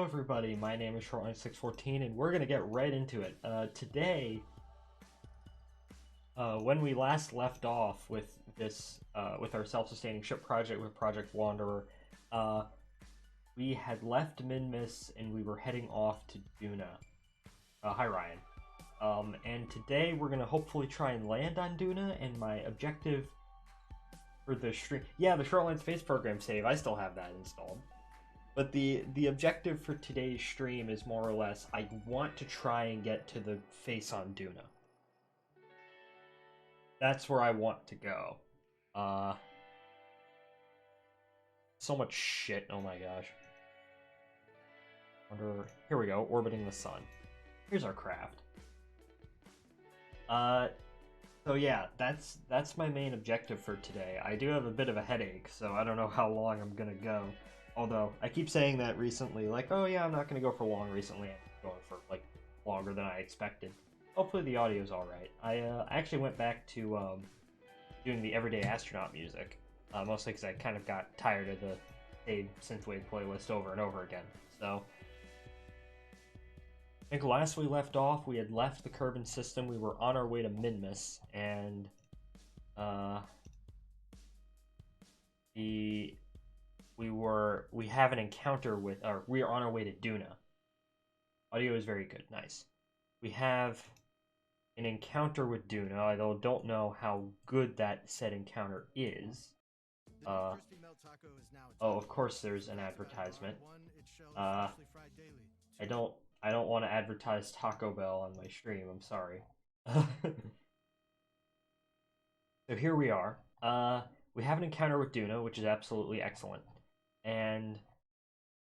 Hello everybody, my name is Shortline614 and we're gonna get right into it. Today, when we last left off with with our self-sustaining ship project with Project Wanderer, we had left Minmus and we were heading off to Duna. Hi Ryan. And today we're gonna hopefully try and land on Duna, and my objective for the stream... Yeah, the Shortline Space Program save, I still have that installed. But the objective for today's stream is more or less, I want to try and get to the face on Duna. That's where I want to go. So much shit, oh my gosh. Here we go, orbiting the sun. Here's our craft. So yeah, that's my main objective for today. I do have a bit of a headache, so I don't know how long I'm gonna go. Although, I keep saying that recently, like, oh yeah, I'm not going to go for long recently. I'm going for, like, longer than I expected. Hopefully the audio's alright. I actually went back to doing the Everyday Astronaut music, mostly because I kind of got tired of the same synthwave playlist over and over again. So, I think last we left off, we had left the Kerbal system, we were on our way to Minmus, and we have an encounter with, or we are on our way to Duna. Audio is very good, nice. We have an encounter with Duna, although don't know how good that said encounter is. Oh, of course there's an advertisement. I don't want to advertise Taco Bell on my stream, I'm sorry. So here we are. We have an encounter with Duna, which is absolutely excellent. And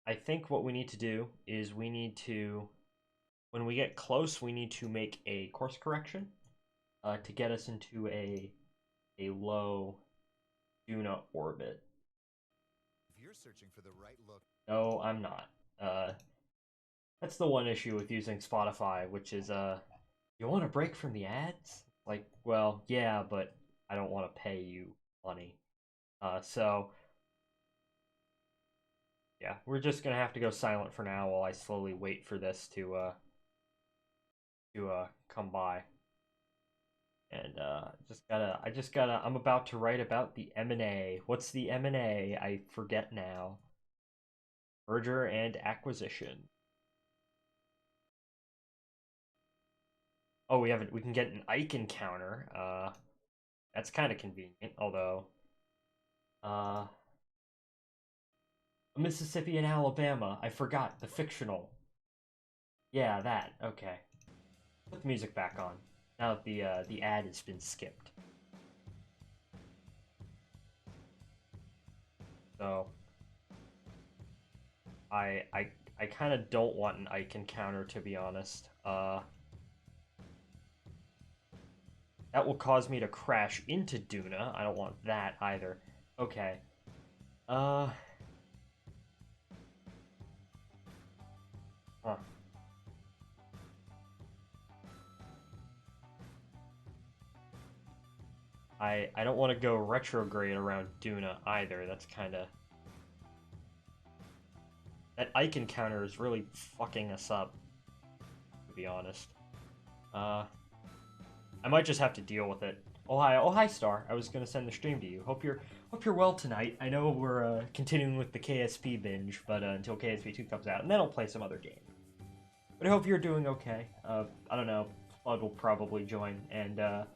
I think what we need to do is we need to, when we get close, we need to make a course correction to get us into a low Duna orbit. If you're searching for the right look. No, I'm not. That's the one issue with using Spotify, which is you want a break from the ads? Like, well, yeah, but I don't want to pay you money. So yeah, we're just gonna have to go silent for now while I slowly wait for this to come by. And I'm about to write about the M&A. What's the M&A? I forget now. Merger and acquisition. Oh, we can get an Ike encounter. That's kind of convenient, although Mississippi and Alabama. I forgot the fictional. Yeah, that. Okay. Put the music back on. Now that the ad has been skipped. So I kind of don't want an Ike encounter, to be honest. That will cause me to crash into Duna. I don't want that either. Okay. Huh. I don't want to go retrograde around Duna either. That's kind of... That Ike encounter is really fucking us up, to be honest. I might just have to deal with it. Oh hi Star. I was gonna send the stream to you. Hope you're well tonight. I know we're continuing with the KSP binge, but until KSP 2 comes out, and then I'll play some other game. But I hope you're doing okay. I don't know. Flood will probably join, and I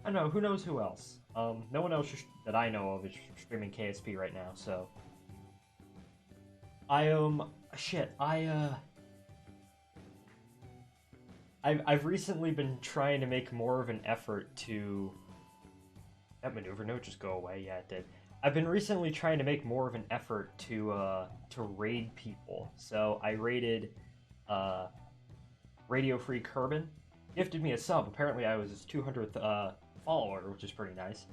don't know. Who knows who else? No one else that I know of is streaming KSP right now. So I've recently been trying to make more of an effort to... That maneuver note just go away? Yeah, it did. I've been recently trying to make more of an effort to raid people. So I raided Radio Free Kerbal. Gifted me a sub. Apparently I was his 200th follower, which is pretty nice.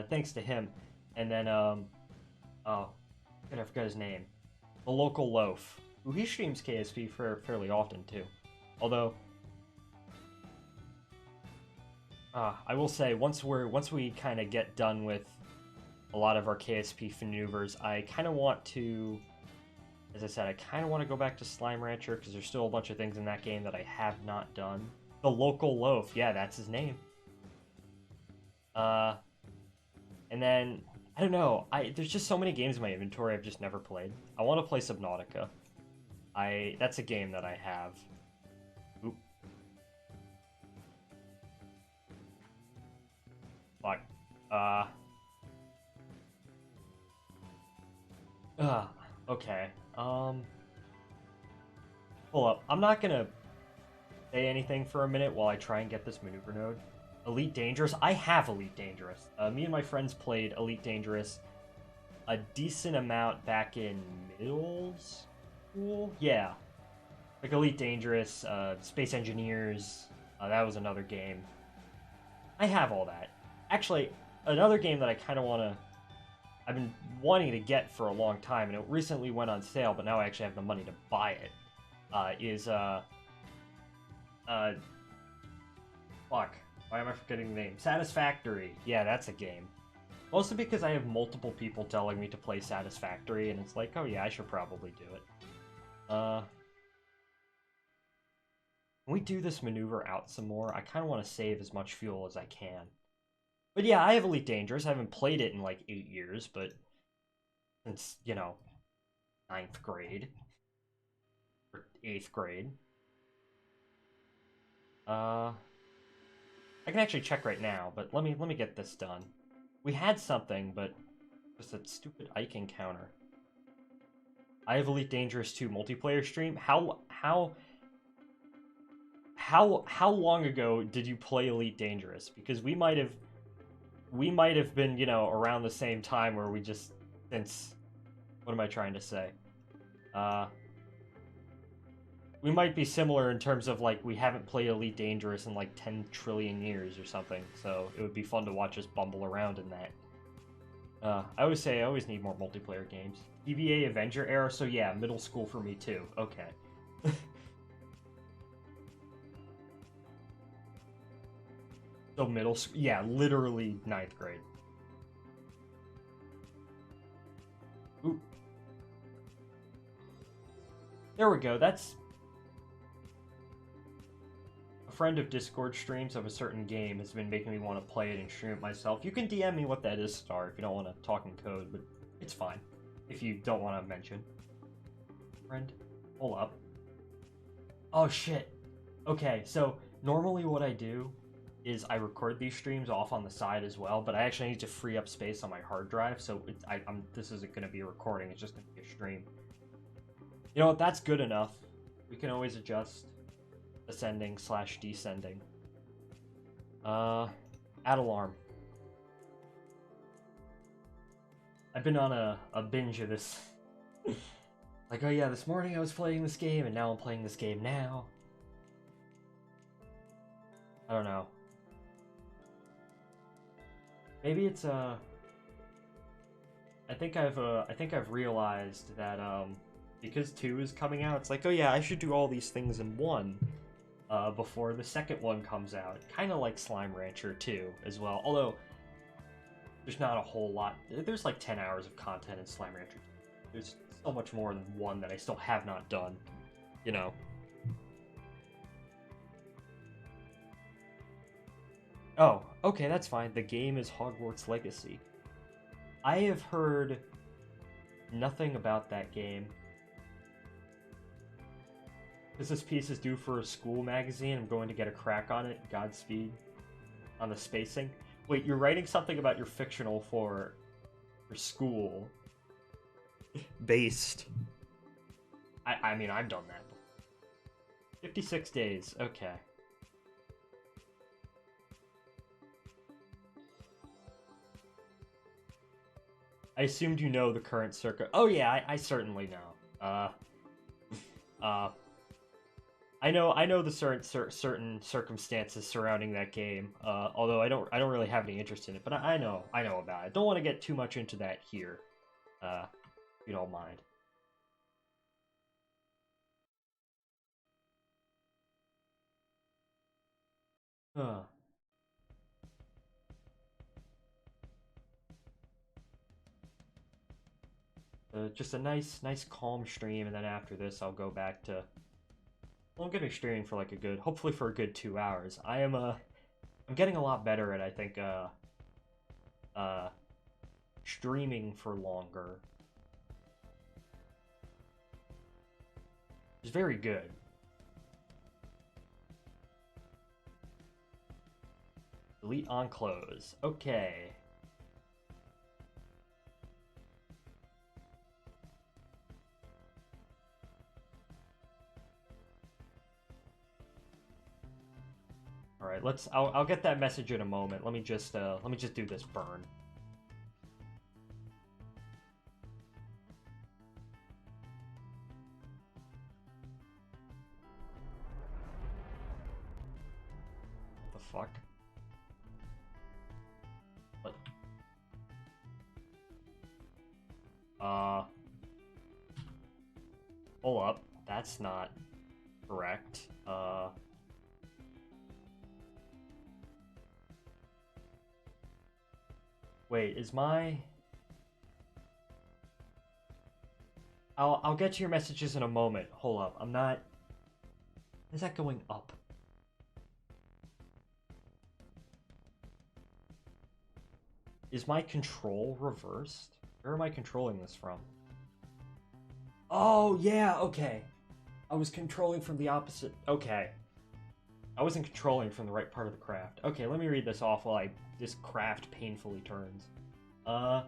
Thanks to him. And then, oh, I forgot his name. The Local Loaf, who he streams KSP fairly often too. Although, I will say once we kind of get done with a lot of our KSP maneuvers, I kind of want to As I said, I kind of want to go back to Slime Rancher because there's still a bunch of things in that game that I have not done. The Local Loaf, yeah, that's his name. And then I don't know. There's just so many games in my inventory I've just never played. I want to play Subnautica. That's a game that I have. Oop. Fuck. Okay. Hold up. I'm not gonna say anything for a minute while I try and get this maneuver node. Elite Dangerous? I have Elite Dangerous. Me and my friends played Elite Dangerous a decent amount back in middle school? Yeah. Like Elite Dangerous, Space Engineers, that was another game. I have all that. Actually, another game that I kind of want to... I've been wanting to get for a long time, and it recently went on sale, but now I actually have the money to buy it, fuck. Why am I forgetting the name? Satisfactory. Yeah, that's a game. Mostly because I have multiple people telling me to play Satisfactory, and it's like, oh yeah, I should probably do it. Can we do this maneuver out some more? I kind of want to save as much fuel as I can. But yeah, I have Elite Dangerous. I haven't played it in like 8 years, but since, you know, 9th grade. Or 8th grade. I can actually check right now, but let me get this done. We had something, but just that stupid Ike encounter. I have Elite Dangerous 2 multiplayer stream. How long ago did you play Elite Dangerous? Because we might have been, you know, around the same time where we just since what am I trying to say? We might be similar in terms of like we haven't played Elite Dangerous in like 10 trillion years or something. So it would be fun to watch us bumble around in that. I always say I always need more multiplayer games. EVA Avenger era, so yeah, middle school for me too. Okay. So middle school, yeah, literally 9th grade. Ooh. There we go, that's... A friend of Discord streams of a certain game has been making me want to play it and stream it myself. You can DM me what that is, Star, if you don't want to talk in code, but it's fine. If you don't want to mention. Friend, hold up. Oh shit. Okay, so normally what I do is I record these streams off on the side as well, but I actually need to free up space on my hard drive, so this isn't going to be a recording, it's just going to be a stream. You know what, that's good enough. We can always adjust ascending / descending. Add alarm. I've been on a binge of this. Like, oh yeah, this morning I was playing this game, and now I'm playing this game now. I don't know. Maybe it's I think I've realized that because 2 is coming out, it's like, oh yeah, I should do all these things in 1 before the second one comes out. Kind of like Slime Rancher 2 as well. Although there's not a whole lot. There's like 10 hours of content in Slime Rancher. There's so much more than 1 that I still have not done. You know. Oh, okay, that's fine. The game is Hogwarts Legacy. I have heard nothing about that game. Because this piece is due for a school magazine, I'm going to get a crack on it. Godspeed. On the spacing. Wait, you're writing something about your fictional for school. Based. I mean, I've done that before. 56 days, okay. I assumed you know the current circuit. Oh yeah, I certainly know. I know the certain circumstances surrounding that game. Although I don't really have any interest in it, but I know about it. Don't want to get too much into that here. If you don't mind. Huh. Just a nice calm stream, and then after this I'll go back to... Well, I'm gonna be streaming for like a good, hopefully for a good 2 hours. I'm getting a lot better at, I think, streaming for longer. It's very good. Delete on close. Okay. All right, I'll get that message in a moment. Let me just do this burn. What the fuck? What? Hold up. That's not correct. Wait, is my... I'll get to your messages in a moment. Hold up, I'm not... Is that going up? Is my control reversed? Where am I controlling this from? Oh, yeah, okay. I was controlling from the opposite... Okay. I wasn't controlling from the right part of the craft. Okay, let me read this off while this craft painfully turns. Yeah,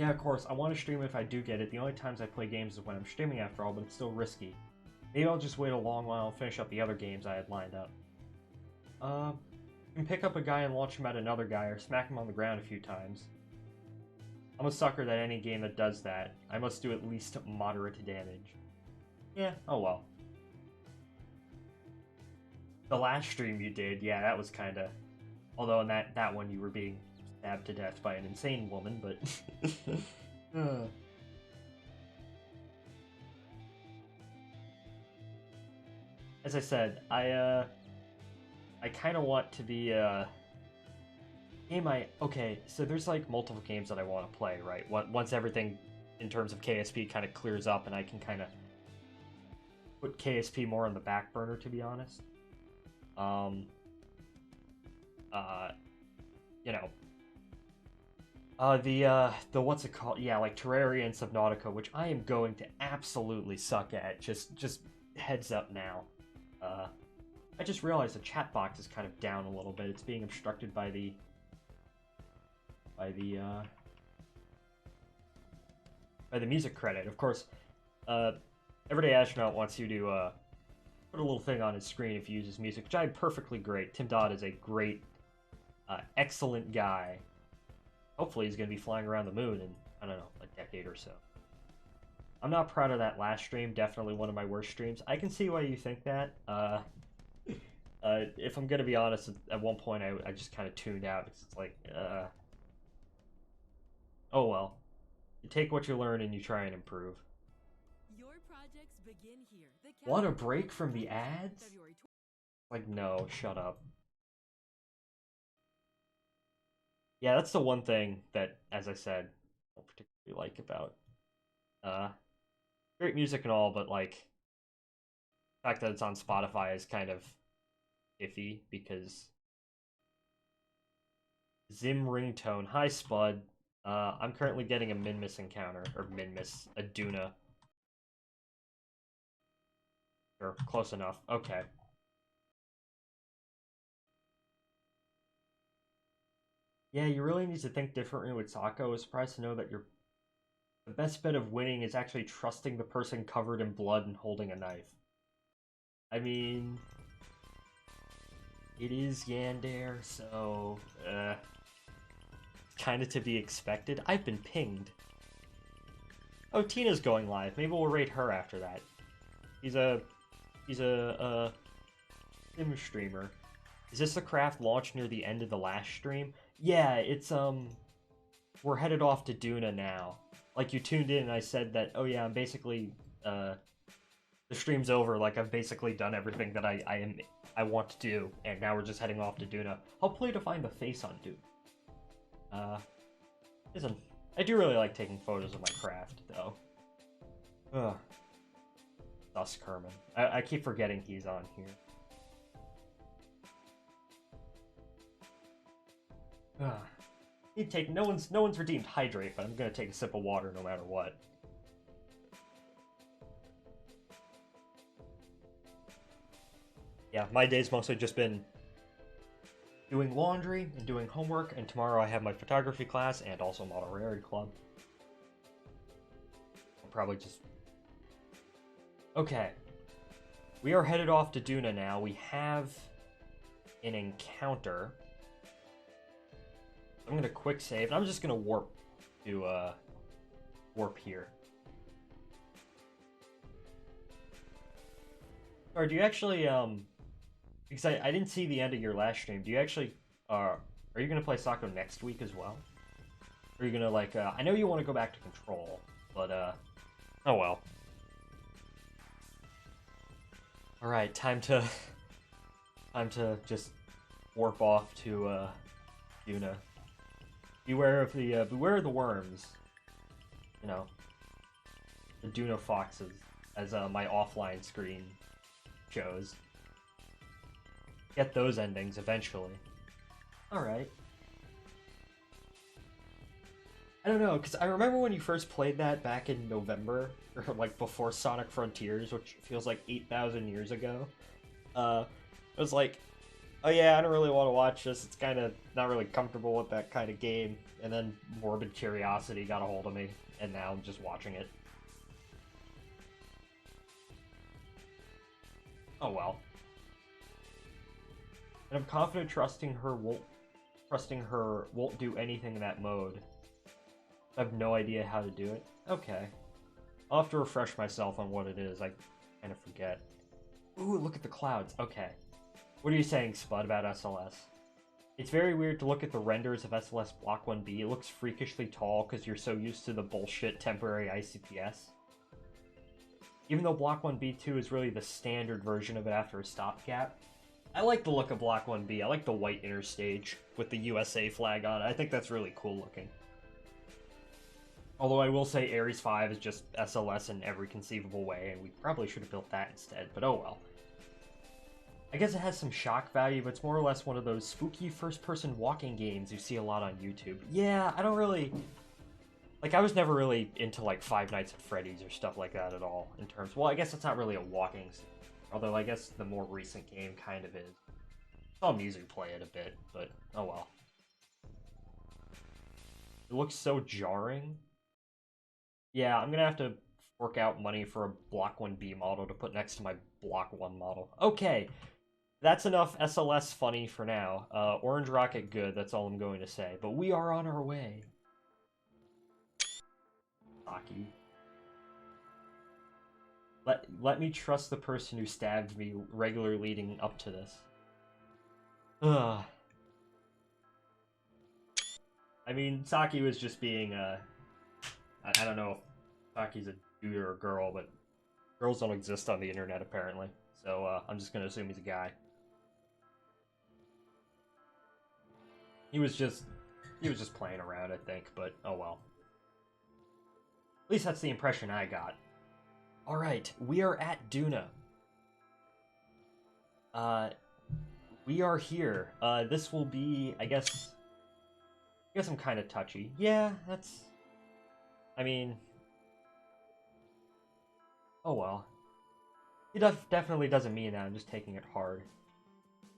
of course, I want to stream if I do get it. The only times I play games is when I'm streaming after all, but it's still risky. Maybe I'll just wait a long while and finish up the other games I had lined up. You can pick up a guy and launch him at another guy, or smack him on the ground a few times. I'm a sucker that any game that does that, I must do at least moderate damage. Yeah, oh well. The last stream you did, yeah, that was kinda... Although in that one you were being stabbed to death by an insane woman, but... As I said, I kinda want to be, Okay, so there's like multiple games that I want to play, right? Once everything in terms of KSP kind of clears up and I can kind of put KSP more on the back burner, to be honest. You know, the what's it called? Yeah, like Terraria and Subnautica, which I am going to absolutely suck at. Just heads up now. I just realized the chat box is kind of down a little bit. It's being obstructed by the music credit. Of course, Everyday Astronaut wants you to put a little thing on his screen if he uses music, which I'm perfectly great. Tim Dodd is a great, excellent guy. Hopefully he's going to be flying around the moon in, I don't know, a decade or so. I'm not proud of that last stream. Definitely one of my worst streams. I can see why you think that. If I'm going to be honest, at one point I just kind of tuned out. It's like, oh well. You take what you learn and you try and improve. Your projects begin here. Want a break from the ads? Like, no, shut up. Yeah, that's the one thing that, as I said, I don't particularly like about great music and all, but like the fact that it's on Spotify is kind of iffy because Zim ringtone. Hi Spud. I'm currently getting a Minmus encounter, or Minmus, a Duna. Sure, close enough. Okay. Yeah, you really need to think differently with Sako. I was surprised to know that the best bet of winning is actually trusting the person covered in blood and holding a knife. I mean, it is Yandere, so, kind of to be expected. I've been pinged. Oh, Tina's going live. Maybe we'll rate her after that. He's a sim streamer. Is this the craft launched near the end of the last stream? Yeah, it's, we're headed off to Duna now. Like, you tuned in and I said that, oh yeah, I'm basically, the stream's over, like, I've basically done everything that I want to do, and now we're just heading off to Duna. Hopefully to find the face on Duna. Listen, I do really like taking photos of my craft, though. Ugh. Thus Kerman. I keep forgetting he's on here. Ugh. You take no one's redeemed hydrate, but I'm gonna take a sip of water no matter what. Yeah, my day's mostly just been doing laundry and doing homework, and tomorrow I have my photography class and also Model Rarity Club. I'll probably just... Okay. We are headed off to Duna now. We have an encounter. I'm gonna quick save, and I'm just gonna warp to, warp here. Or do you actually, because I didn't see the end of your last stream, do you actually, are you gonna play Sako next week as well? Or are you gonna, like, I know you want to go back to Control, but, oh well. Alright, time to just warp off to, Duna. Beware of the worms. You know. The Duna foxes, as, my offline screen shows. Get those endings eventually. Alright. I don't know, because I remember when you first played that back in November, or like before Sonic Frontiers, which feels like 8,000 years ago. I was like, oh yeah, I don't really want to watch this, it's kind of not really comfortable with that kind of game. And then morbid curiosity got a hold of me, and now I'm just watching it. Oh well. And I'm confident trusting her won't do anything in that mode. I have no idea how to do it. Okay. I'll have to refresh myself on what it is. I kind of forget. Ooh, look at the clouds. Okay. What are you saying, Spud, about SLS? It's very weird to look at the renders of SLS Block 1B. It looks freakishly tall because you're so used to the bullshit temporary ICPS. Even though Block 1B2 is really the standard version of it after a stopgap. I like the look of Block 1B. I like the white inner stage with the USA flag on it. I think that's really cool looking. Although I will say Ares 5 is just SLS in every conceivable way, and we probably should have built that instead, but oh well. I guess it has some shock value, but it's more or less one of those spooky first-person walking games you see a lot on YouTube. Yeah, I don't really... Like, I was never really into, like, Five Nights at Freddy's or stuff like that at all, in terms... Well, I guess it's not really a walking sim, although I guess the more recent game kind of is. I'll music play it a bit, but oh well. It looks so jarring. Yeah, I'm gonna have to fork out money for a Block 1B model to put next to my Block 1 model. Okay, that's enough SLS funny for now. Orange Rocket good, that's all I'm going to say. But we are on our way. Aki. Let me trust the person who stabbed me regularly leading up to this. Ugh. I mean, Saki was just being, I don't know if Saki's a dude or a girl, but girls don't exist on the internet, apparently. So, I'm just gonna assume he's a guy. He was just playing around, I think, but oh well. At least that's the impression I got. Alright, we are at Duna. We are here. This will be, I guess I'm kind of touchy. Yeah, that's... I mean... Oh well. It definitely doesn't mean that, I'm just taking it hard.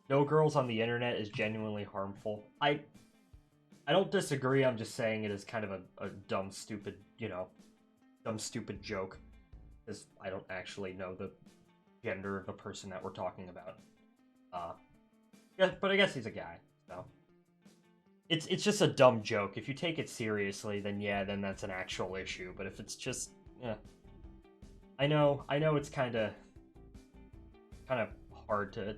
No girls on the internet is genuinely harmful. I don't disagree, I'm just saying it is kind of a dumb, stupid, you know, dumb, stupid joke. Because I don't actually know the gender of the person that we're talking about. Yeah, but I guess he's a guy, so... It's just a dumb joke. If you take it seriously, then yeah, then that's an actual issue. But if it's just, yeah, I know it's kind of hard to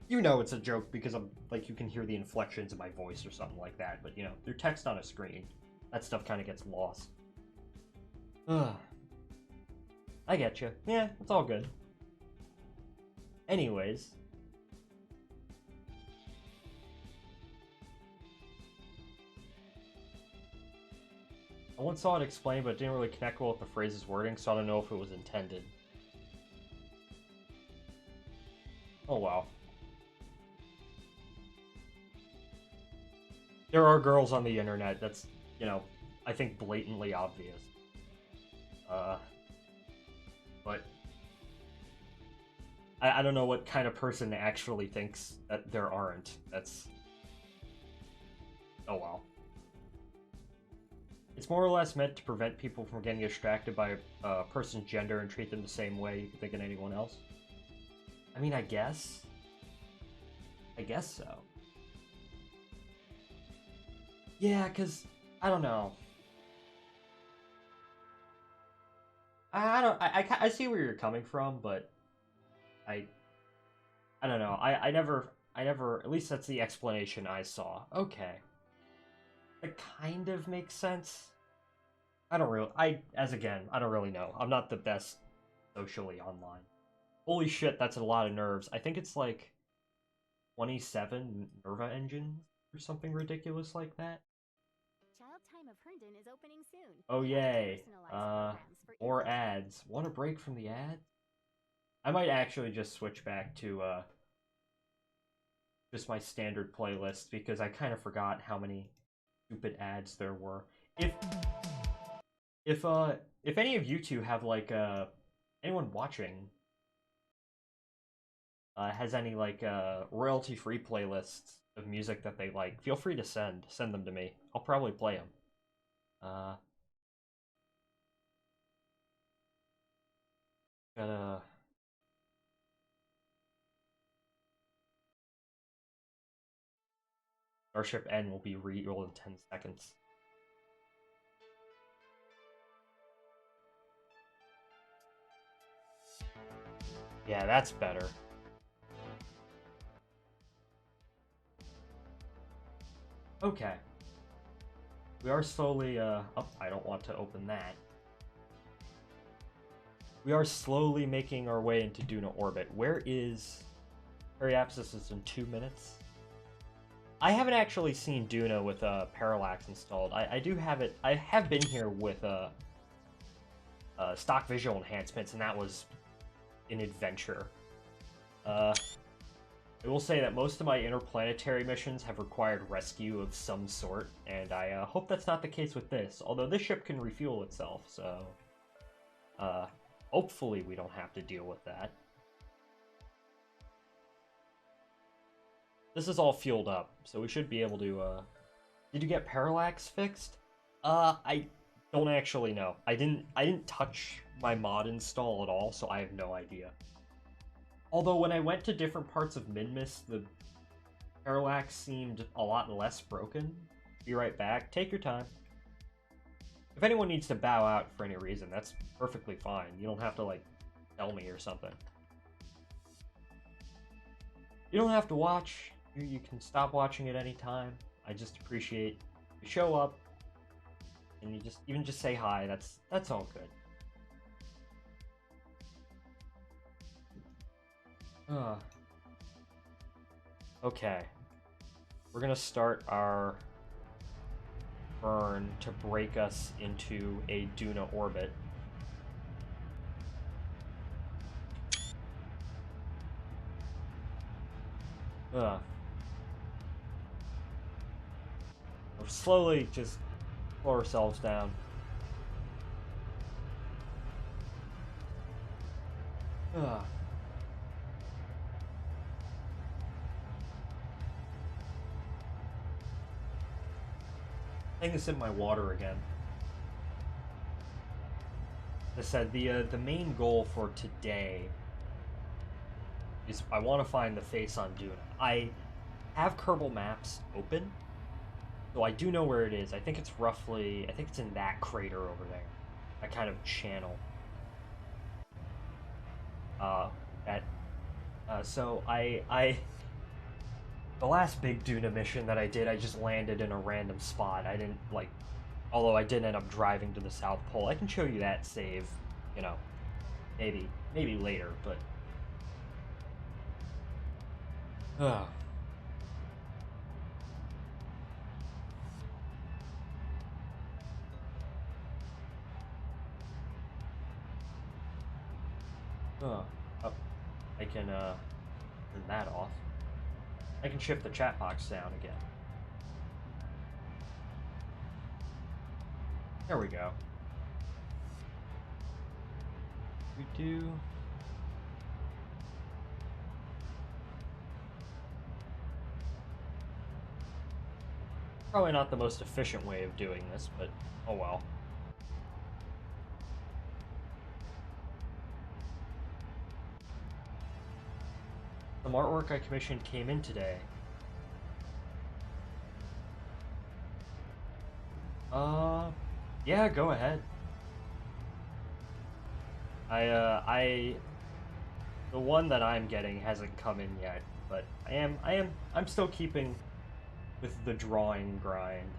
you know it's a joke because I'm like you can hear the inflections in my voice or something like that. But you know, they're text on a screen. That stuff kind of gets lost. Ugh. I get you. Yeah, it's all good. Anyways. I once saw it explained, but it didn't really connect well with the phrase's wording, so I don't know if it was intended. Oh well. There are girls on the internet, that's, you know, I think blatantly obvious. But I don't know what kind of person actually thinks that there aren't. That's... Oh well. It's more or less meant to prevent people from getting distracted by a person's gender and treat them the same way you could think of anyone else. I mean, I guess. I guess so. Yeah, because, I don't know. I see where you're coming from, but I don't know. I never, at least that's the explanation I saw. Okay. It kind of makes sense. I don't really, I don't really know. I'm not the best socially online. Holy shit, that's a lot of nerves. I think it's like 27 Nerva engines or something ridiculous like that. Child Time of Herndon is opening soon. Oh yay. Personalized programs for More each ads. Want a break from the ads? I might actually just switch back to just my standard playlist because I kind of forgot how many stupid ads there were. If any of you two have like anyone watching has any like royalty-free playlists of music that they like, feel free to send them to me. I'll probably play them. Gotta... Starship N will be real in 10 seconds. Yeah, that's better. Okay. We are slowly, oh, I don't want to open that. We are slowly making our way into Duna orbit. Where is... Periapsis is in 2 minutes. I haven't actually seen Duna with Parallax installed. I do have it. I have been here with stock visual enhancements, and that was an adventure. I will say that most of my interplanetary missions have required rescue of some sort, and I hope that's not the case with this. Although this ship can refuel itself, so hopefully we don't have to deal with that. This is all fueled up, so we should be able to, Did you get Parallax fixed? I don't actually know. I didn't touch my mod install at all, so I have no idea. Although when I went to different parts of Minmus, the Parallax seemed a lot less broken. Be right back. Take your time. If anyone needs to bow out for any reason, that's perfectly fine. You don't have to, like, tell me or something. You don't have to watch. You can stop watching at any time. I just appreciate you show up and you just say hi. That's all good. Okay. We're gonna start our burn to break us into a Duna orbit. We'll slowly just slow ourselves down. I think it's in my water again. As I said, the main goal for today is I want to find the face on Duna. I have Kerbal maps open, so I do know where it is. I think it's roughly, I think it's in that crater over there. That kind of channel. So the last big Duna mission that I did, I just landed in a random spot. I didn't, like, although I did end up driving to the South Pole. I can show you that save, you know, maybe later, but... Oh, I can turn that off. I can shift the chat box down again. There we go. We do. Probably not the most efficient way of doing this, but oh well. Some artwork I commissioned came in today. Yeah, go ahead. The one that I'm getting hasn't come in yet, but I'm still keeping with the drawing grind.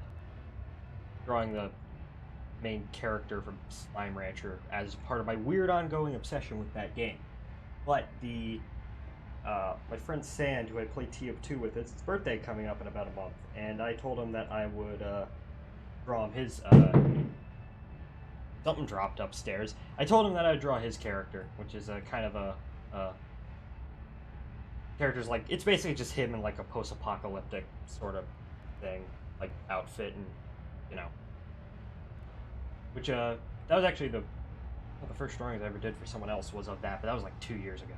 Drawing the main character from Slime Rancher as part of my weird ongoing obsession with that game. But my friend Sand, who I play TF2 with, it's his birthday coming up in about a month, and I told him that I would draw him his something dropped upstairs. I told him that I'd draw his character, which is a kind of a character's like, it's basically just him in like a post-apocalyptic sort of thing, like outfit, and you know, which that was actually the first drawings I ever did for someone else was of that, but that was like 2 years ago.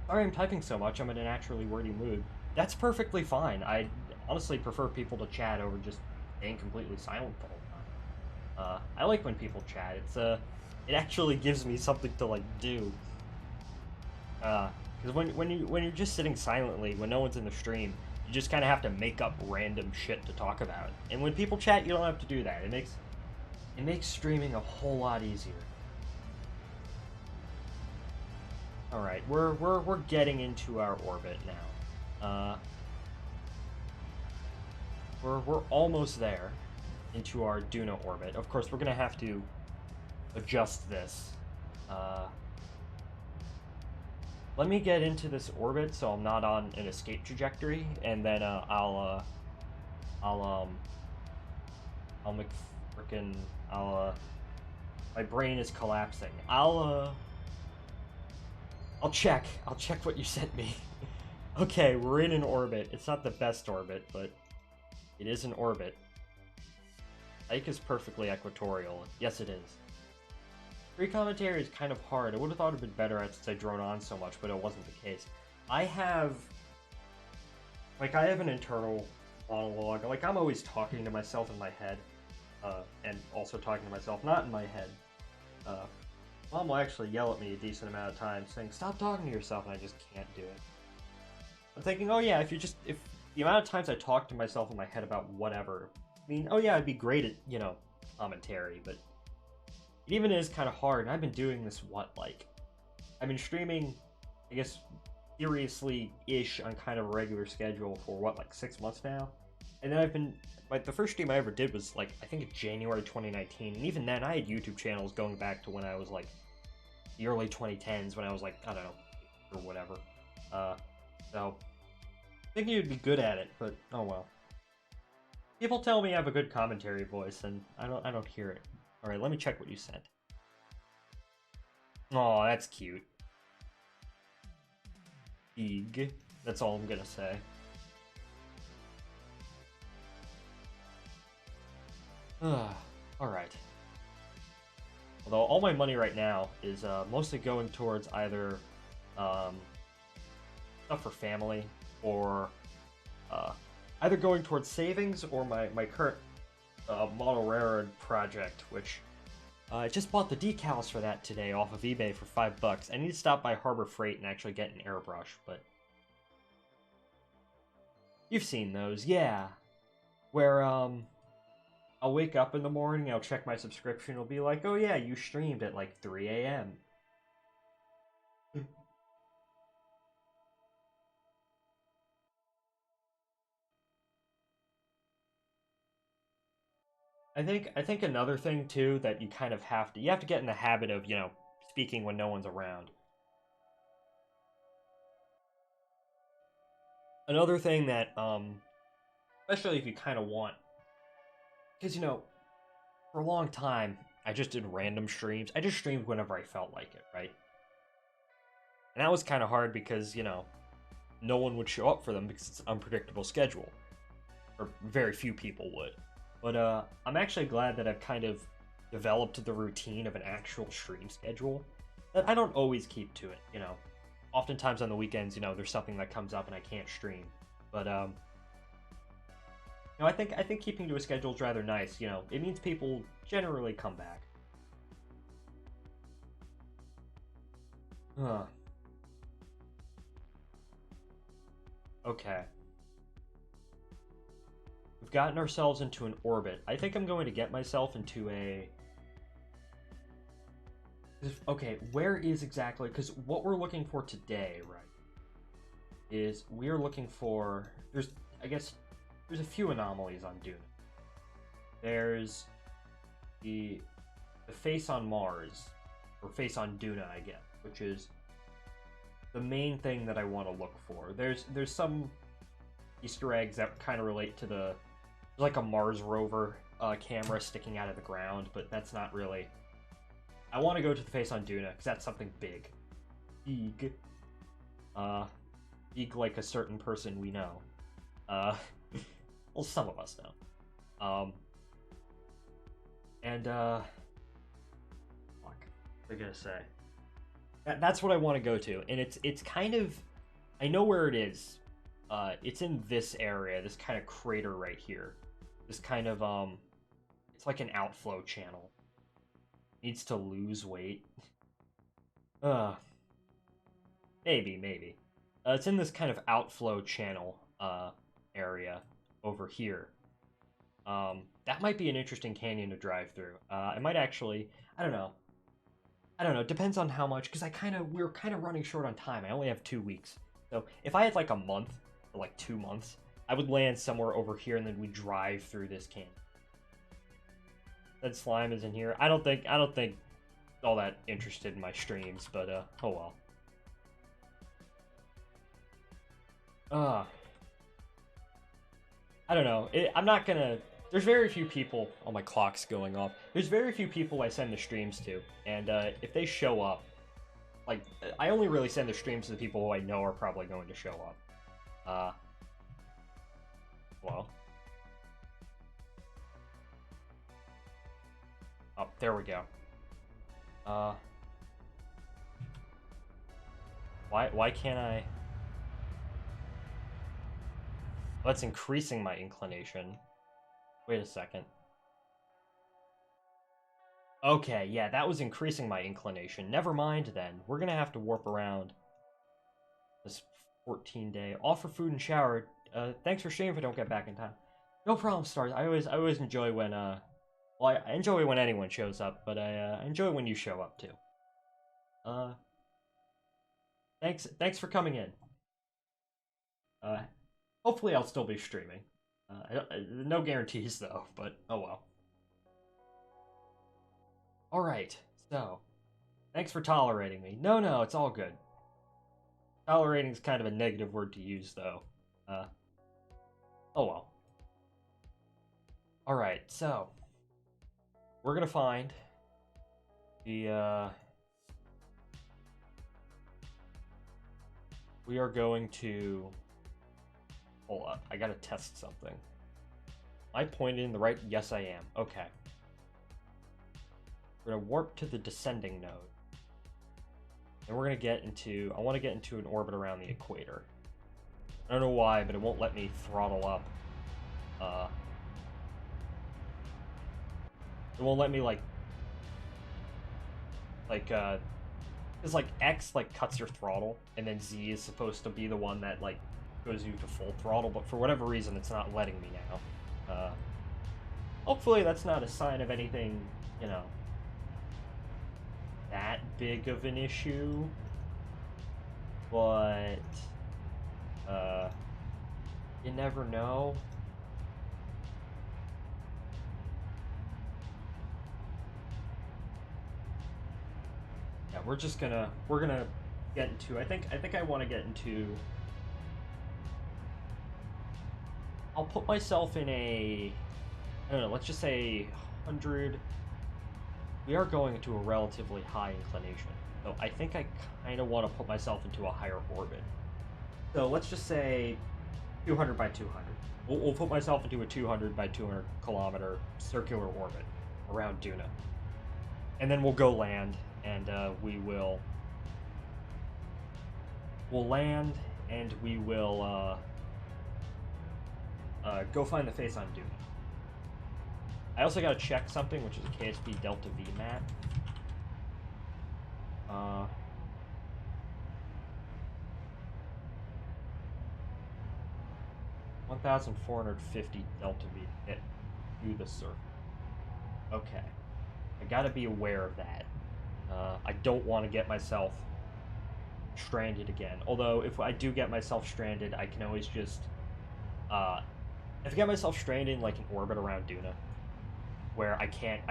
Sorry I'm typing so much, I'm in a naturally wordy mood. That's perfectly fine. I honestly prefer people to chat over just staying completely silent the whole time. I like when people chat. It actually gives me something to like do. Because when you're just sitting silently, when no one's in the stream, you just kind of have to make up random shit to talk about. And when people chat, you don't have to do that. It makes streaming a whole lot easier. All right, we're getting into our orbit now. We're almost there into our Duna orbit. Of course, we're gonna have to adjust this. Let me get into this orbit so I'm not on an escape trajectory, and then I'll my brain is collapsing. I'll check what you sent me. Okay, we're in an orbit. It's not the best orbit, but it is an orbit. Ike is perfectly equatorial. Yes, it is. Free commentary is kind of hard. I would have thought it would be better since I drone on so much, but it wasn't the case. I have an internal monologue. Like, I'm always talking to myself in my head, and also talking to myself not in my head. Mom will actually yell at me a decent amount of times, saying, "Stop talking to yourself," and I just can't do it. I'm thinking, oh yeah, if the amount of times I talk to myself in my head about whatever, I mean, oh yeah, I'd be great at, commentary, but it even is kind of hard, and I've been doing this, I've been streaming, I guess, seriously-ish on kind of a regular schedule for, 6 months now? And then I've been, the first stream I ever did was, I think January 2019, and even then I had YouTube channels going back to when I was, the early 2010s, when I was, I don't know, or whatever. So, I think you'd be good at it, but oh well. People tell me I have a good commentary voice, and I don't hear it. Alright, let me check what you sent. Oh, that's cute. Eeg. That's all I'm gonna say. Alright. Although all my money right now is mostly going towards either stuff for family, or either going towards savings or my current Model Rare project, which I just bought the decals for that today off of eBay for $5. I need to stop by Harbor Freight and actually get an airbrush, but you've seen those, yeah. Where I'll wake up in the morning, I'll check my subscription, it'll be like, oh yeah, you streamed at 3 a.m. I think another thing too that you kind of have to get in the habit of, speaking when no one's around. Another thing that especially if you kind of want, because for a long time I just did random streams. I just streamed whenever I felt like it, right? And that was kind of hard because, you know, no one would show up for them because it's an unpredictable schedule. Or very few people would. But I'm actually glad that I've kind of developed the routine of an actual stream schedule. That I don't always keep to it, you know. Oftentimes on the weekends, you know, there's something that comes up and I can't stream. But you know, I think keeping to a schedule is rather nice, you know. It means people generally come back. Huh. Okay. We've gotten ourselves into an orbit. I think I'm going to get myself into a... Okay, where is exactly... Because what we're looking for today, right, is we are looking for... There's, I guess, there's a few anomalies on Duna. There's the face on Mars, or face on Duna, I guess, which is the main thing that I want to look for. There's some Easter eggs that kind of relate to the... like a Mars rover camera sticking out of the ground, but that's not really... I want to go to the face on Duna, because that's something big. Big. Big like a certain person we know. Well, some of us know. Fuck. What was I gonna say? That's what I want to go to, and it's kind of... I know where it is. It's in this area, this kind of crater right here. This kind of, it's like an outflow channel. Needs to lose weight. Maybe. It's in this kind of outflow channel, area over here. That might be an interesting canyon to drive through. I might actually, I don't know. Depends on how much, because we're kind of running short on time. I only have 2 weeks. So if I had like a month, or like 2 months, I would land somewhere over here and then we drive through this canyon. That slime is in here. I don't think all that interested in my streams, but oh well. I don't know. I'm not gonna... There's very few people... Oh, my clock's going off. There's very few people I send the streams to, and if they show up, like, I only really send the streams to the people who I know are probably going to show up. Well. Oh, there we go. Why can't I... Well, that's increasing my inclination. Wait a second. Okay, yeah, that was increasing my inclination. Never mind then. We're gonna have to warp around this 14-day. Offer food and shower. Thanks for streaming if I don't get back in time. No problem, Stars. I always enjoy when, well, I enjoy when anyone shows up, but I enjoy when you show up, too. Thanks for coming in. Hopefully I'll still be streaming. No guarantees, though, but oh well. Alright, so, thanks for tolerating me. No, it's all good. Tolerating is kind of a negative word to use, though. Oh well. Alright, so, we're gonna find the, we are going to... Hold up, I gotta test something. Am I pointed in the right... Yes, I am. Okay. We're gonna warp to the descending node. And we're gonna get into... I want to get into an orbit around the equator. I don't know why, but it won't let me throttle up. It won't let me, like... Because, like, X, like, cuts your throttle, and then Z is supposed to be the one that, like, goes you to full throttle, but for whatever reason, it's not letting me now. Hopefully that's not a sign of anything, you know, that big of an issue, but, you never know. Yeah, we're gonna get into, I think I want to get into, I'll put myself in a, I don't know, let's just say 100, we are going into a relatively high inclination. So I think I kind of want to put myself into a higher orbit. So let's just say 200 by 200. We'll put myself into a 200 by 200 kilometer circular orbit around Duna. And then we'll go land, and we'll land, and we will go find the face on Duna. I also gotta check something, which is a KSP Delta V map. 1,450 Delta V hit through the surface. Okay. I gotta be aware of that. I don't want to get myself stranded again. Although, if I do get myself stranded, I can always just... if I get myself stranded in, like, an orbit around Duna, where I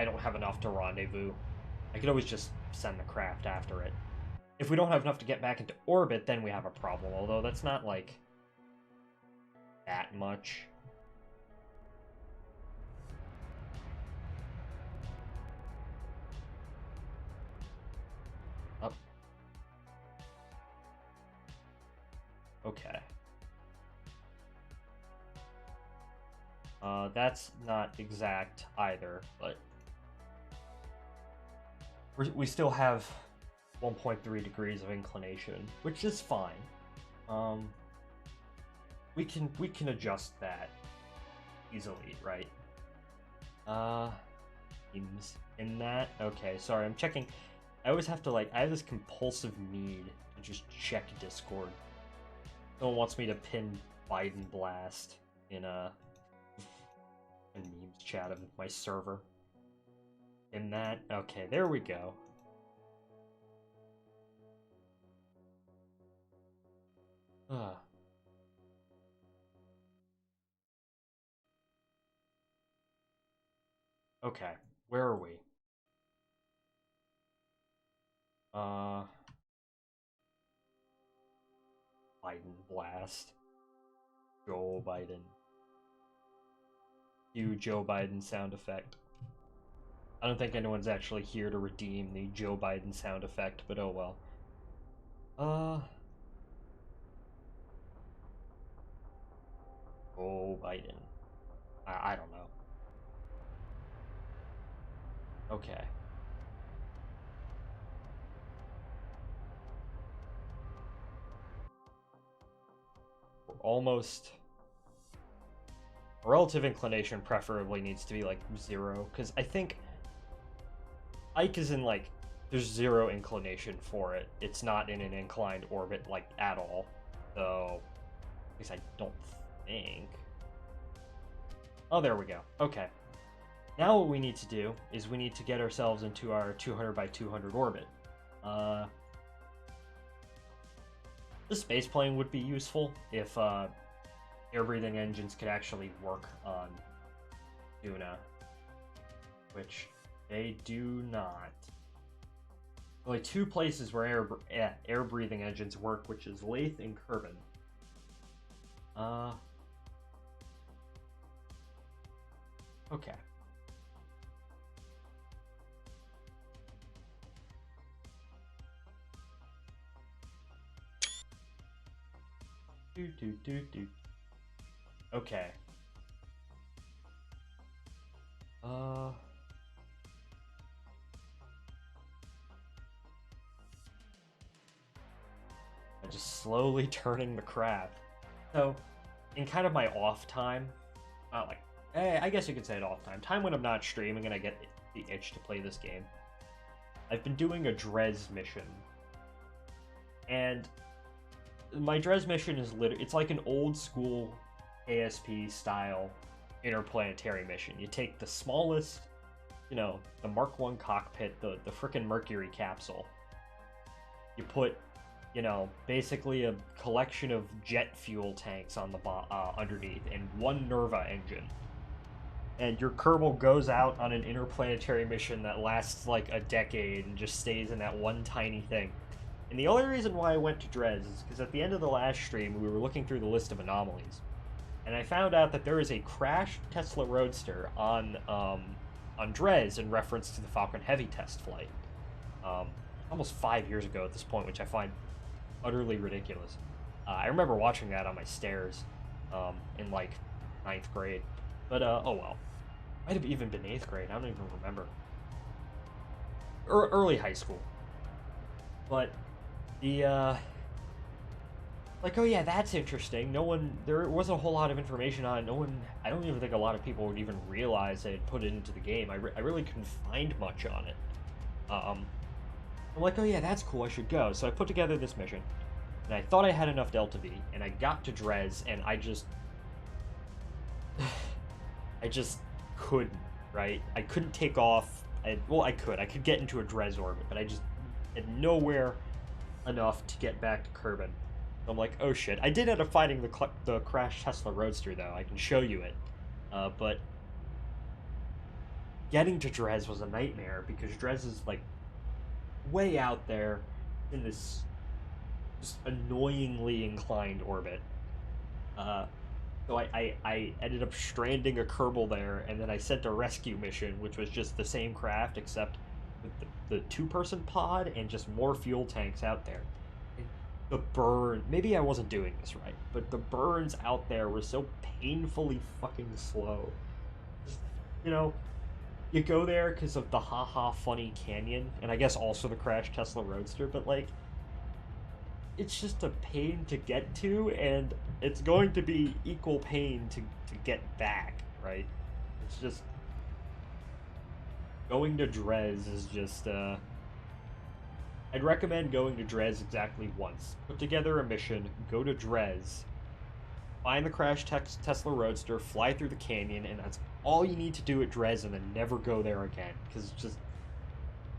don't have enough to rendezvous, I could always just send the craft after it. If we don't have enough to get back into orbit, then we have a problem, although that's not, like, that much. Up. Okay. That's not exact either, but we still have 1.3 degrees of inclination, which is fine. We can adjust that easily, right? Seems in that. Okay, sorry, I'm checking. I always have to, like, I have this compulsive need to just check Discord. Someone wants me to pin Biden blast in memes chat of my server. In that. Okay, there we go. Okay, where are we? Biden blast. Joe Biden. Cue Joe Biden sound effect. I don't think anyone's actually here to redeem the Joe Biden sound effect, but oh well. Joe Biden. I don't know. Okay. We're almost... Relative inclination preferably needs to be, like, 0, because I think Ike is in, like, there's 0 inclination for it. It's not in an inclined orbit, like, at all. So, at least I don't think. Oh, there we go. Okay. Now what we need to do is we need to get ourselves into our 200 by 200 orbit. The space plane would be useful if air-breathing engines could actually work on Duna, which they do not. Only 2 places where air-breathing engines work, which is Lathe and Kerbal. Okay. Okay. I'm just slowly turning the craft. So, in kind of my off time, I guess you could say it off time when I'm not streaming and I get the itch to play this game, I've been doing a Dres mission. And my Dres mission is it's like an old school ASP style interplanetary mission. You take the smallest, the Mark 1 cockpit, the frickin' Mercury capsule. You put, basically a collection of jet fuel tanks on the underneath and 1 Nerva engine. And your Kerbal goes out on an interplanetary mission that lasts like a decade and just stays in that one tiny thing. And the only reason why I went to Dres is because at the end of the last stream, we were looking through the list of anomalies. And I found out that there is a crashed Tesla Roadster on Dres in reference to the Falcon Heavy test flight. almost 5 years ago at this point, which I find utterly ridiculous. I remember watching that on my stairs in like 9th grade. But oh well. Might have even been 8th grade. I don't even remember. Early high school. But the like, oh yeah, that's interesting. There wasn't a whole lot of information on it. I don't even think a lot of people would even realize they had put it into the game. I really couldn't find much on it. I'm like, oh yeah, that's cool, I should go. So I put together this mission, and I thought I had enough Delta V, and I got to Dres, and I just couldn't, right? I couldn't take off. I could get into a Dres orbit, but I just had nowhere enough to get back to Kerbin. I'm like, oh shit. I did end up finding the crashed Tesla Roadster, though. I can show you it. But getting to Dres was a nightmare, because Dres is, like, way out there in this just annoyingly inclined orbit. So I ended up stranding a Kerbal there, and then I sent a rescue mission, which was just the same craft, except with the two-person pod and just more fuel tanks out there. The burn, maybe I wasn't doing this right, but the burns out there were so painfully fucking slow. You know, you go there because of the haha funny canyon, and I guess also the crashed Tesla Roadster, but like, it's just a pain to get to, and it's going to be equal pain to get back, right? It's just, going to Dres is just, I'd recommend going to Dres exactly once. Put together a mission, go to Dres, find the crashed Tesla Roadster, fly through the canyon, and that's all you need to do at Dres, and then never go there again, because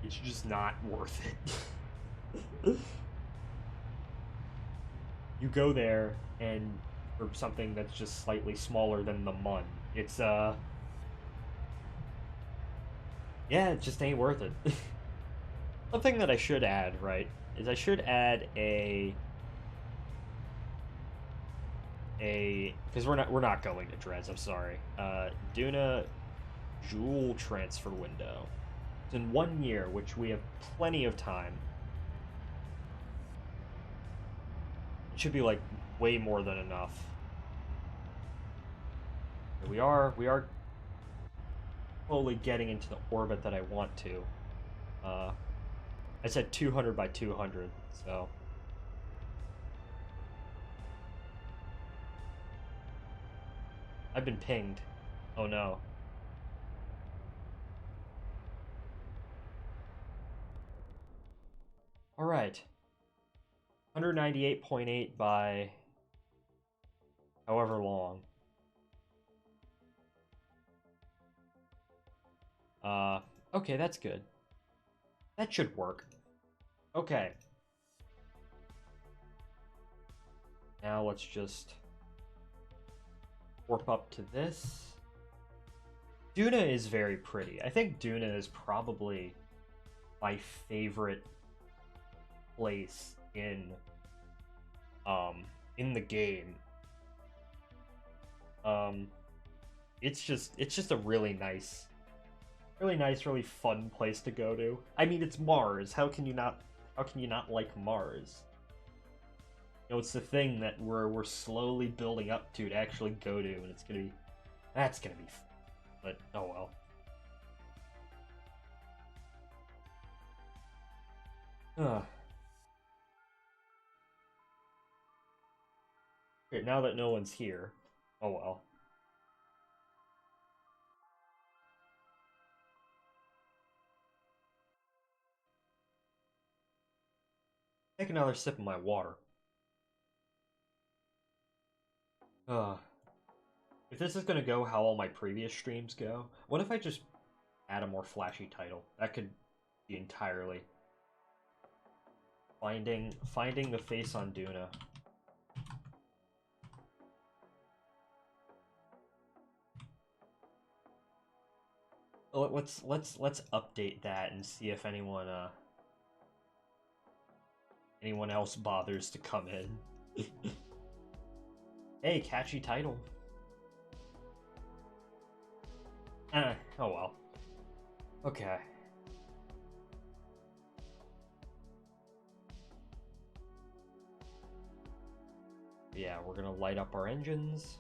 it's just not worth it. You go there, and for something that's just slightly smaller than the Mun, it's, yeah, it just ain't worth it. One thing that I should add, right, is I should add because we're not going to Dres, I'm sorry. Duna Jewel transfer window. It's in 1 year, which we have plenty of time. It should be like way more than enough. Here we are slowly getting into the orbit that I want to. I said 200 by 200, so. I've been pinged. Oh no. Alright. 198.8 by however long. Okay, that's good. That should work. Okay. Now let's just warp up to this. Duna is very pretty. I think Duna is probably my favorite place in the game. It's just a really nice, really fun place to go to. I mean, it's Mars. How can you not like Mars? You know, it's the thing that we're slowly building up to actually go to, and that's gonna be fun. But oh well. Okay, now that no one's here, oh well. Take another sip of my water. If this is gonna go how all my previous streams go, what if I just add a more flashy title? That could be entirely. Finding the face on Duna. Let's update that and see if anyone else bothers to come in. Hey, catchy title. Oh well. Okay. Yeah, we're gonna light up our engines.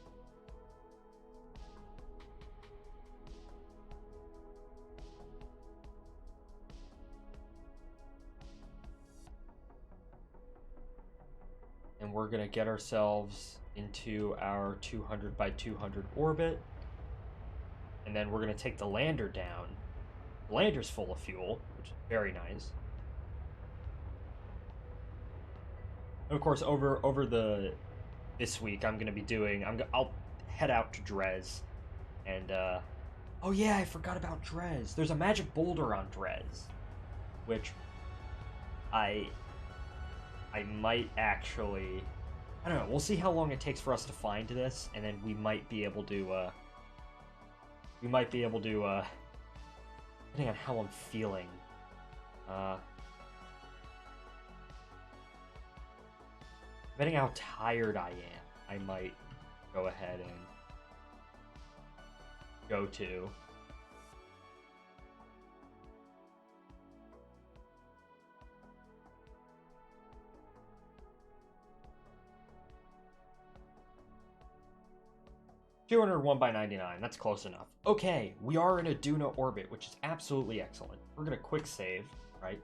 And we're gonna get ourselves into our 200 by 200 orbit. And then we're gonna take the lander down. The lander's full of fuel, which is very nice. And of course, over this week, I'm gonna be doing. I'll head out to Dres, and oh yeah, I forgot about Dres. There's a magic boulder on Dres, which I might actually. I don't know. We'll see how long it takes for us to find this, and then we might be able to. Depending on how I'm feeling. Depending on how tired I am, I might go ahead and go to. $201 by 99, that's close enough. Okay, we are in a Duna orbit, which is absolutely excellent. We're gonna quick save, right?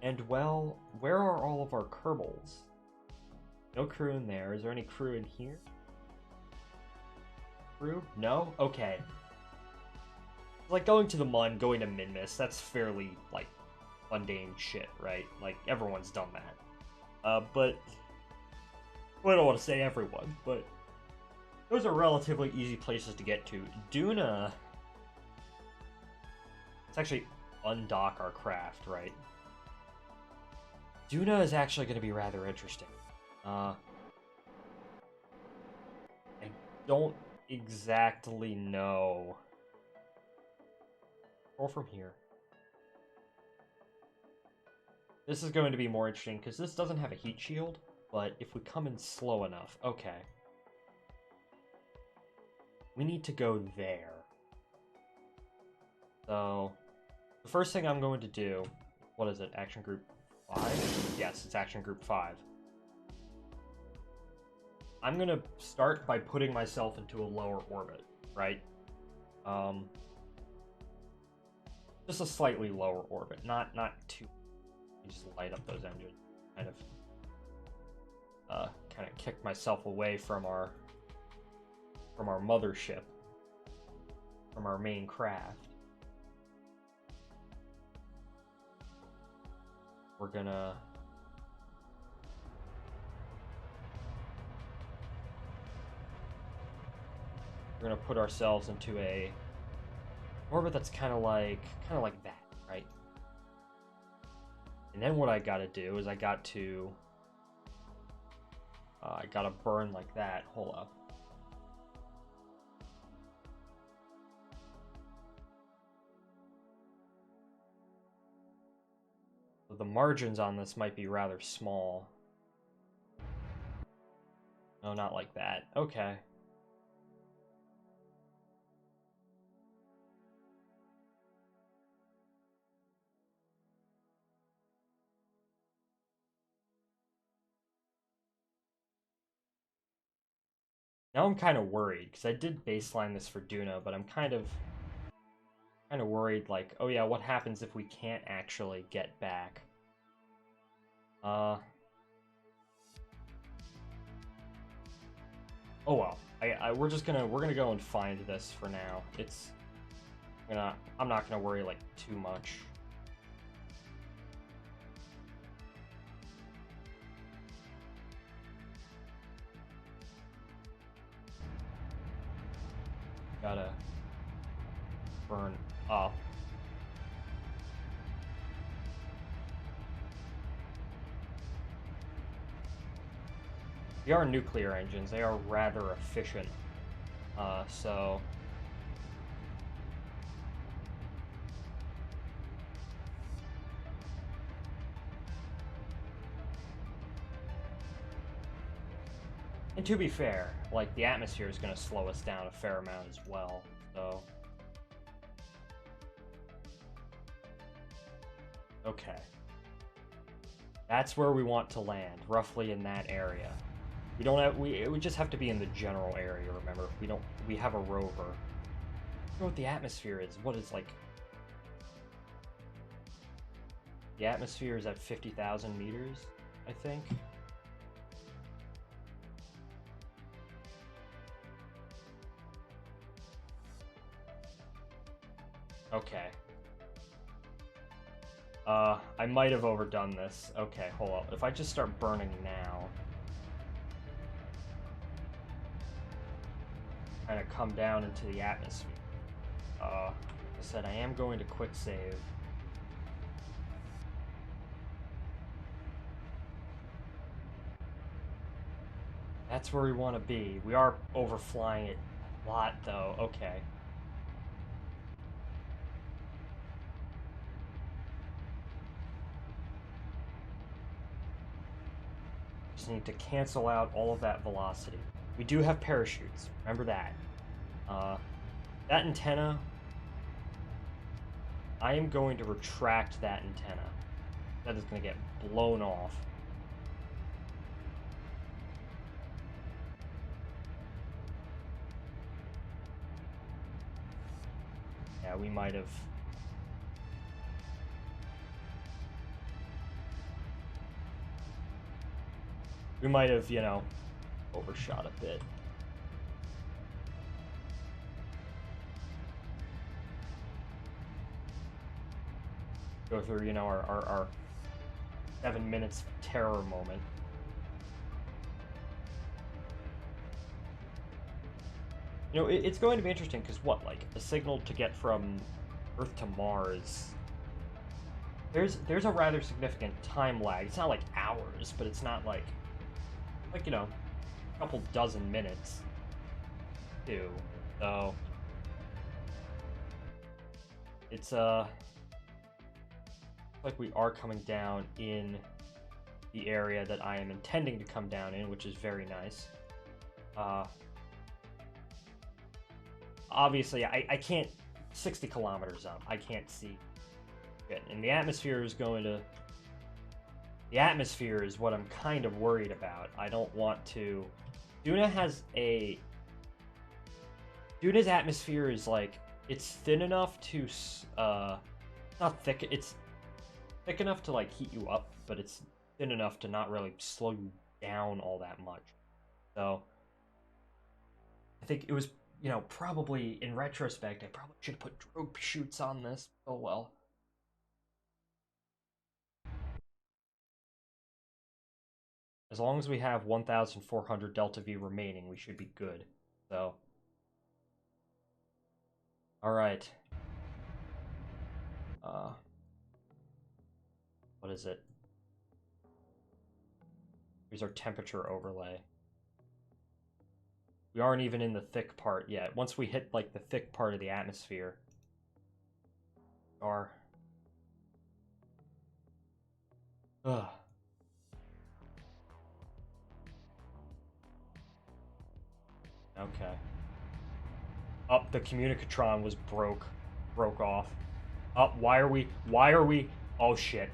And well, where are all of our Kerbals? No crew in there. Is there any crew in here? Crew? No? Okay. Like going to the Mun, going to Minmus, that's fairly, like, mundane shit, right? Like, everyone's done that. But well, I don't want to say everyone, but those are relatively easy places to get to. Duna, let's actually undock our craft, right? Duna is actually going to be rather interesting. I don't exactly know. Roll from here. This is going to be more interesting because this doesn't have a heat shield. But if we come in slow enough, okay. We need to go there. So, the first thing I'm going to do, what is it, Action Group 5? Yes, it's Action Group 5. I'm going to start by putting myself into a lower orbit, right? Just a slightly lower orbit, not too. Just light up those engines, kind of kick myself away from our mothership, from our main craft. We're gonna put ourselves into a orbit that's kind of like that, right? And then what I gotta do is I gotta burn like that. Hold up. So the margins on this might be rather small. No, not like that. Okay. Now I'm kind of worried, because I did baseline this for Duna, but I'm kind of worried, like, oh yeah, what happens if we can't actually get back? Oh well. We're gonna go and find this for now. I'm not gonna worry, like, too much. Gotta burn up. They are nuclear engines. They are rather efficient. So and to be fair, like, the atmosphere is going to slow us down a fair amount as well, so. Okay. That's where we want to land, roughly in that area. We don't have, it would just have to be in the general area, remember? We have a rover. I don't know what the atmosphere is. What is, like... The atmosphere is at 50,000 meters, I think. Okay. I might have overdone this. Okay, hold on. If I just start burning now... kind of come down into the atmosphere. Like I said, I am going to quick save. That's where we want to be. We are overflying it a lot, though. Okay. Just need to cancel out all of that velocity. We do have parachutes. Remember that. That antenna... I am going to retract that antenna. That is going to get blown off. Yeah, we might have... We might have, you know, overshot a bit. Go through, you know, our 7 minutes of terror moment. You know, it's going to be interesting, because what, like, a signal to get from Earth to Mars... There's a rather significant time lag. It's not like hours, but it's not like, you know, a couple dozen minutes, too. So... It's, like we are coming down in the area that I am intending to come down in, which is very nice. Obviously, I can't... 60 kilometers up, I can't see it. And the atmosphere is going to... The atmosphere is what I'm kind of worried about. I don't want to... Duna has a... Duna's atmosphere is like... It's thin enough to... not thick, it's... thick enough to, like, heat you up, but it's thin enough to not really slow you down all that much. So, I think it was, you know, probably, in retrospect, I probably should have put drogue chutes on this. Oh well. As long as we have 1,400 Delta V remaining, we should be good. So, alright. What is it? Here's our temperature overlay. We aren't even in the thick part yet. Once we hit, like, the thick part of the atmosphere, are... Ugh. Okay. Oh, the communicatron was broke off. Oh, why are we, oh shit,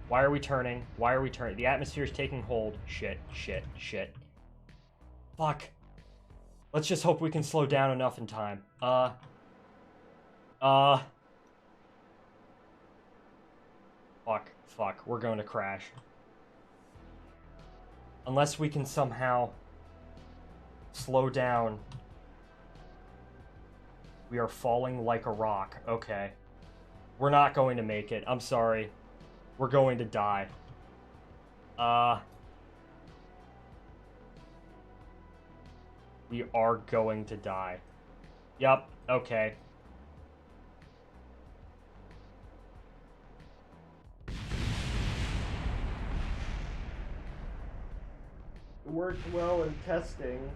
why are we turning, the atmosphere is taking hold, shit. Fuck. Let's just hope we can slow down enough in time. Fuck, we're going to crash. Unless we can somehow slow down. We are falling like a rock. Okay. We're not going to make it. I'm sorry. We're going to die. We are going to die. Yup. Okay. It worked well in testing.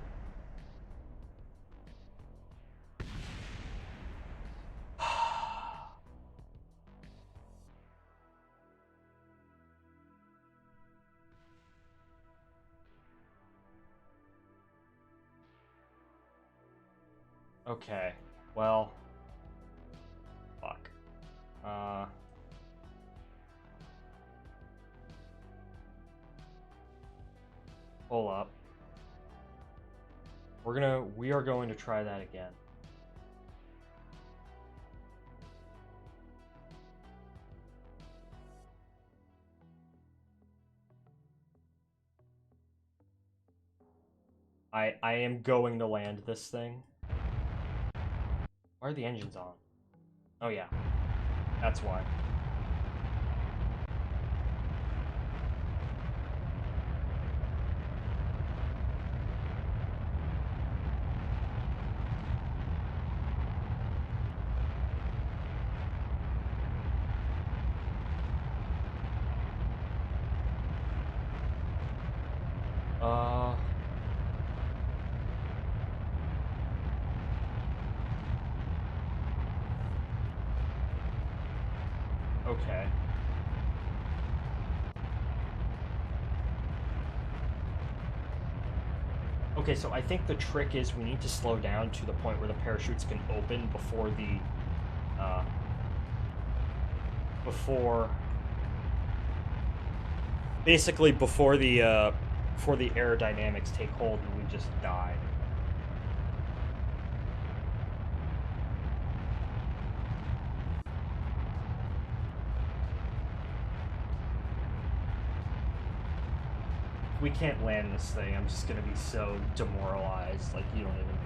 Okay, well, fuck. We are going to try that again. I am going to land this thing. Why are the engines on? Oh yeah. That's why. Okay. Okay, so I think the trick is we need to slow down to the point where the parachutes can open before the, basically before the aerodynamics take hold and we just die. We can't land this thing. I'm just gonna be so demoralized. Like, you don't even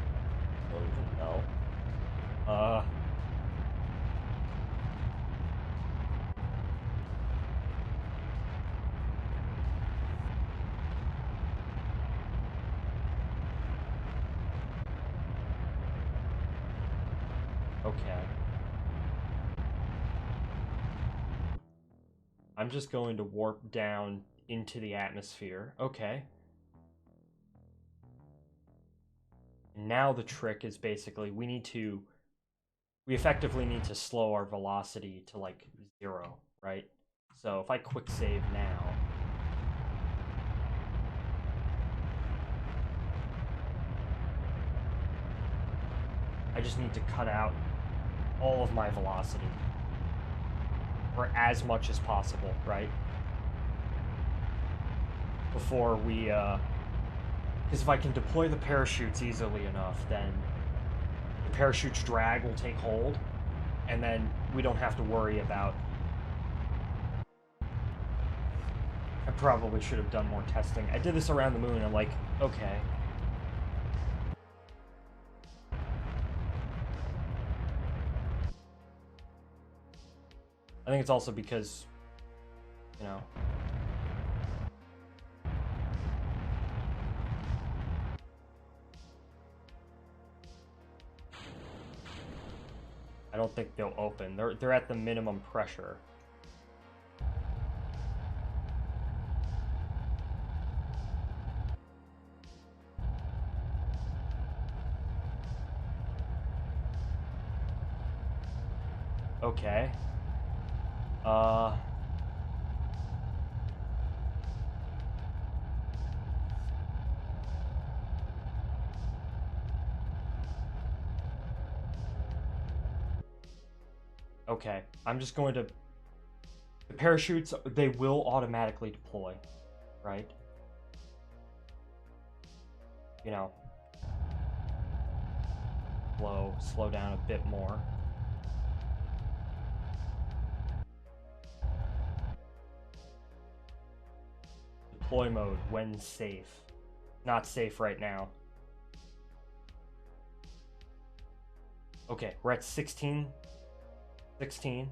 know. Okay. I'm just going to warp down into the atmosphere. Okay. And now the trick is basically we effectively need to slow our velocity to like 0, right? So if I quick save now, I just need to cut out all of my velocity, or as much as possible, right? Before we, because if I can deploy the parachutes easily enough, then the parachute's drag will take hold, and then we don't have to worry about... I probably should have done more testing. I did this around the moon, and I'm like, okay. I think it's also because, you know... I don't think they'll open. They're at the minimum pressure. Okay. Okay, I'm just going to... The parachutes, they will automatically deploy, right? You know. Slow down a bit more. Deploy mode when safe. Not safe right now. Okay, we're at 16. 16.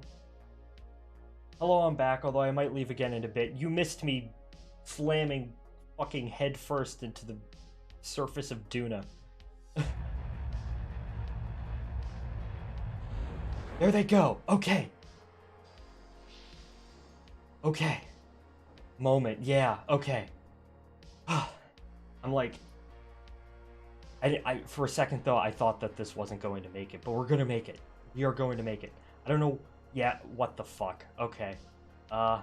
Hello, I'm back, although I might leave again in a bit. You missed me slamming fucking head first into the surface of Duna. There they go. Okay. Okay. Moment. Yeah. Okay. I'm like... I for a second, though, I thought that this wasn't going to make it, but we're gonna make it. We are going to make it. I don't know... Yeah, what the fuck? Okay. Yeah.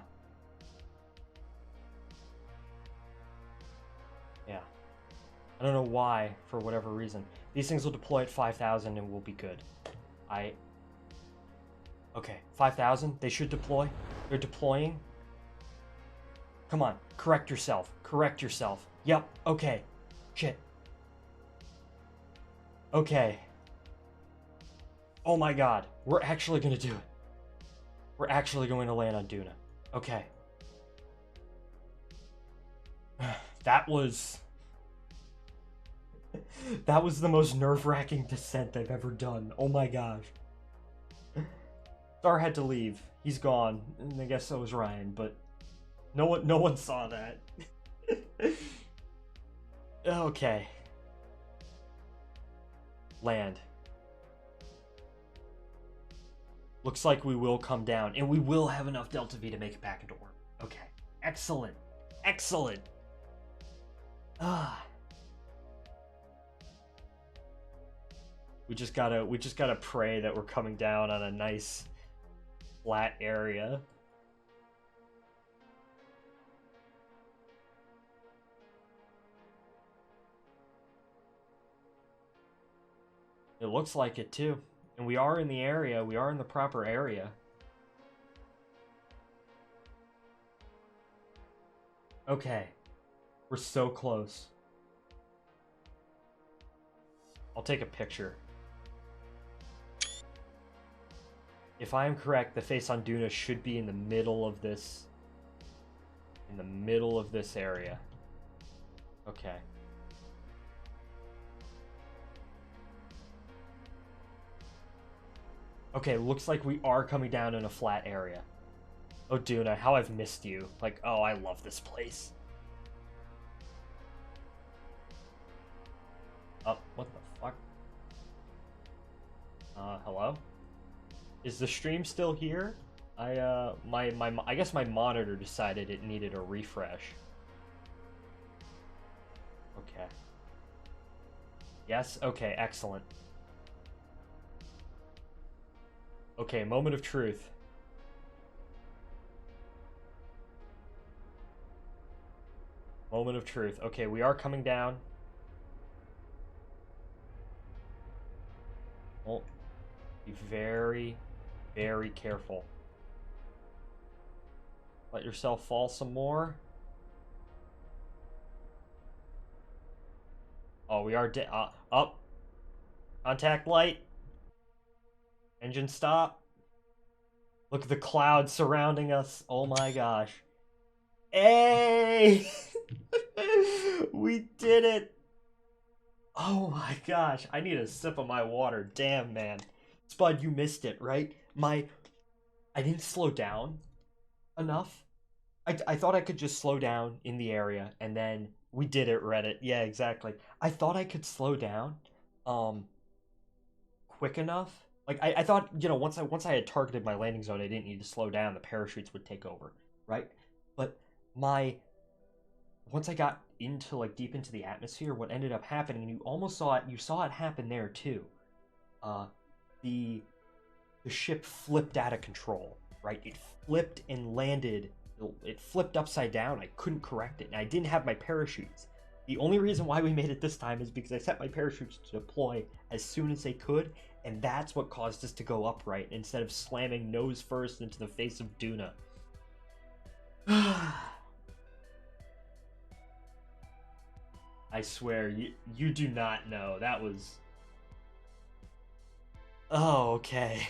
I don't know why, for whatever reason. These things will deploy at 5,000 and we'll be good. Okay, 5,000? They should deploy. They're deploying. Come on, correct yourself. Correct yourself. Yep, okay. Shit. Okay. Oh my god. We're actually gonna do it. We're actually going to land on Duna. Okay. That was... That was the most nerve-wracking descent I've ever done. Oh my gosh. Star had to leave. He's gone. And I guess so was Ryan, but no one saw that. Okay. Land. Looks like we will come down, and we will have enough Delta V to make it back into orbit. Okay. Excellent. Excellent. Ah. We just gotta pray that we're coming down on a nice flat area. It looks like it too. And we are in the area. We are in the proper area. Okay. We're so close. I'll take a picture. If I am correct, the face on Duna should be in the middle of this... In the middle of this area. Okay. Okay, looks like we are coming down in a flat area. Oh, Duna, how I've missed you. Like, oh, I love this place. Oh, what the fuck? Hello? Is the stream still here? I guess my monitor decided it needed a refresh. Okay. Yes? Okay, excellent. Okay, moment of truth. Moment of truth. Okay, we are coming down. Oh, be very, very careful. Let yourself fall some more. Oh, we are up. Contact light. Engine stop. Look at the clouds surrounding us. Oh my gosh. Hey! We did it! Oh my gosh. I need a sip of my water. Damn, man. Spud, you missed it, right? I didn't slow down enough. I thought I could just slow down in the area, and then we did it, Reddit. Yeah, exactly. I thought I could slow down quick enough. Like I thought, you know, once I had targeted my landing zone, I didn't need to slow down. The parachutes would take over, right? But once I got into like deep into the atmosphere, what ended up happening, and you almost saw it, you saw it happen there too. The ship flipped out of control, right? It flipped and landed. It flipped upside down. I couldn't correct it, and I didn't have my parachutes. The only reason why we made it this time is because I set my parachutes to deploy as soon as they could, and that's what caused us to go upright instead of slamming nose first into the face of Duna. I swear, you do not know. That was... Oh, okay.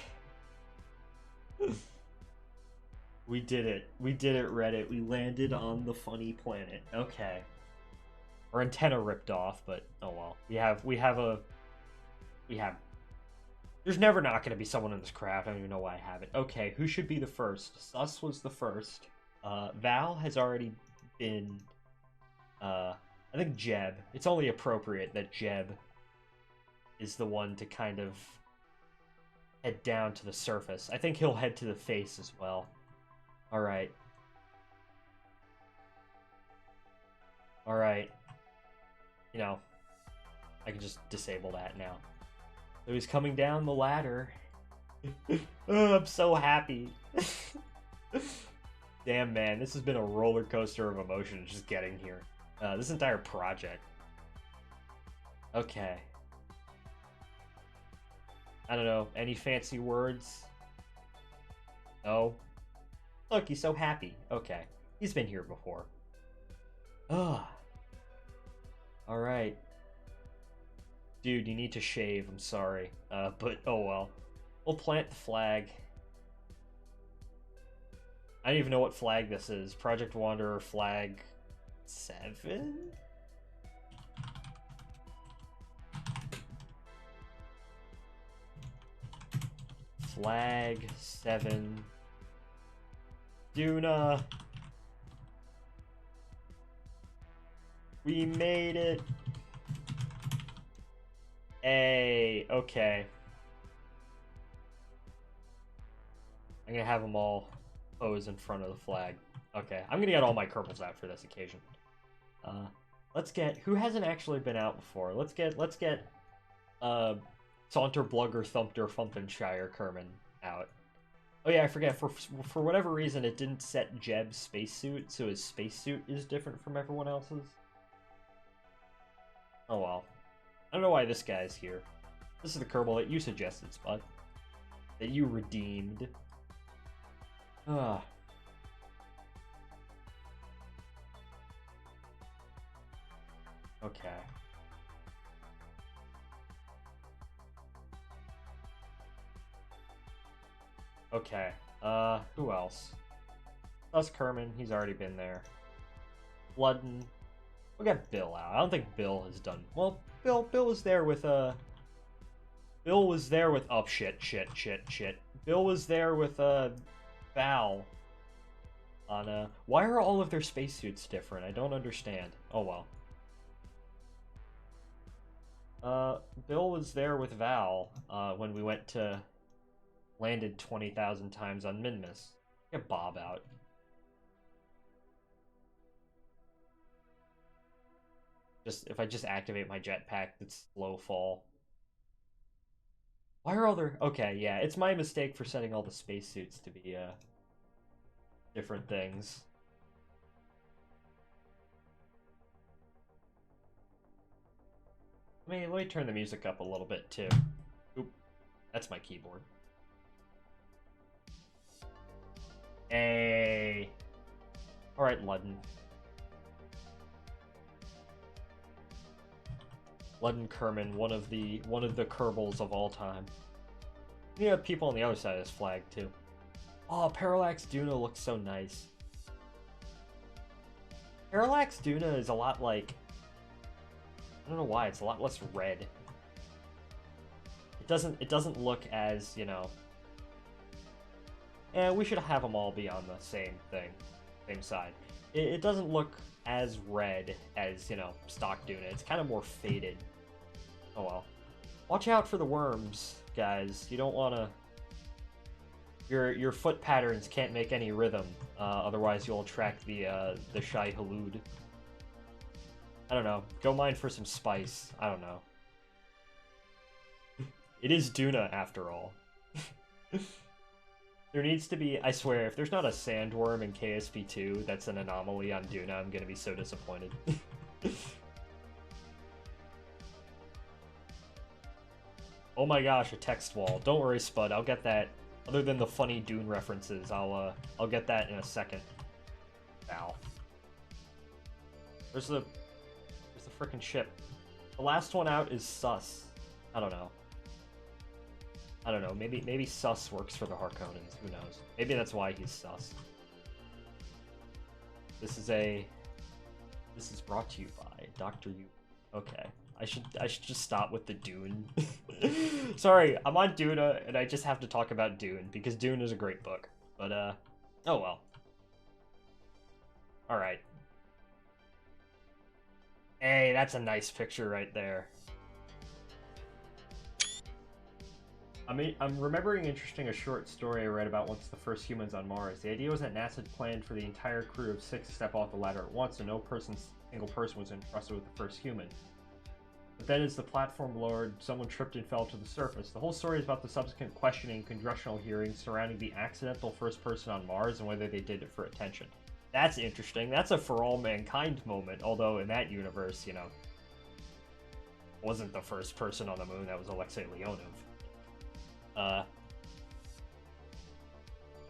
We did it. We did it, Reddit. We landed on the funny planet. Okay. Our antenna ripped off, but oh well. There's never not going to be someone in this craft. I don't even know why I have it. Okay, who should be the first? Sus was the first. Val has already been... I think Jeb. It's only appropriate that Jeb is the one to kind of head down to the surface. I think he'll head to the face as well. Alright. Alright. You know, I can just disable that now. So he's coming down the ladder. Oh, I'm so happy. Damn, man, this has been a roller coaster of emotions just getting here. This entire project. Okay. I don't know, any fancy words? No? Look, he's so happy. Okay. He's been here before. Ugh. Alright. Dude, you need to shave, I'm sorry. But oh well. We'll plant the flag. I don't even know what flag this is. Project Wanderer flag 7? Flag 7. Duna. We made it. Hey, okay. I'm gonna have them all pose in front of the flag. Okay, I'm gonna get all my Kerbals out for this occasion. Let's get, who hasn't actually been out before? Let's get Saunter Blugger Thumpter Fumpinshire Kerman out. Oh yeah, I forget, for whatever reason it didn't set Jeb's spacesuit, so his spacesuit is different from everyone else's. Oh well. I don't know why this guy's here. This is the Kerbal that you suggested, Spud. That you redeemed. Ah. Okay. Okay. Who else? Us Kerman, he's already been there. Ludden. We'll get Bill out. I don't think Bill has done... Well, Bill was there with, Bill was there with... Oh, shit. Bill was there with, Val. On, Why are all of their spacesuits different? I don't understand. Oh, well. Bill was there with Val, when we went to... Landed 20,000 times on Minmus. Get Bob out. If I just activate my jetpack, it's slow fall. Why are all there... Okay, yeah, it's my mistake for setting all the spacesuits to be, different things. Let me turn the music up a little bit, too. Oop, that's my keyboard. Hey. Alright, Ludden. Ludden Kerman, one of the Kerbals of all time. You have people on the other side of this flag too. Oh, Parallax Duna looks so nice. Parallax Duna is a lot like, I don't know why, it's a lot less red. It doesn't look as, you know. And we should have them all be on the same thing, same side. It doesn't look as red as, you know, stock Duna. It's kind of more faded. Oh well. Watch out for the worms, guys. You don't want to... Your foot patterns can't make any rhythm. Otherwise you'll attract the Shai Halud. I don't know. Go mine for some spice. I don't know. It is Duna, after all. There needs to be, I swear, if there's not a sandworm in KSP2 that's an anomaly on Duna, I'm gonna be so disappointed. Oh my gosh, a text wall. Don't worry, Spud, I'll get that. Other than the funny Dune references, I'll get that in a second. Ow. Where's the frickin' ship? The last one out is Sus. I don't know. Maybe Sus works for the Harkonnens, who knows? Maybe that's why he's Sus. This is brought to you by Dr. U. Okay. I should just stop with the Dune. Sorry, I'm on Duna, and I just have to talk about Dune, because Dune is a great book. But, oh well. Alright. Hey, that's a nice picture right there. I'm remembering a short story I read about once the first humans on Mars. The idea was that NASA planned for the entire crew of 6 to step off the ladder at once, and no single person was entrusted with the first human. But then as the platform lowered, someone tripped and fell to the surface. The whole story is about the subsequent questioning and congressional hearings surrounding the accidental first person on Mars and whether they did it for attention. That's interesting. That's a for all mankind moment, although in that universe, you know, wasn't the first person on the moon, that was Alexei Leonov.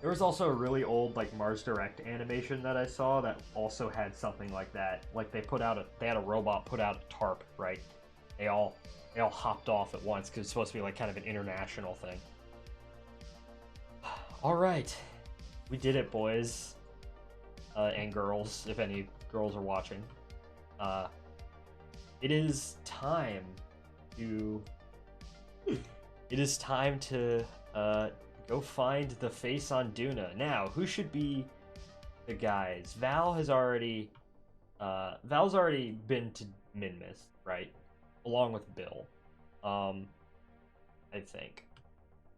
There was also a really old, like, Mars Direct animation that I saw that also had something like that. Like, they had a robot put out a tarp, right? They all they all hopped off at once because it's supposed to be like kind of an international thing. All right, we did it, boys and girls, if any girls are watching. It is time to. It is time to go find the face on Duna. Now, who should be the guys? Val's already been to Minmus, right? Along with Bill. I think.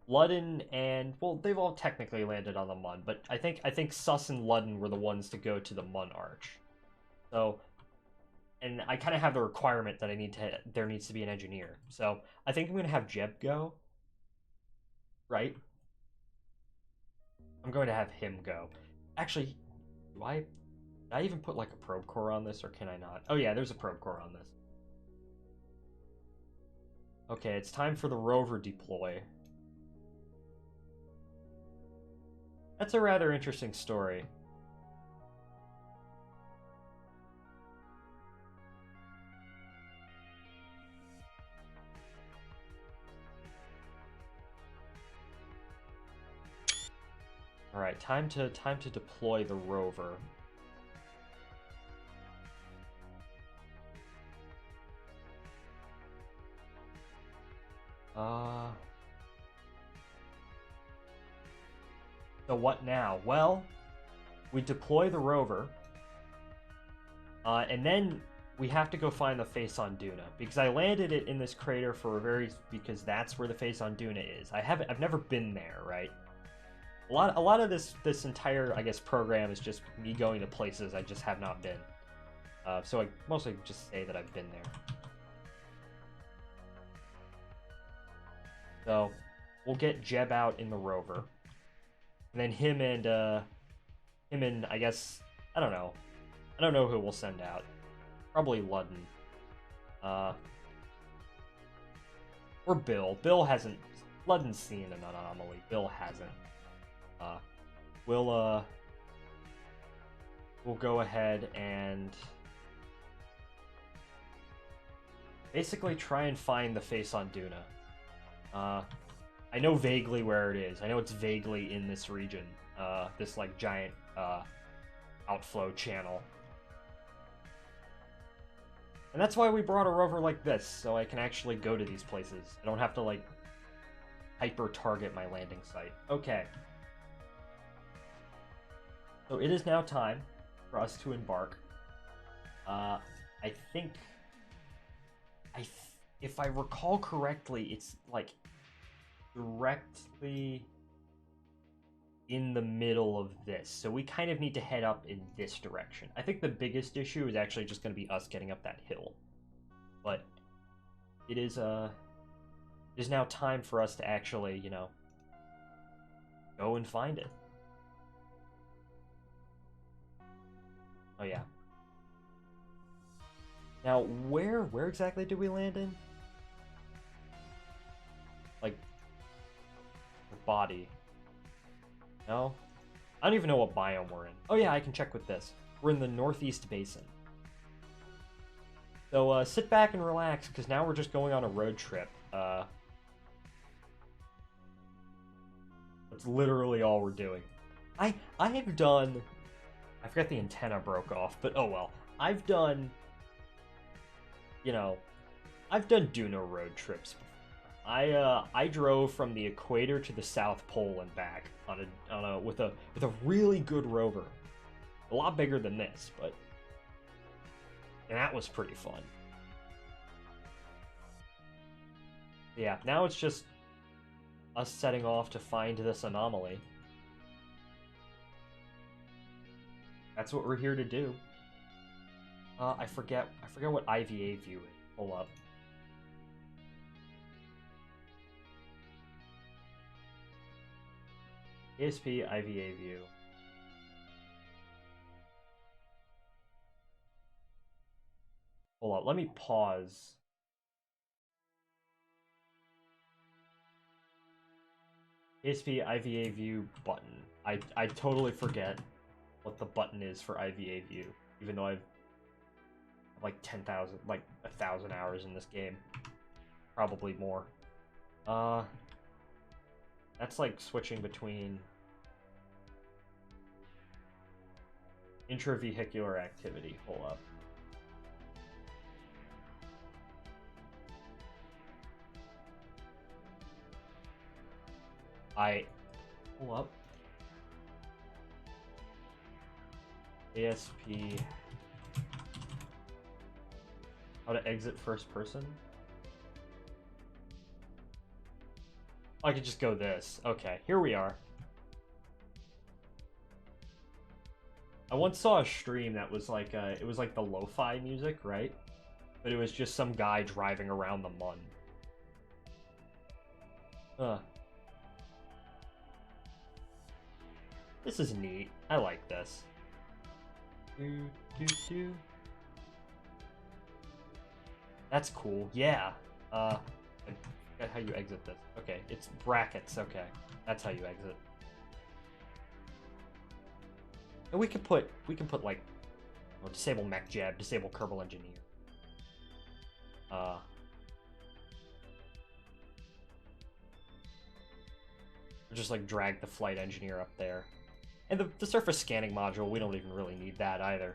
Ludden and, well, they've all technically landed on the Mun, but I think Sus and Ludden were the ones to go to the Mun Arch. So, and I kind of have the requirement that there needs to be an engineer. So, I think I'm going to have Jeb go. Right? I'm going to have him go. Actually, did I even put like a probe core on this, or can I not? Oh yeah, there's a probe core on this. Okay, it's time for the rover deploy. That's a rather interesting story. All right, time to deploy the rover. So what now? Well, we deploy the rover, and then we have to go find the face on Duna, because I landed it in this crater because that's where the face on Duna is. I've never been there, right? A lot of this entire, I guess, program is just me going to places I just have not been. So I mostly just say that I've been there. So we'll get Jeb out in the rover, and then him and I guess, I don't know who we'll send out. Probably Ludden. Or Bill. Ludden's seen an anomaly. Bill hasn't. We'll go ahead and basically try and find the face on Duna. I know vaguely where it is. I know it's vaguely in this region. This like giant outflow channel. And that's why we brought a rover like this, so I can actually go to these places. I don't have to like hyper target my landing site. Okay. So it is now time for us to embark. I think, if I recall correctly, it's like directly in the middle of this. So we kind of need to head up in this direction. I think the biggest issue is actually just going to be us getting up that hill. But it is now time for us to actually, you know, go and find it. Oh yeah. Now, where exactly did we land in? Like, the body. No? I don't even know what biome we're in. Oh yeah, I can check with this. We're in the Northeast Basin. So, sit back and relax, because now we're just going on a road trip. That's literally all we're doing. I have done... I forget the antenna broke off, but oh well. I've done... You know, I've done Duna road trips before. I drove from the equator to the South Pole and back with a really good rover. A lot bigger than this, but and that was pretty fun. Yeah, now it's just us setting off to find this anomaly. That's what we're here to do. I forget what IVA view is. Pull up. ASP IVA view. Hold up, let me pause. ASP IVA view button. I totally forget what the button is for IVA view, even though I've like 10,000, like 1,000 hours in this game. Probably more. That's like switching between intravehicular activity. Hold up. Hold up. ASP. How to exit first person? I could just go this. Okay, here we are. I once saw a stream that was like, it was like the lo-fi music, right? But it was just some guy driving around the mun. This is neat. I like this. That's cool. Yeah. I forget how you exit this. Okay, it's brackets. Okay, that's how you exit. And we can put like, disable mech jab, disable Kerbal engineer. Just like drag the flight engineer up there. And the surface scanning module, we don't even really need that either.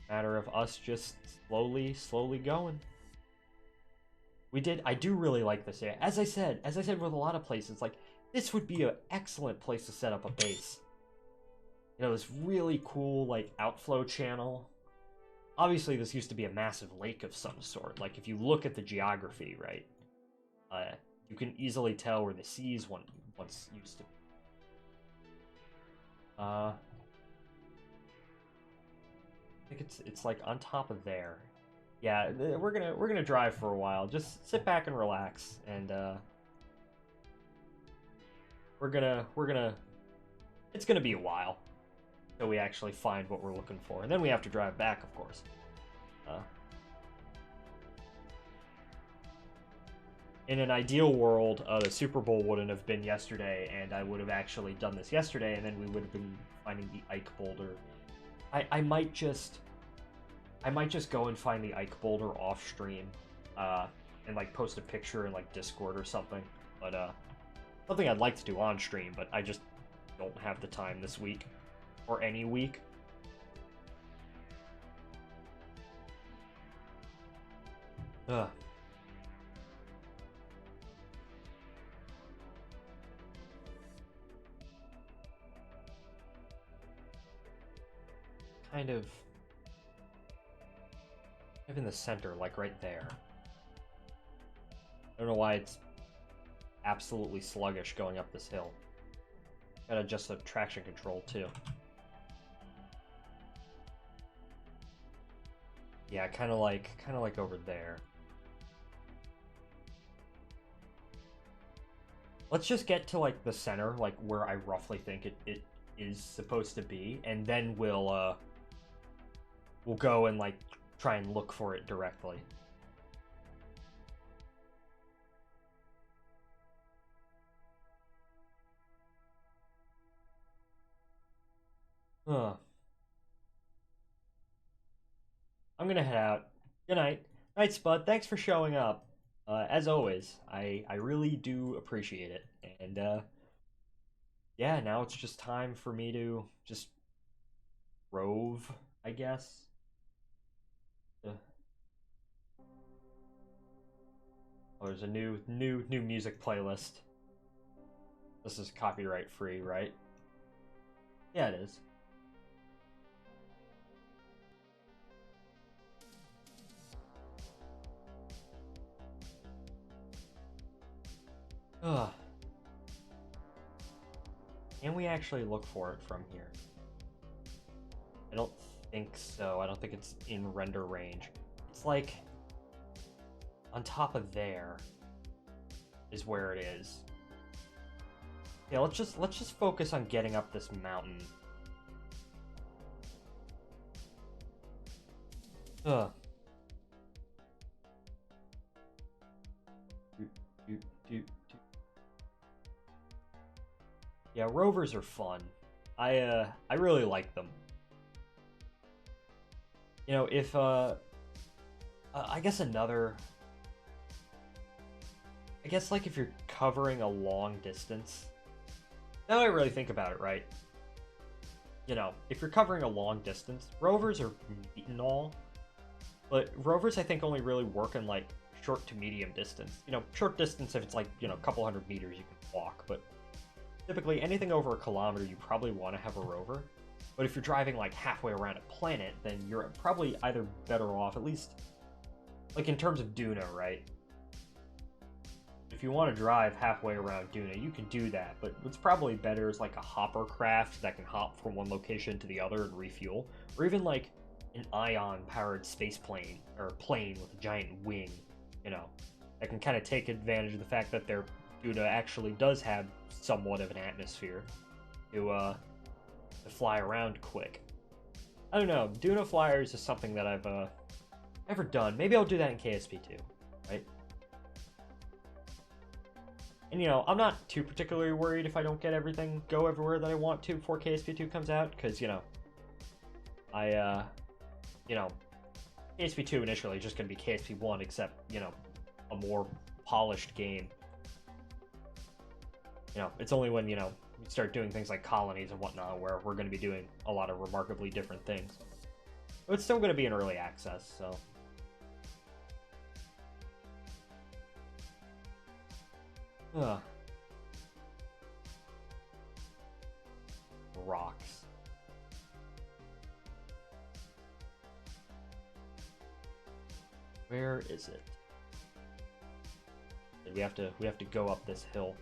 Matter of us just slowly going. I do really like this area. As I said with a lot of places, like, this would be an excellent place to set up a base. You know, this really cool, like, outflow channel. Obviously, this used to be a massive lake of some sort. Like, if you look at the geography, right, you can easily tell where the seas once used to be. I think it's like on top of there. Yeah, we're gonna drive for a while. Just sit back and relax, and we're gonna. It's gonna be a while until we actually find what we're looking for, and then we have to drive back, of course. In an ideal world, the Super Bowl wouldn't have been yesterday, and I would have actually done this yesterday, and then we would have been finding the Ike boulder. I might just go and find the Ike boulder off stream, and like post a picture in like Discord or something. But something I'd like to do on stream, but I just don't have the time this week or any week. Ugh. Kind of in the center, like right there. I don't know why it's absolutely sluggish going up this hill. Gotta adjust the traction control too. Yeah, kind of like over there. Let's just get to like the center, like where I roughly think it is supposed to be, and then we'll go and like try and look for it directly. I'm gonna head out. Good night. Night, Spud. Thanks for showing up. As always, I really do appreciate it. And yeah, now it's just time for me to just rove, I guess. Oh, there's a new music playlist. This is copyright free, right? Yeah, it is. Ugh. Can we actually look for it from here? I don't think so. I don't think it's in render range. It's like on top of there is where it is. Yeah, let's just focus on getting up this mountain. Ugh. Yeah, rovers are fun. I really like them. You know, if I guess another... I guess, like, if you're covering a long distance... Now I really think about it, right? You know, if you're covering a long distance, rovers are neat and all, but rovers, I think, only really work in, like, short to medium distance. You know, short distance, if it's, like, you know, a couple hundred meters, you can walk, but typically anything over a kilometer, you probably want to have a rover. But if you're driving, like, halfway around a planet, then you're probably either better off, at least, like, in terms of Duna, right? If you want to drive halfway around Duna, you can do that, but what's probably better is like a hopper craft that can hop from one location to the other and refuel, or even like an ion-powered space plane, or plane with a giant wing, you know, that can kind of take advantage of the fact that their Duna actually does have somewhat of an atmosphere to fly around quick. I don't know, Duna flyers is something that I've never done. Maybe I'll do that in KSP2, right? And, you know, I'm not too particularly worried if I don't get everything go everywhere that I want to before KSP2 comes out, because, you know, KSP2 initially is just going to be KSP1, except, you know, a more polished game. You know, it's only when, you know, we start doing things like colonies and whatnot where we're going to be doing a lot of remarkably different things. But it's still going to be in early access, so... Ugh. Rocks. Where is it? We have to go up this hill.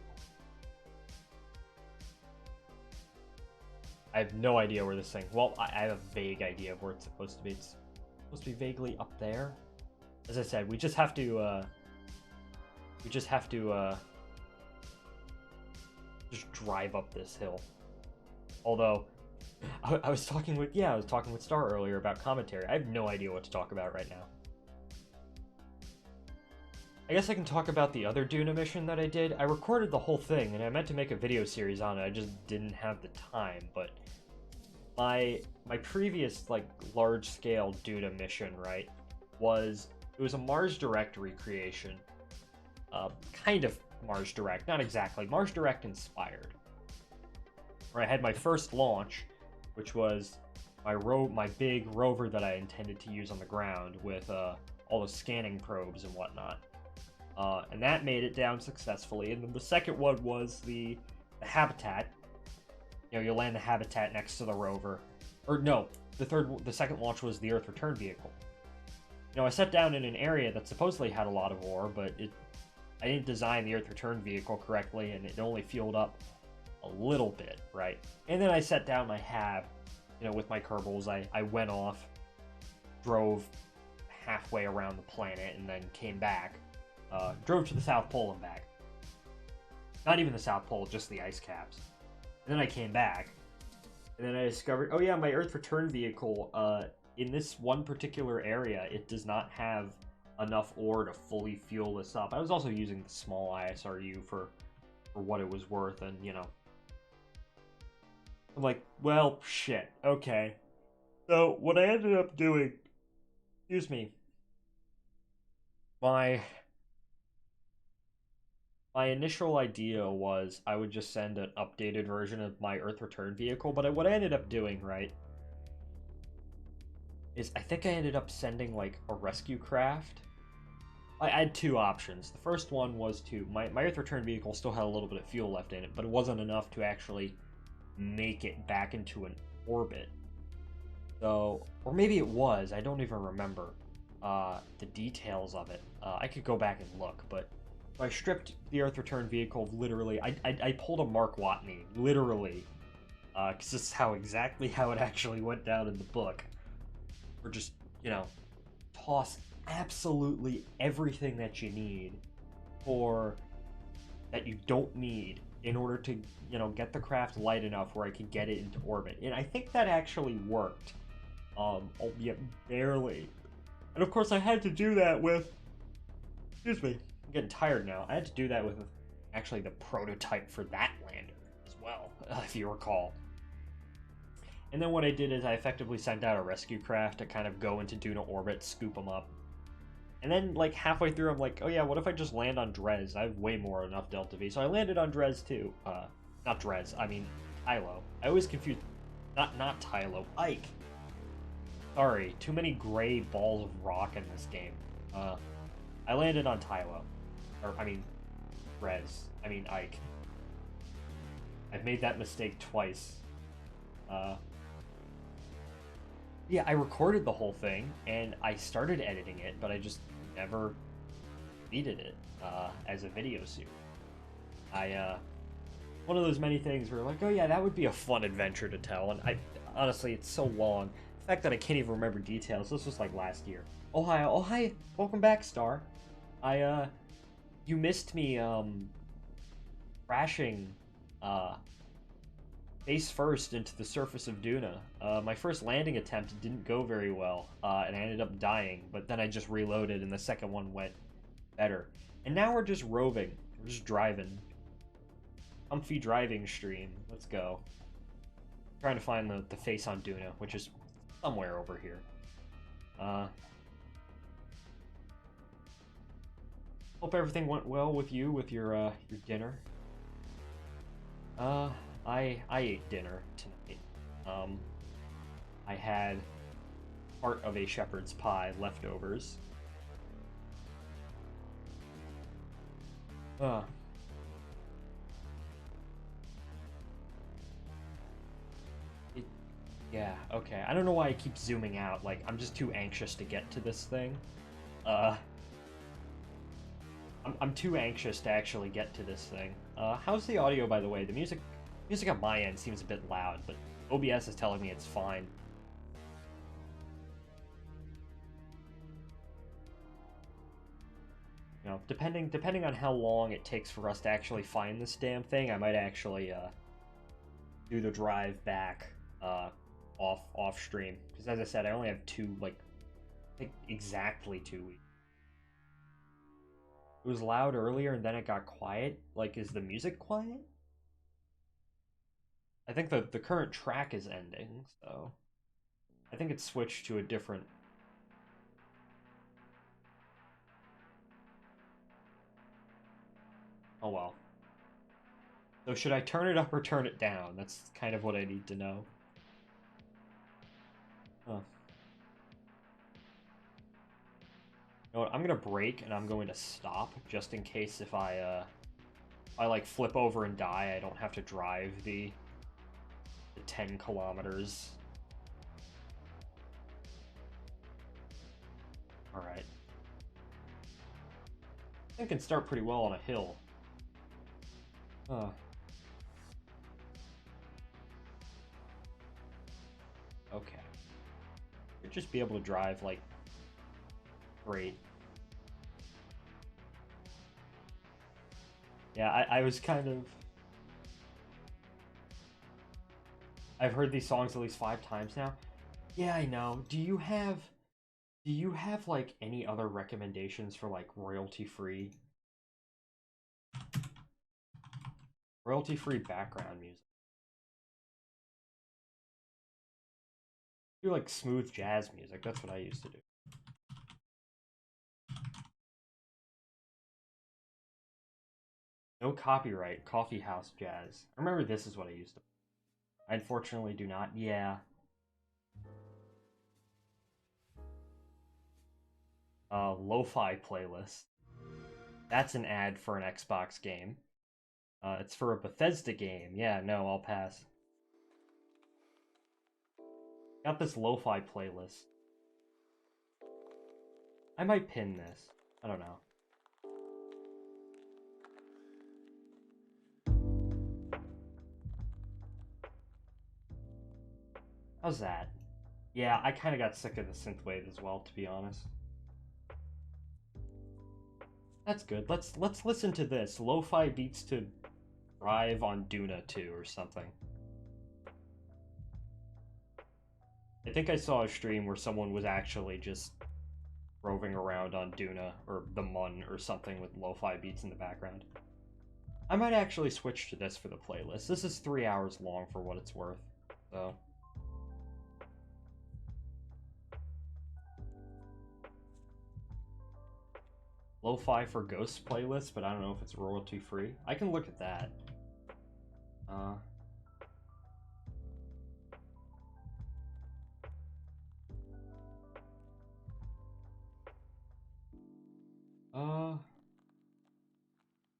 I have no idea where this thing... Well, I have a vague idea of where it's supposed to be. It's supposed to be vaguely up there. As I said, we just have to just drive up this hill. Although, I was talking with Star earlier about commentary. I have no idea what to talk about right now. I guess I can talk about the other Duna mission that I did. I recorded the whole thing, and I meant to make a video series on it. I just didn't have the time, but my previous, like, large-scale Duna mission, right, it was a Mars Direct recreation. Kind of Mars Direct, not exactly. Mars Direct inspired. Where I had my first launch, which was my big rover that I intended to use on the ground with all the scanning probes and whatnot. And that made it down successfully. And then the second one was the habitat. You know, you land the habitat next to the rover. Or no, the second launch was the Earth return vehicle. You know, I set down in an area that supposedly had a lot of ore, but I didn't design the Earth return vehicle correctly, and it only fueled up a little bit, right? And then I set down my hab, you know, with my Kerbals. I went off, drove halfway around the planet, and then came back. Drove to the South Pole and back. Not even the South Pole, just the ice caps. And then I came back, and then I discovered, oh yeah, my Earth return vehicle, in this one particular area, it does not have enough ore to fully fuel this up. I was also using the small ISRU for what it was worth, and, you know. I'm like, well, shit, okay. So, what I ended up doing... Excuse me. My initial idea was I would just send an updated version of my Earth return vehicle, but what I ended up doing, right, is I think I ended up sending, like, a rescue craft. I had two options. The first one was to... My Earth return vehicle still had a little bit of fuel left in it, but it wasn't enough to actually make it back into an orbit. So... Or maybe it was. I don't even remember the details of it. I could go back and look, but... I stripped the Earth return vehicle, literally. I pulled a Mark Watney, literally. Because this is exactly how it actually went down in the book. Or just, you know, toss absolutely everything that you need that you don't need in order to, you know, get the craft light enough where I could get it into orbit. And I think that actually worked, albeit barely. And of course I had to do that with, excuse me, I'm getting tired now. I had to do that with actually the prototype for that lander as well, if you recall. And then what I did is I effectively sent out a rescue craft to kind of go into Duna orbit, scoop them up, And then, like, halfway through, I'm like, oh yeah, what if I just land on Drez? I have way more enough Delta V. So I landed on Drez, too. Not Drez, I mean, Tylo. I always confuse... Not Tylo, Ike. Sorry, too many gray balls of rock in this game. I landed on Tylo. Or, I mean, Drez. I mean, Ike. I've made that mistake twice. Yeah, I recorded the whole thing, and I started editing it, but I just never needed it as a video suit. One of those many things where like, oh yeah, that would be a fun adventure to tell, and honestly, it's so long. The fact that I can't even remember details, this was like last year. Oh hi, welcome back, Star. You missed me, crashing, face first into the surface of Duna. My first landing attempt didn't go very well, and I ended up dying, but then I just reloaded and the second one went better. And now we're just roving. We're just driving. Comfy driving stream. Let's go. Trying to find the face on Duna, which is somewhere over here. Hope everything went well with you with your dinner. I ate dinner tonight. I had part of a shepherd's pie leftovers. Yeah, okay. I don't know why I keep zooming out. Like, I'm just too anxious to get to this thing. I'm too anxious to actually get to this thing. How's the audio, by the way? The music on my end seems a bit loud, but OBS is telling me it's fine. You know, depending on how long it takes for us to actually find this damn thing, I might actually do the drive back off stream. Because as I said, I only have I think exactly 2 weeks. It was loud earlier and then it got quiet. Like, is the music quiet? I think the current track is ending, so I think it's switched to a different... Oh well. So should I turn it up or turn it down? That's kind of what I need to know. Huh. You know what, I'm gonna brake and I'm going to stop just in case if I like flip over and die, I don't have to drive the 10 kilometers. Alright. I think I can start pretty well on a hill. Okay. Should just be able to drive, like, great. Yeah, I was kind of... I've heard these songs at least 5 times now. Yeah, I know. Do you have like any other recommendations for like royalty-free background music? Do like smooth jazz music. That's what I used to do. No copyright, coffee house jazz. I remember this is what I used to. I unfortunately do not. Yeah. Lo-fi playlist. That's an ad for an Xbox game. It's for a Bethesda game. Yeah, no, I'll pass. Got this lo-fi playlist. I might pin this. I don't know. How's that? Yeah, I kind of got sick of the synthwave as well, to be honest. That's good. Let's listen to this. Lo-fi beats to drive on Duna 2 or something. I think I saw a stream where someone was actually just roving around on Duna or the Mun or something with lo-fi beats in the background. I might actually switch to this for the playlist. This is 3 hours long for what it's worth, so... Lo-fi for Ghosts playlist, but I don't know if it's royalty free. I can look at that.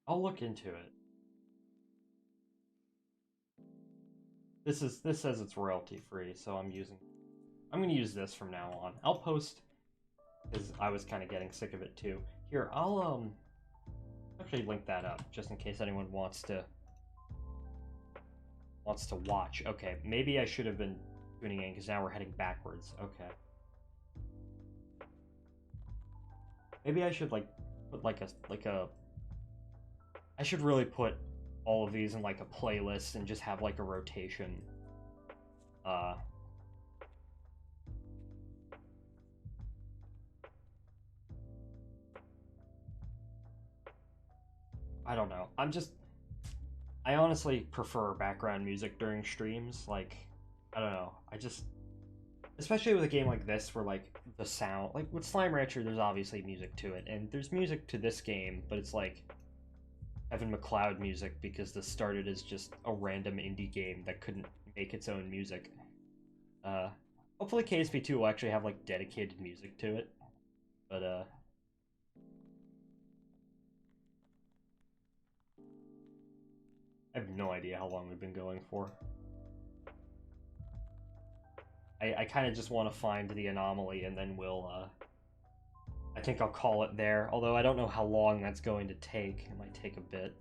I'll look into it. This says it's royalty free, so I'm gonna use this from now on. I'll post, because I was kind of getting sick of it too. Here, I'll actually link that up just in case anyone wants to watch. Okay, maybe I should have been tuning in because now we're heading backwards. Okay. Maybe I should like put like a I should really put all of these in like a playlist and just have like a rotation. I don't know. I honestly prefer background music during streams. Like, I don't know. Especially with a game like this where like the sound, like with Slime Rancher, there's obviously music to it, and there's music to this game, but it's like Evan McLeod music because this started as just a random indie game that couldn't make its own music. Hopefully KSP2 will actually have like dedicated music to it, but I have no idea how long we've been going for. I kind of just want to find the anomaly and then we'll, I think I'll call it there, although I don't know how long that's going to take. It might take a bit.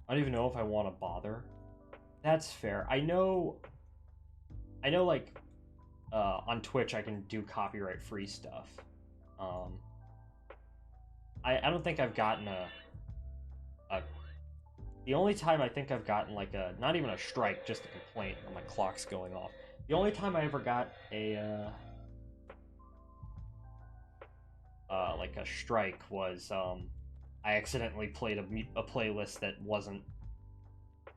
I don't even know if I want to bother. That's fair. I know like, on Twitch I can do copyright-free stuff. I don't think I've gotten the only time I think I've gotten like not even a strike, just a complaint. Oh, my clock's going off. The only time I ever got like a strike was I accidentally played a playlist that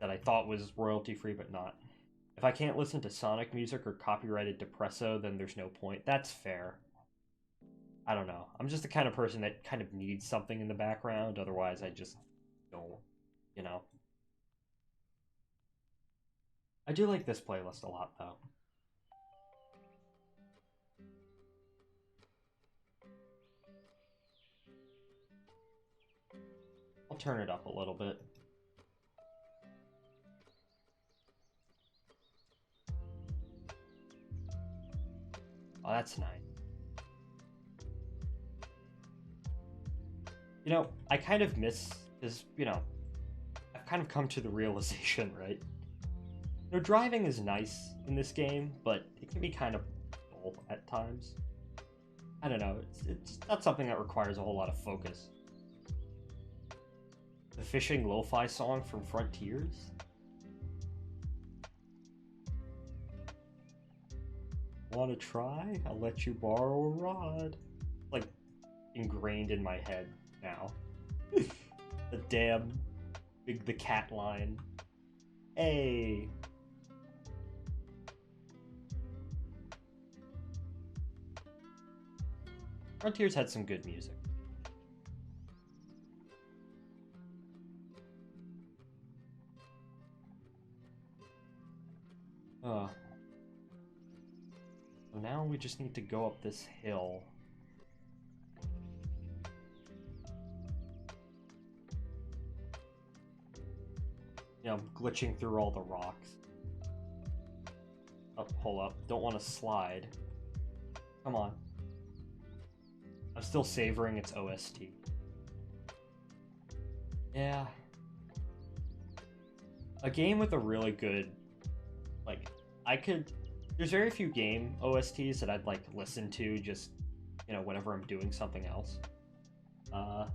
I thought was royalty free but not. If I can't listen to Sonic music or copyrighted Depresso, then there's no point. That's fair. I don't know. I'm just the kind of person that kind of needs something in the background, otherwise I just don't, you know. I do like this playlist a lot, though. I'll turn it up a little bit. Oh, that's nice. You know, I kind of miss, because, you know, I've kind of come to the realization, right? You know, driving is nice in this game, but it can be kind of dull at times. I don't know, it's not something that requires a whole lot of focus. The fishing lo-fi song from Frontiers? Wanna try? I'll let you borrow a rod. Like, ingrained in my head now. The damn the cat line. Hey. Frontiers had some good music. So now we just need to go up this hill. You know, glitching through all the rocks. Oh, hold up. Don't want to slide. Come on. I'm still savoring its OST. Yeah. A game with a really good... Like, there's very few game OSTs that I'd, like, listen to just, you know, whenever I'm doing something else. But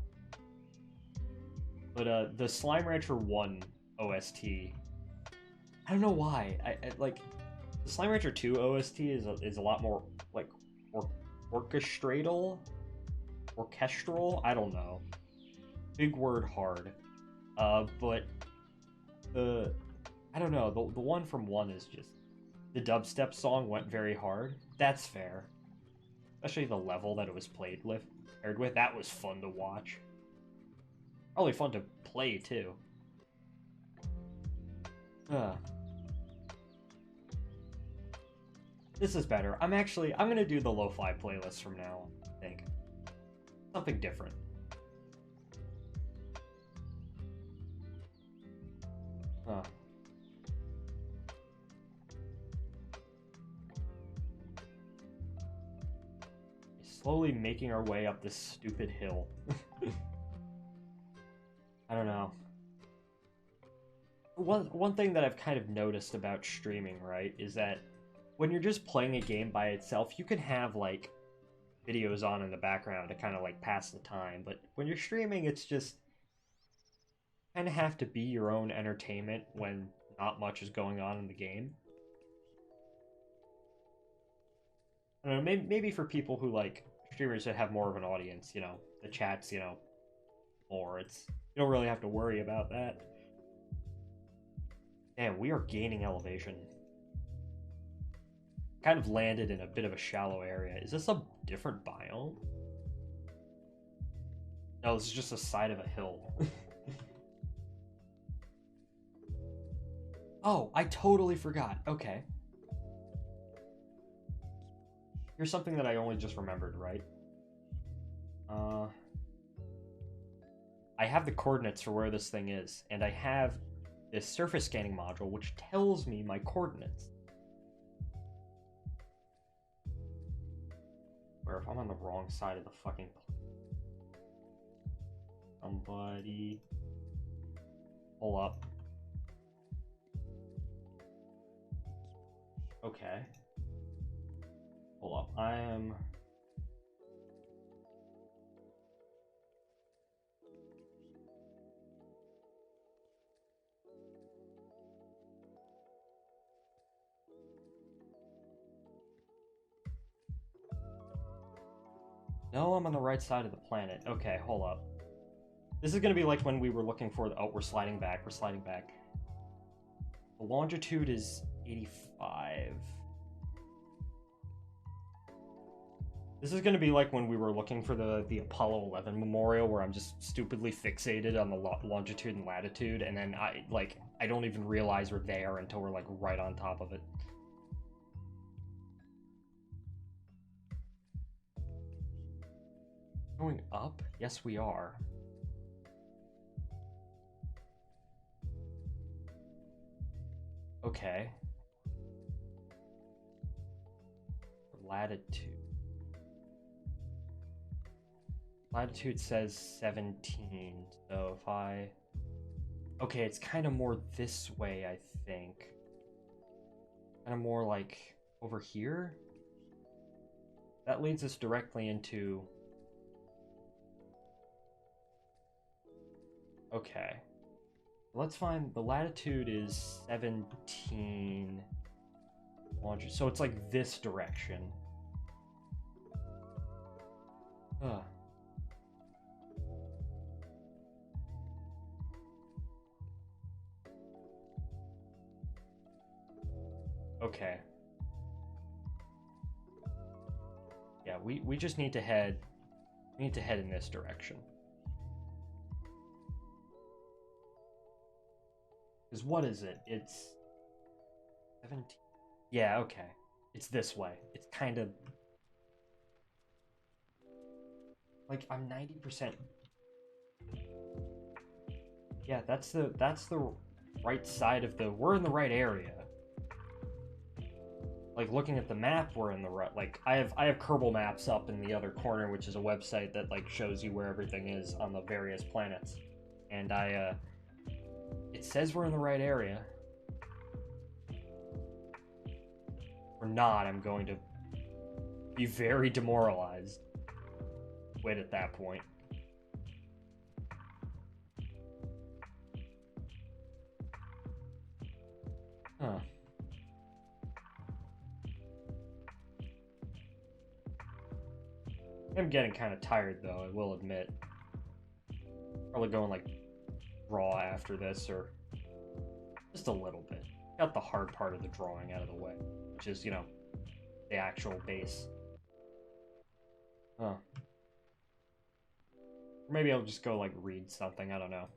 the Slime Rancher 1 OST, I don't know why. I like, the Slime Rancher 2 OST is a lot more, like, orchestral? I don't know. Big word hard. But I don't know, the one from 1 is just, the dubstep song went very hard. That's fair. Especially the level that it was paired with. That was fun to watch. Probably fun to play, too. This is better. I'm gonna do the lo-fi playlist from now on, I think. Something different. Slowly making our way up this stupid hill. I don't know. One thing that I've kind of noticed about streaming, right, is that when you're just playing a game by itself, you can have, like, videos on in the background to kind of, like, pass the time. But when you're streaming, it's just kind of have to be your own entertainment when not much is going on in the game. I don't know, maybe for people who, like, streamers that have more of an audience, you know, the chat's, you know, more. You don't really have to worry about that. Damn, we are gaining elevation. Kind of landed in a bit of a shallow area. Is this a different biome? No, this is just the side of a hill. Oh, I totally forgot. Okay. Here's something that I only just remembered, right? I have the coordinates for where this thing is, and I have this surface scanning module which tells me my coordinates. Where if I'm on the wrong side of the fucking somebody pull up. Okay. Hold up. I am No, I'm on the right side of the planet. Okay, hold up. This is gonna be like when we were looking for the... Oh, we're sliding back. We're sliding back. The longitude is 85. This is gonna be like when we were looking for the Apollo 11 memorial, where I'm just stupidly fixated on the longitude and latitude, and then I don't even realize we're there until we're, like, right on top of it. Going up? Yes, we are. Okay. Latitude. Latitude says 17, so if I... Okay, it's kind of more this way, I think. Kind of more like over here? That leads us directly into... Okay. Let's find... The latitude is 17... So it's like this direction. Ugh. Okay. Yeah, we just need to head... We need to head in this direction. Because what is it? It's... 17... Yeah, okay. It's this way. It's kind of... Like, I'm 90%... Yeah, that's the right side of the... We're in the right area. Like, looking at the map, we're in the right... Like, I have Kerbal maps up in the other corner, which is a website that, like, shows you where everything is on the various planets. And it says we're in the right area. We're not, I'm going to be very demoralized. Wait at that point. Huh. I'm getting kind of tired, though, I will admit. Probably going, like, raw after this, or Just a little bit. Got the hard part of the drawing out of the way, which is, you know, the actual base. Huh. Or maybe I'll just go, like, read something, I don't know.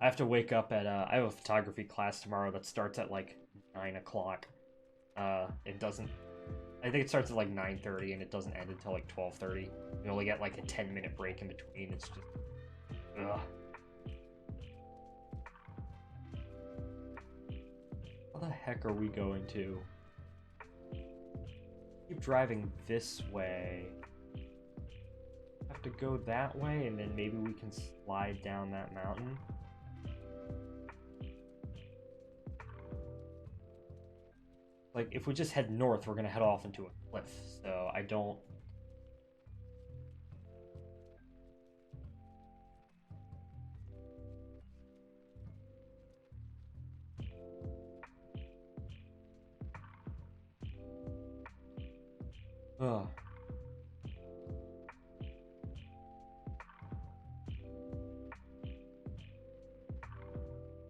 I have to wake up at, I have a photography class tomorrow that starts at, like, 9 o'clock. It doesn't... I think it starts at, like, 9:30, and it doesn't end until, like, 12:30. You only get, like, a 10-minute break in between. It's just... Ugh. How the heck are we going to... Keep driving this way. Have to go that way, and then maybe we can slide down that mountain. Like, if we just head north, we're gonna head off into a cliff, so I don't... Ugh.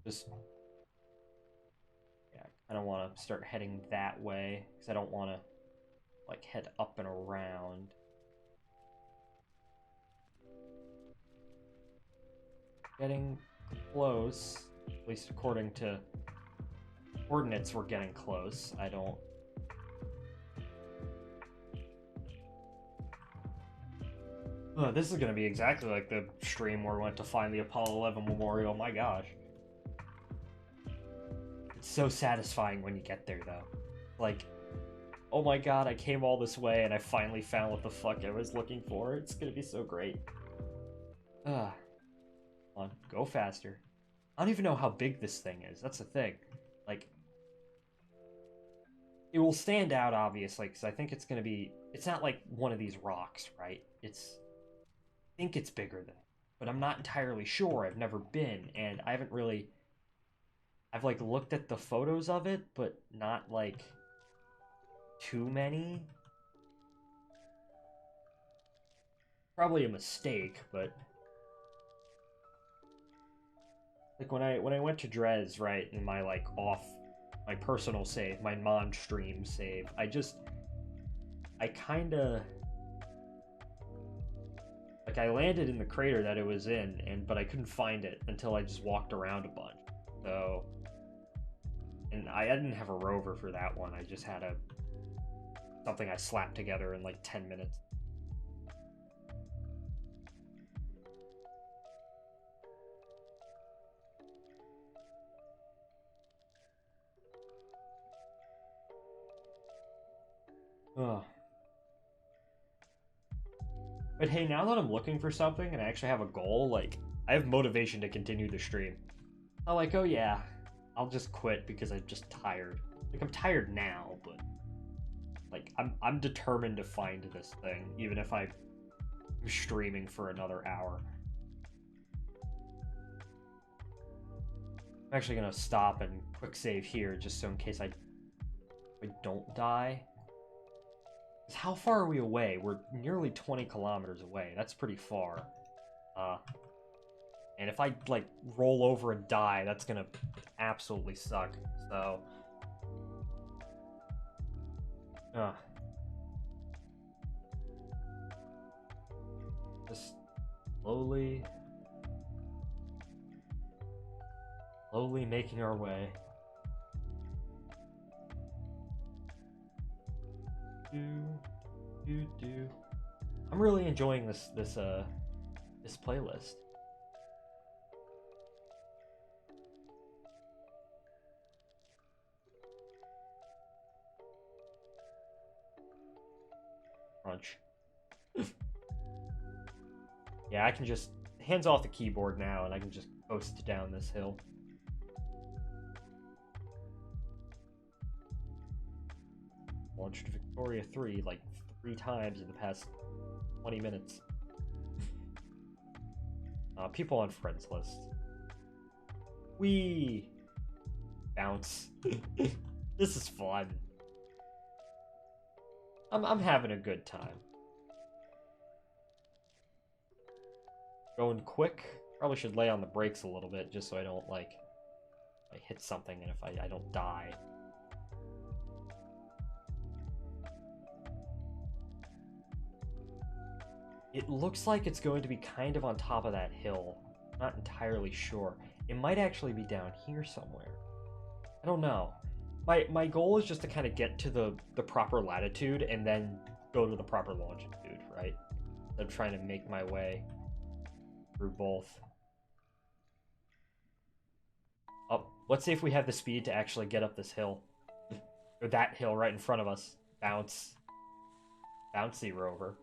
Just... I don't want to start heading that way, because I don't want to, like, head up and around. Getting close, at least according to coordinates, we're getting close. I don't... this is going to be exactly like the stream where we went to find the Apollo 11 memorial, my gosh. It's so satisfying when you get there, though. Like, oh my god, I came all this way and I finally found what the fuck I was looking for. It's gonna be so great. Come on, go faster. I don't even know how big this thing is. That's the thing. Like, it will stand out, obviously, because I think it's gonna be... It's not like one of these rocks, right? It's... I think it's bigger than... But I'm not entirely sure. I've never been, and I haven't really... I've, like, looked at the photos of it, but not, like, too many. Probably a mistake, but... Like, when I went to Dres, right, in my, like, my personal save, my non-stream save, I kinda... Like, I landed in the crater that it was in, but I couldn't find it until I just walked around a bunch. So... And I didn't have a rover for that one. I just had something I slapped together in like 10 minutes. Ugh. But hey, now that I'm looking for something and I actually have a goal, like, I have motivation to continue the stream. I'm like, oh yeah, I'll just quit because I'm just tired. Like, I'm tired now, but like, I'm determined to find this thing, even if I'm streaming for another hour. I'm actually gonna stop and quick save here, just so in case I don't die. 'Cause how far are we away? We're nearly 20 kilometers away. That's pretty far. And if I, like, roll over and die, that's gonna absolutely suck. So... Just slowly making our way. I'm really enjoying this playlist. Crunch. Yeah, I can just hands off the keyboard now, and I can just coast down this hill. Launched Victoria 3 like 3 times in the past 20 minutes. People on friends list. Whee! Bounce. This is fun. I'm having a good time. Going quick. Probably should lay on the brakes a little bit just so I don't, like, I hit something and if I don't die. It looks like it's going to be kind of on top of that hill. Not entirely sure. It might actually be down here somewhere. I don't know. My goal is just to kind of get to the proper latitude and then go to the proper longitude, right? I'm trying to make my way through both. Oh, let's see if we have the speed to actually get up this hill. Or that hill right in front of us. Bounce. Bouncy rover.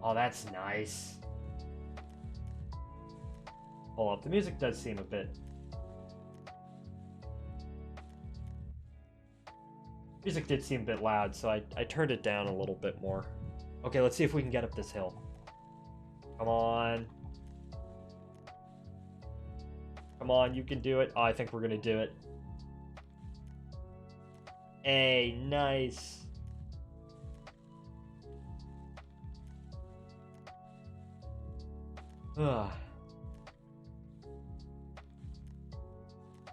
Oh, that's nice. Hold up, the music does seem a bit... Music did seem a bit loud, so I turned it down a little bit more. Okay, let's see if we can get up this hill. Come on. Come on, you can do it. Oh, I think we're gonna do it. Hey, nice. Ugh.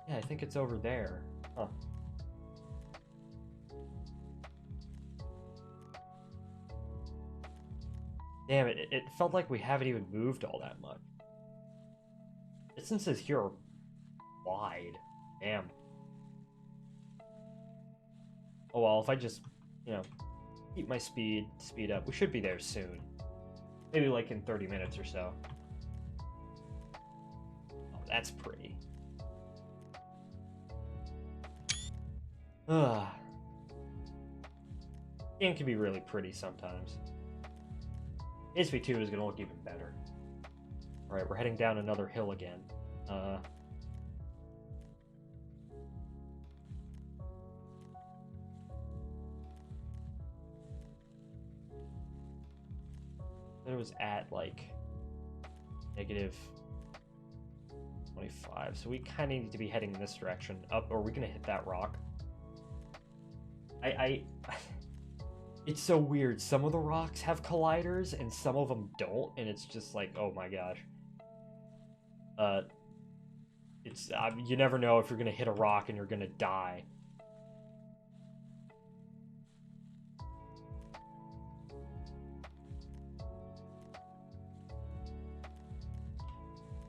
Yeah, I think it's over there. Huh. Damn it, it felt like we haven't even moved all that much. Distances here are wide. Damn. Oh well, if I just, you know, keep my speed up, we should be there soon. Maybe like in 30 minutes or so. Oh, that's pretty. Ugh. Game can be really pretty sometimes. SV2 is gonna look even better. Alright, we're heading down another hill again. It was at like negative 25, so we kind of need to be heading in this direction. Up, or are we gonna hit that rock? It's so weird. Some of the rocks have colliders and some of them don't, and it's just like, oh my gosh. It's you never know if you're gonna hit a rock and you're gonna die.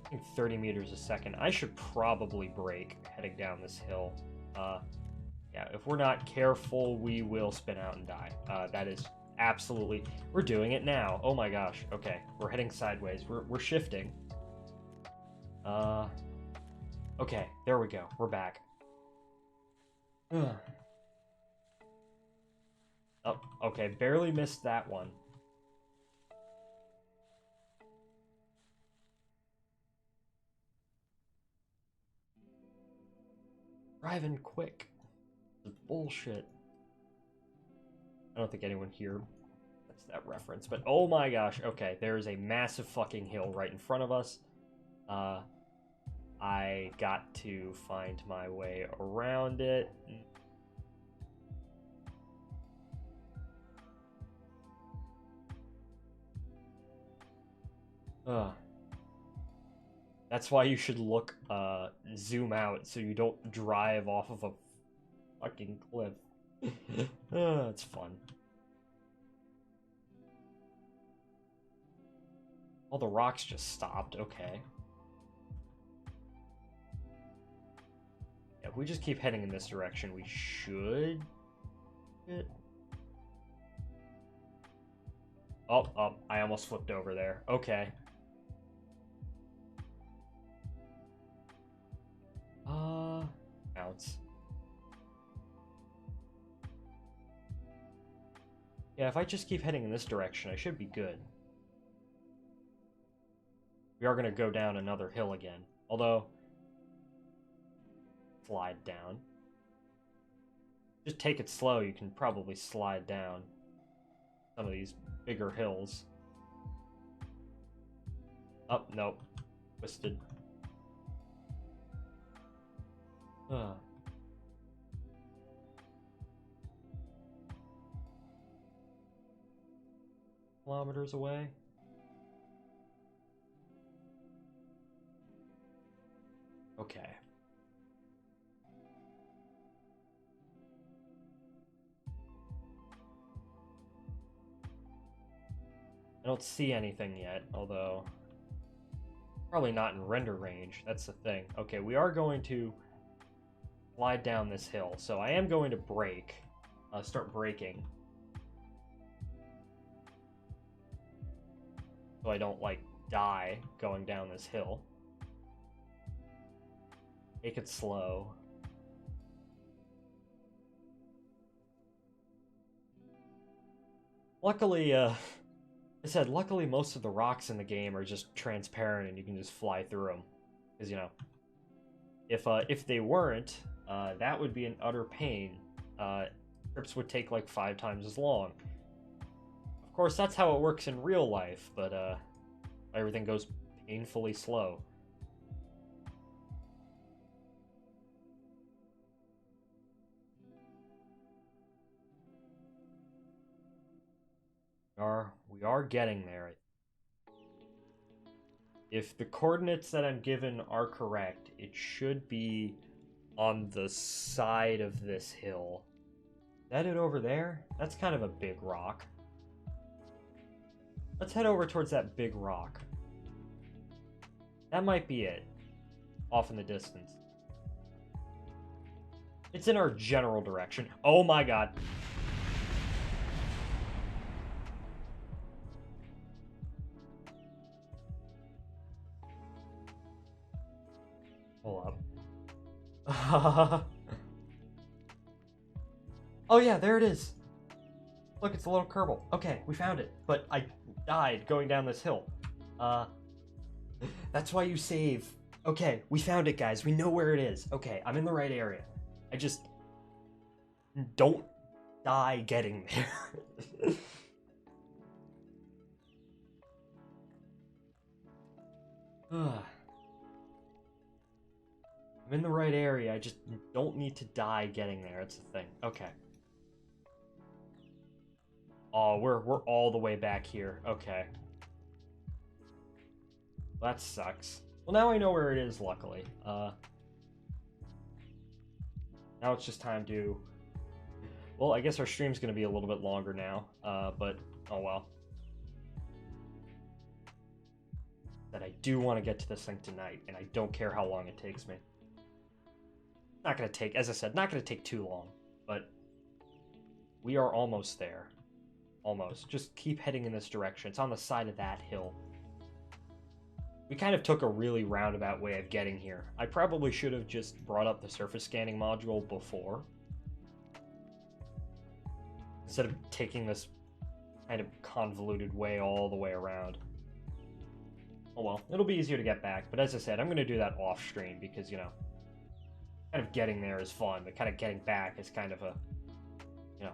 I think 30 meters a second. I should probably brake heading down this hill. Yeah, if we're not careful, we will spin out and die. That is absolutely... We're doing it now. Oh my gosh. Okay, we're heading sideways. We're shifting. Okay, there we go. We're back. Oh, okay, barely missed that one. Driving quick. Bullshit. I don't think anyone here gets that reference, but oh my gosh, okay, there is a massive fucking hill right in front of us. I got to find my way around it. That's why you should look, zoom out so you don't drive off of a fucking cliff. It's fun. All the rocks just stopped, okay. Yeah, if we just keep heading in this direction, we should... Oh, I almost flipped over there. Okay. Bounce. Yeah, if I just keep heading in this direction, I should be good. We are going to go down another hill again. Although... Slide down. Just take it slow, you can probably slide down some of these bigger hills. Oh, nope. Twisted. Kilometers away. Okay. I don't see anything yet, although probably not in render range. That's the thing. Okay, we are going to slide down this hill, so I am going to brake. Start braking. So I don't, like, die going down this hill. Make it slow. Luckily, I said, luckily most of the rocks in the game are just transparent and you can just fly through them. Because, you know, if they weren't, that would be an utter pain. Trips would take like 5 times as long. Of course, that's how it works in real life, but everything goes painfully slow. We are getting there. If the coordinates that I'm given are correct, it should be on the side of this hill. Is that it over there? That's kind of a big rock. Let's head over towards that big rock. That might be it. Off in the distance. It's in our general direction. Oh my god. Hold up. Oh yeah, there it is. Look, it's a little Kerbal. Okay, we found it. But I died going down this hill. That's why you save. Okay, we found it, guys. We know where it is. Okay, I'm in the right area. I just don't die getting there. I'm in the right area. I just don't need to die getting there. That's the thing. Okay. Oh, we're all the way back here. Okay. That sucks. Well, now I know where it is, luckily. Now it's just time to... Well, I guess our stream's going to be a little bit longer now, but oh well. That I do want to get to this thing tonight, and I don't care how long it takes me. Not going to take, as I said, not going to take too long, but we are almost there. Almost. Just keep heading in this direction. It's on the side of that hill. We kind of took a really roundabout way of getting here. I probably should have just brought up the surface scanning module before. Instead of taking this kind of convoluted way all the way around. Oh well, it'll be easier to get back. But as I said, I'm going to do that off stream because, you know, kind of getting there is fun, but kind of getting back is kind of a, you know,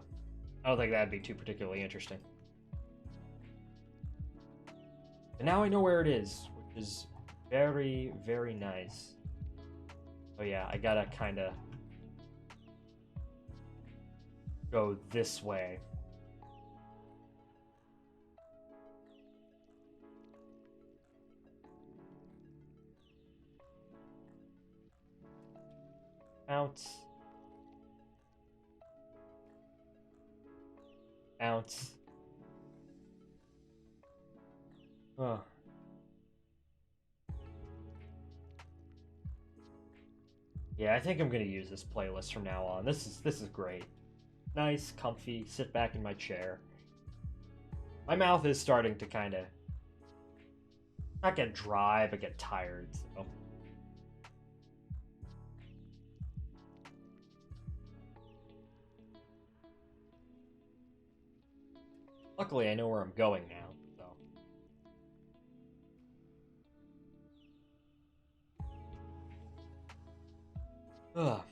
I don't think that'd be too particularly interesting. And now I know where it is, which is very, very nice. Oh yeah, I gotta kind of go this way. Bounce. Bounce. Oh. Yeah, I think I'm gonna use this playlist from now on. This is great. Nice, comfy, sit back in my chair. My mouth is starting to kind of not get dry, but get tired, so. Luckily, I know where I'm going now, so. Ugh.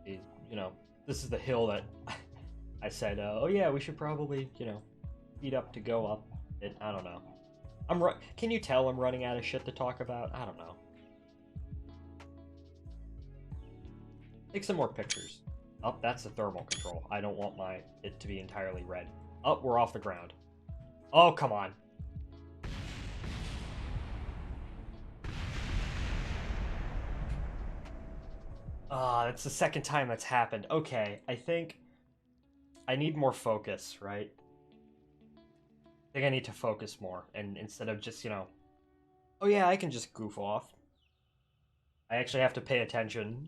You know, this is the hill that I said, oh yeah, we should probably, you know, speed up to go up it. I don't know. Can you tell I'm running out of shit to talk about? I don't know. Take some more pictures. Up, that's the thermal control. I don't want it to be entirely red. Up, we're off the ground. Oh, come on. Ah, that's the second time that's happened. Okay, I think I need more focus, right? I think I need to focus more, and instead of just, oh yeah, I can just goof off. I actually have to pay attention.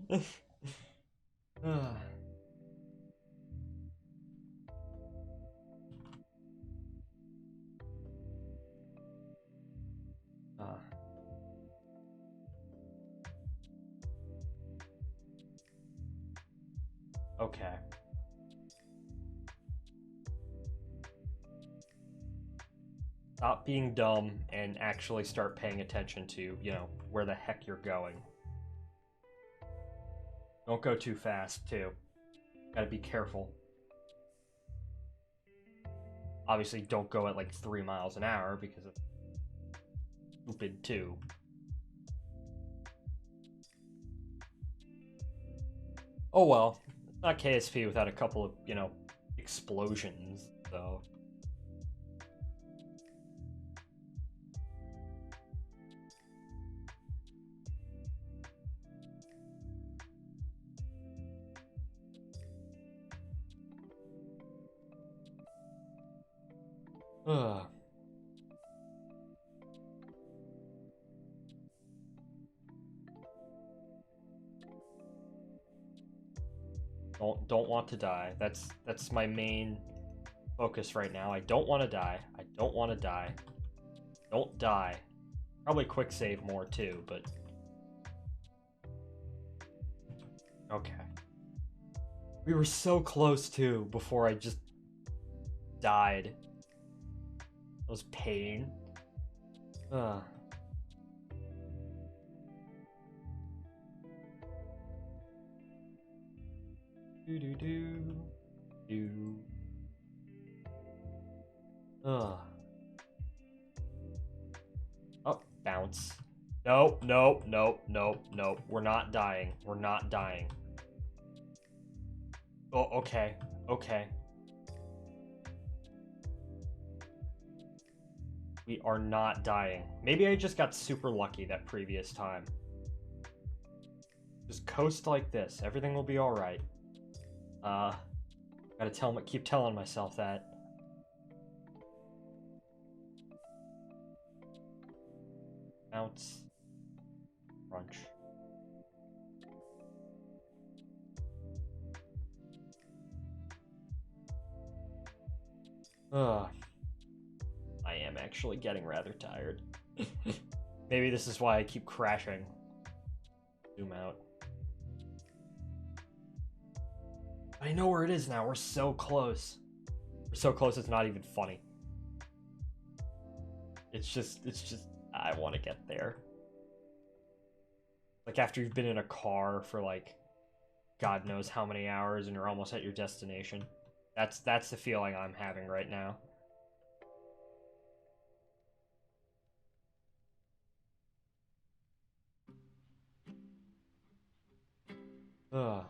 Okay. Stop being dumb and actually start paying attention to, where the heck you're going. Don't go too fast, too. Gotta be careful. Obviously, don't go at like 3 miles an hour because it's stupid, too. Oh well. It's not KSP without a couple of, explosions, so. Ugh. Don't want to die. That's my main focus right now. I don't want to die. I don't want to die. Don't die. Probably quick save more too, but okay. We were so close too before I just died. That was pain. Ugh. Do. Ugh. Oh, bounce. Nope, nope, nope, nope, nope. We're not dying. We're not dying. Oh, okay. Okay. We are not dying. Maybe I just got super lucky that previous time. Just coast like this. Everything will be alright. Gotta keep telling myself that. Bounce. Crunch. Ugh. I am actually getting rather tired. Maybe this is why I keep crashing. Zoom out. I know where it is now. We're so close. We're so close it's not even funny. It's just, I want to get there. Like after you've been in a car for like, God knows how many hours and you're almost at your destination. That's the feeling I'm having right now. Ugh.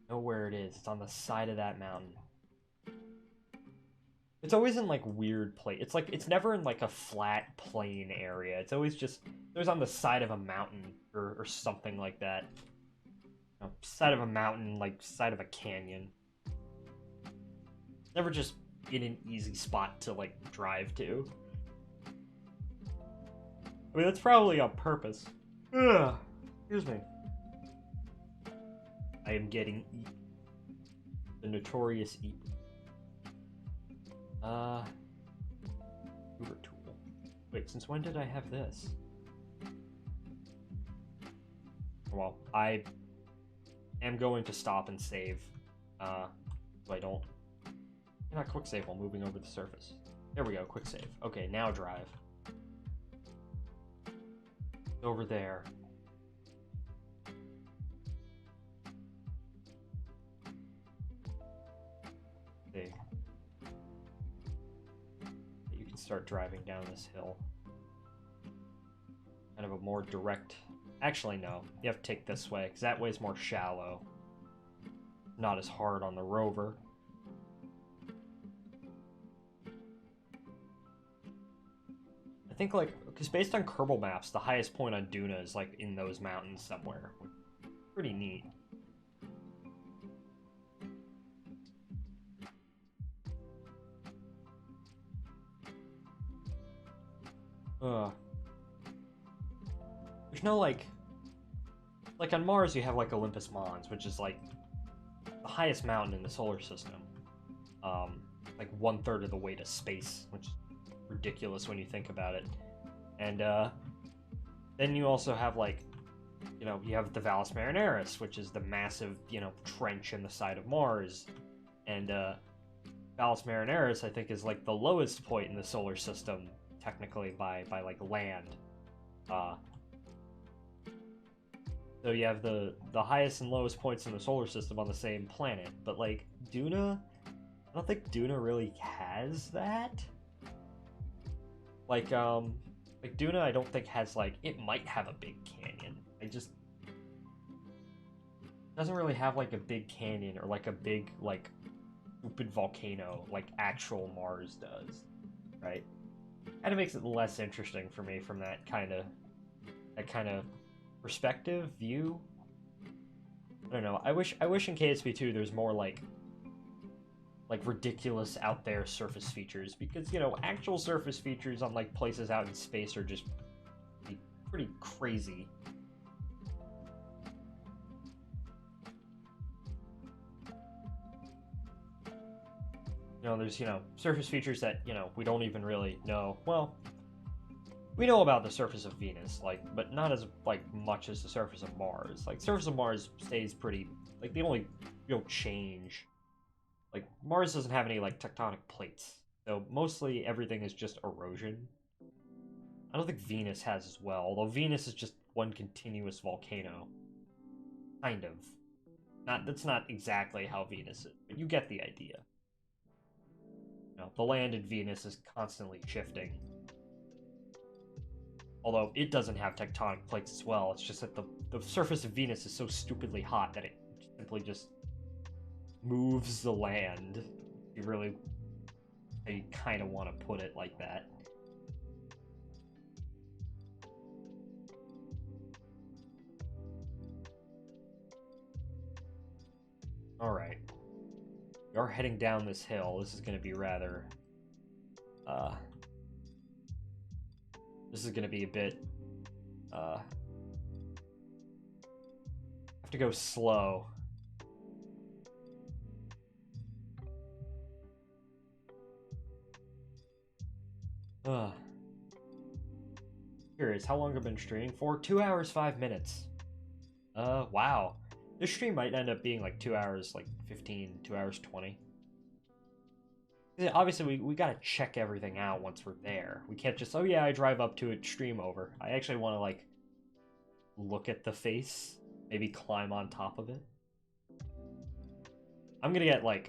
Know where it is. It's on the side of that mountain. It's always in like weird place. It's like it's never in like a flat plain area. It's always on the side of a mountain or something like that. Side of a mountain, like side of a canyon. Never just in an easy spot to like drive to. I mean, that's probably on purpose. Ugh. Excuse me. I am getting eat. The notorious eat. Uber tool. Wait, since when did I have this? Well, I am going to stop and save. So I don't. Not quick save while moving over the surface. There we go, quick save. Okay, now drive. Over there. See. You can start driving down this hill. kind of a more direct... Actually, no. You have to take this way, because that way's more shallow. Not as hard on the rover. I think, like, because based on Kerbal maps, the highest point on Duna is, like, in those mountains somewhere. Pretty neat. There's no, like on Mars you have, like, Olympus Mons, which is, like, the highest mountain in the solar system. Like, 1/3 of the way to space, which is ridiculous when you think about it. And, then you also have, like, you know, you have the Valles Marineris, which is the massive, you know, trench in the side of Mars. And, Valles Marineris, I think, is, like, the lowest point in the solar system, technically, by like, land. So you have the highest and lowest points in the solar system on the same planet. But, like, Duna... I don't think Duna really has that. Like Duna, I don't think has, like... It might have a big canyon. It doesn't really have, like, a big canyon or, like, a big, like, stupid volcano like actual Mars does, right? Kind of makes it less interesting for me from that kind of perspective view. I don't know. I wish in KSP2 there's more like ridiculous out there surface features, because, you know, actual surface features on, like, places out in space are just pretty crazy. You know, there's, you know, surface features that, you know, we don't even really know. Well, we know about the surface of Venus, like, but not as, like, much as the surface of Mars. Like, surface of Mars stays pretty, like, the only real change. Like, Mars doesn't have any, like, tectonic plates, so mostly everything is just erosion. I don't think Venus has as well, although Venus is just one continuous volcano. Kind of. That's not exactly how Venus is, but you get the idea. You know, the land in Venus is constantly shifting. Although it doesn't have tectonic plates as well, it's just that the surface of Venus is so stupidly hot that it simply just moves the land. You kind of want to put it like that. Alright. We are heading down this hill. This is going to be rather... This is going to be a bit... have to go slow. Curious, how long have I been streaming for? 2 hours, 5 minutes. Wow. This stream might end up being like 2 hours, like 15, 2 hours 20. Yeah, obviously, we gotta check everything out once we're there. We can't just, oh yeah, I drive up to it, stream over. I actually want to, like, look at the face, maybe climb on top of it. I'm gonna get an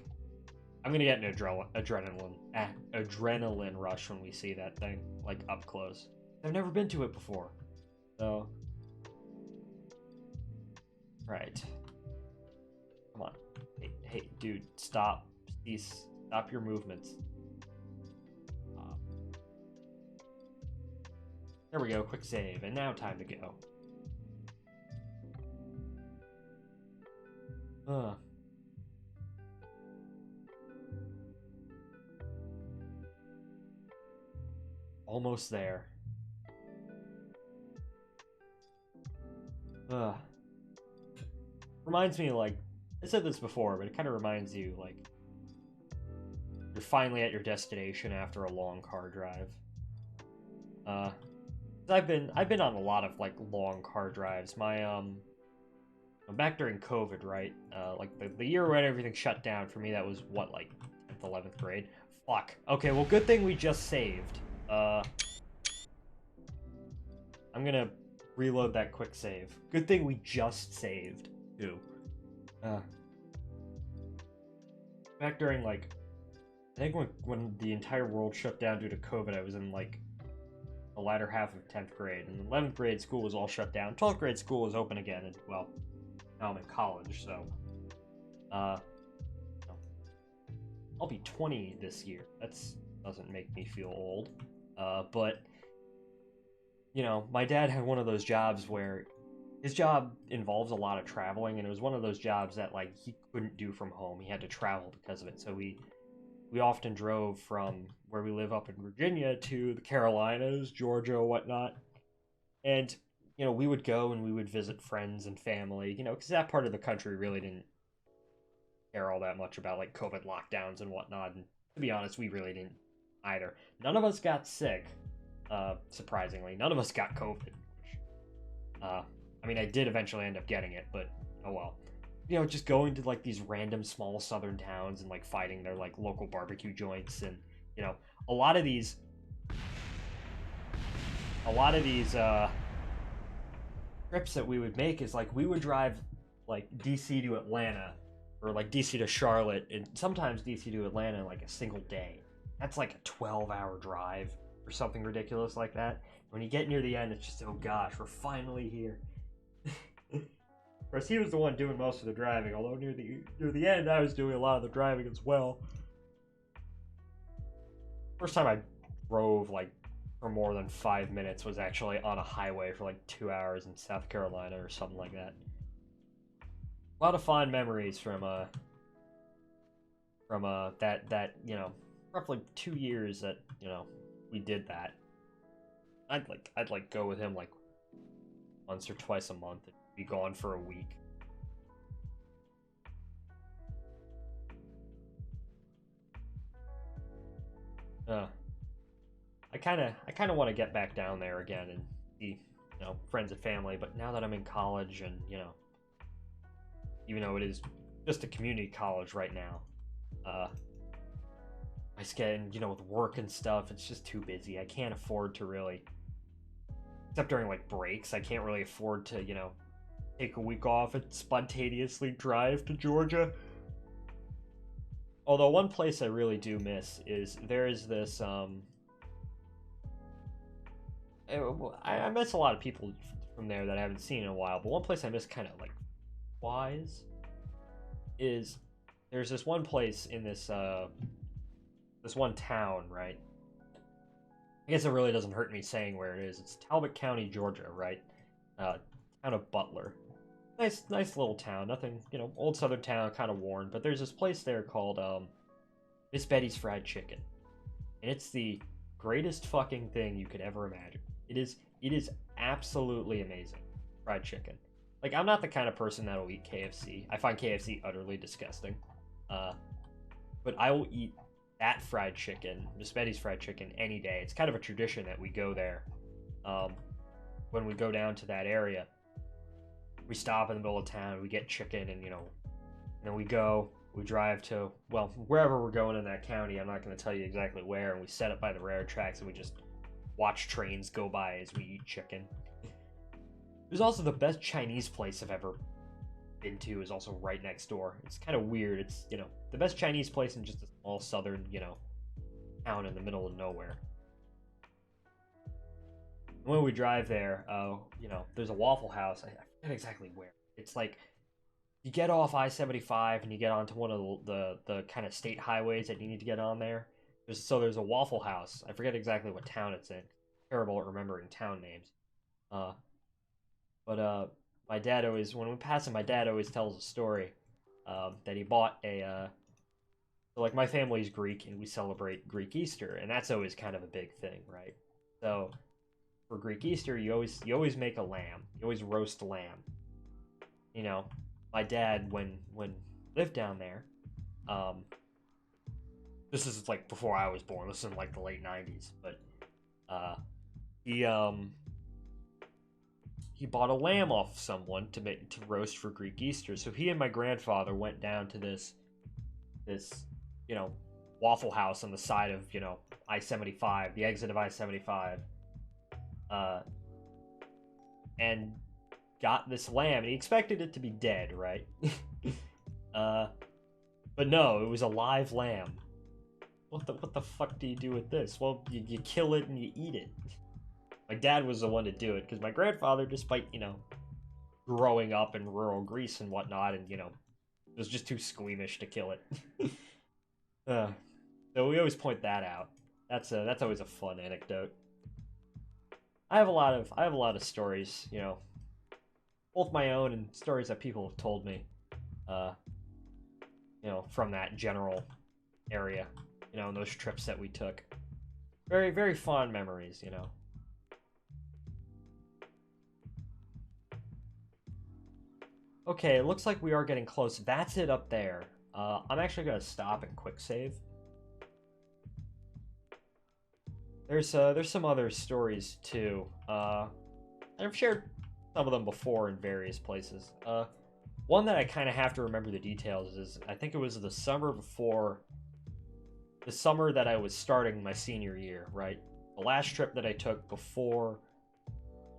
adrenaline rush when we see that thing, like, up close. I've never been to it before, so... Right. Come on. Hey, dude, stop. Please, stop your movements. There we go, quick save, and now time to go. Almost there. Reminds me, like, I said this before, but it kind of reminds you, like, you're finally at your destination after a long car drive. I've been on a lot of, like, long car drives. Back during COVID, right? Like, the year when everything shut down, for me, that was, what, like, 10th, 11th grade? Fuck. Okay, well, good thing we just saved. I'm gonna reload that quick save. Good thing we just saved, too. Back during, like, I think when the entire world shut down due to COVID, I was in, like, the latter half of 10th grade. And 11th grade school was all shut down. 12th grade school was open again, and, well, now I'm in college, so, I'll be 20 this year. That's doesn't make me feel old. But, you know, my dad had one of those jobs where his job involves a lot of traveling, and it was one of those jobs that, like, he couldn't do from home. He had to travel because of it. So we often drove from where we live up in Virginia to the Carolinas, Georgia, whatnot. And, you know, we would go and we would visit friends and family, you know, because that part of the country really didn't care all that much about, like, COVID lockdowns and whatnot. And to be honest, we really didn't either. None of us got sick, surprisingly. None of us got COVID. I mean, I did eventually end up getting it, but oh well. You know, just going to, like, these random small southern towns and, like, fighting their, like, local barbecue joints. And, you know, a lot of these trips that we would make is, like, we would drive, like, DC to Atlanta, or, like, DC to Charlotte, and sometimes DC to Atlanta in, like, a single day. That's like a 12-hour drive or something ridiculous like that. When you get near the end, it's just, oh gosh, we're finally here. Of course, he was the one doing most of the driving, although near the end, I was doing a lot of the driving as well. First time I drove, like, for more than 5 minutes was actually on a highway for, like, 2 hours in South Carolina or something like that. A lot of fond memories from that, you know, roughly 2 years that, you know, we did that. I'd go with him, like, once or twice a month and be gone for a week. I kind of want to get back down there again and see, you know, friends and family, but now that I'm in college and, you know, even though it is just a community college right now, my schedule, you know, with work and stuff, it's just too busy. I can't afford to really, except during, like, breaks, I can't really afford to, you know, take a week off and spontaneously drive to Georgia. Although one place I really do miss is there is this, I miss a lot of people from there that I haven't seen in a while, but one place I miss kind of, like, wise is there's this one place in this one town, right? I guess it really doesn't hurt me saying where it is. It's Talbot County, Georgia, right? Town of Butler. Nice little town. Nothing, you know, old southern town, kind of worn. But there's this place there called Miss Betty's Fried Chicken, and it's the greatest fucking thing you could ever imagine. It is absolutely amazing. Fried chicken. Like, I'm not the kind of person that'll eat KFC. I find KFC utterly disgusting. But I will eat that fried chicken, Miss Betty's Fried Chicken, any day. It's kind of a tradition that we go there. When we go down to that area, we stop in the middle of town, we get chicken, and, you know, and then we drive to, well, wherever we're going in that county. I'm not going to tell you exactly where, and we set up by the railroad tracks, and we just watch trains go by as we eat chicken. There's also the best Chinese place I've ever been to is also right next door. It's kind of weird. It's, you know, the best Chinese place in just a small southern, you know, town in the middle of nowhere. When we drive there, you know, there's a Waffle House. I forget exactly where. It's like, you get off I-75 and you get onto one of the kind of state highways that you need to get on there. There's a Waffle House. I forget exactly what town it's in. Terrible at remembering town names. But my dad always, when we pass him, my dad always tells a story that he bought a. So, like, my family's Greek and we celebrate Greek Easter, and that's always kind of a big thing, right? So for Greek Easter, you always make a lamb. You always roast lamb. You know, my dad when lived down there, this is, like, before I was born. This is in, like, the late 90s, but he bought a lamb off someone to roast for Greek Easter. So he and my grandfather went down to this you know, Waffle House on the side of, you know, I-75, the exit of I-75, and got this lamb, and he expected it to be dead, right? But no, it was a live lamb. What the fuck do you do with this? Well, you kill it and you eat it. My dad was the one to do it, because my grandfather, despite, growing up in rural Greece and whatnot, and, was just too squeamish to kill it. uh, so we always point that out. That's always a fun anecdote. I have a lot of stories, both my own and stories that people have told me, uh, from that general area, and those trips that we took. Very, very fond memories. Okay, it looks like we are getting close. That's it up there. I'm actually gonna stop and quick save. There's some other stories too. I've shared some of them before in various places. One that I kind of have to remember the details is I think it was the summer that I was starting my senior year, right? The last trip that I took before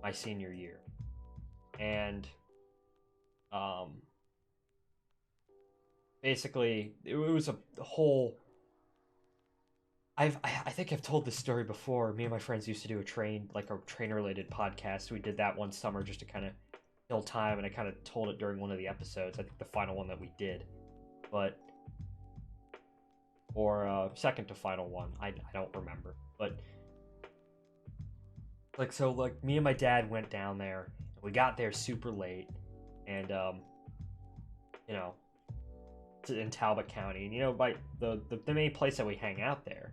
my senior year. And basically it was a whole I think I've told this story before. Me and my friends used to do a train related podcast. We did that one summer just to kind of kill time, and I kind of told it during one of the episodes. I think the final one that we did, but or second to final one. I don't remember, but me and my dad went down there. And we got there super late, and in Talbot County, and by the main place that we hang out there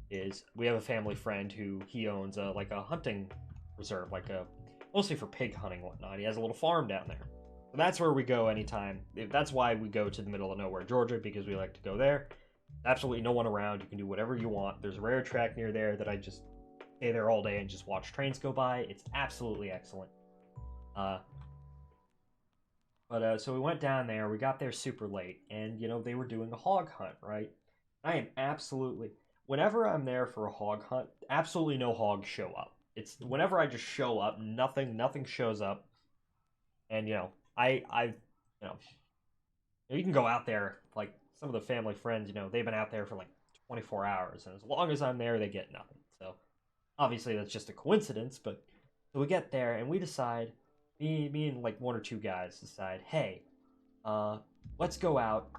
is we have a family friend who he owns a hunting reserve, mostly for pig hunting and whatnot. He has a little farm down there. So that's where we go anytime. That's why we go to the middle of nowhere, Georgia, because we like to go there. Absolutely no one around. You can do whatever you want. There's a railroad track near there that I just stay there all day and just watch trains go by. It's absolutely excellent. So we went down there. We got there super late, and they were doing a hog hunt, right? I am absolutely whenever I'm there for a hog hunt, absolutely no hogs show up. It's whenever I just show up, nothing shows up, and I you can go out there like some of the family friends, they've been out there for like 24 hours, and as long as I'm there, they get nothing. So obviously that's just a coincidence, but so we get there and we decide, me and like one or two guys decide, hey, let's go out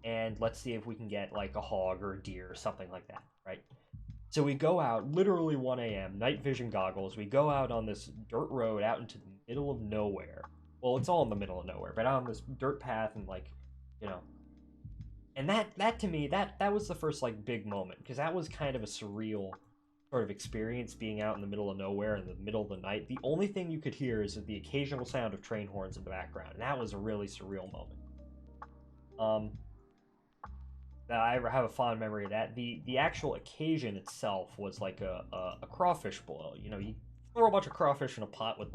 and let's see if we can get like a hog or a deer or something like that, right? So we go out literally 1 a.m., night vision goggles. We go out on this dirt road out into the middle of nowhere. Well, it's all in the middle of nowhere, but out on this dirt path and and that to me that was the first like big moment, because that was kind of a surreal sort of experience, being out in the middle of nowhere in the middle of the night. The only thing you could hear is the occasional sound of train horns in the background, and that was a really surreal moment. That I have a fond memory of that. The actual occasion itself was like a crawfish boil. You throw a bunch of crawfish in a pot with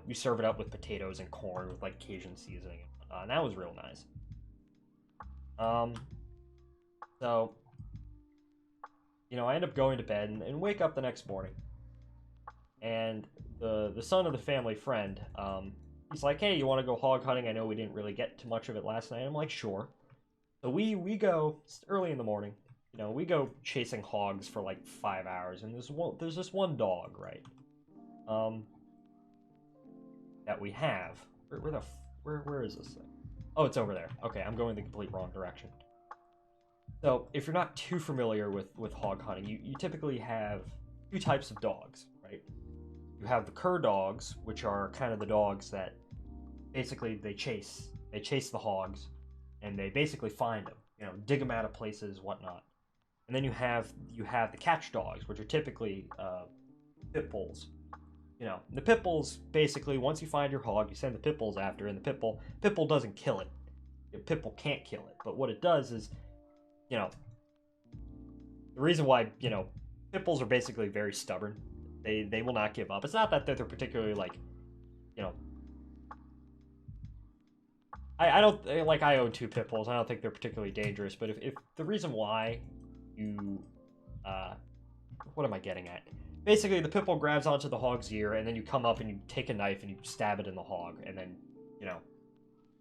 you serve it up with potatoes and corn with like Cajun seasoning, and that was real nice. So I end up going to bed and wake up the next morning, and the son of the family friend, he's like, hey, you want to go hog hunting? I know we didn't really get too much of it last night. I'm like, sure. So we go early in the morning. We go chasing hogs for like 5 hours, and there's this one dog, right? That we have. Where is this thing? Oh, it's over there. Okay, I'm going the complete wrong direction. So if you're not too familiar with hog hunting, you typically have two types of dogs, right? You have the cur dogs, which are kind of the dogs that basically they chase the hogs, and they basically find them, dig them out of places, whatnot. And then you have the catch dogs, which are typically pit bulls. The pit bulls, basically, once you find your hog, you send the pit bulls after, and the pit bull doesn't kill it. The pit bull can't kill it, but what it does is, the reason why pit bulls are basically very stubborn. They will not give up. It's not that they're particularly like, I don't like, I own two pit bulls. I don't think they're particularly dangerous, but if the reason why you what am I getting at? Basically, the pit bull grabs onto the hog's ear, and then you come up and you take a knife and you stab it in the hog, and then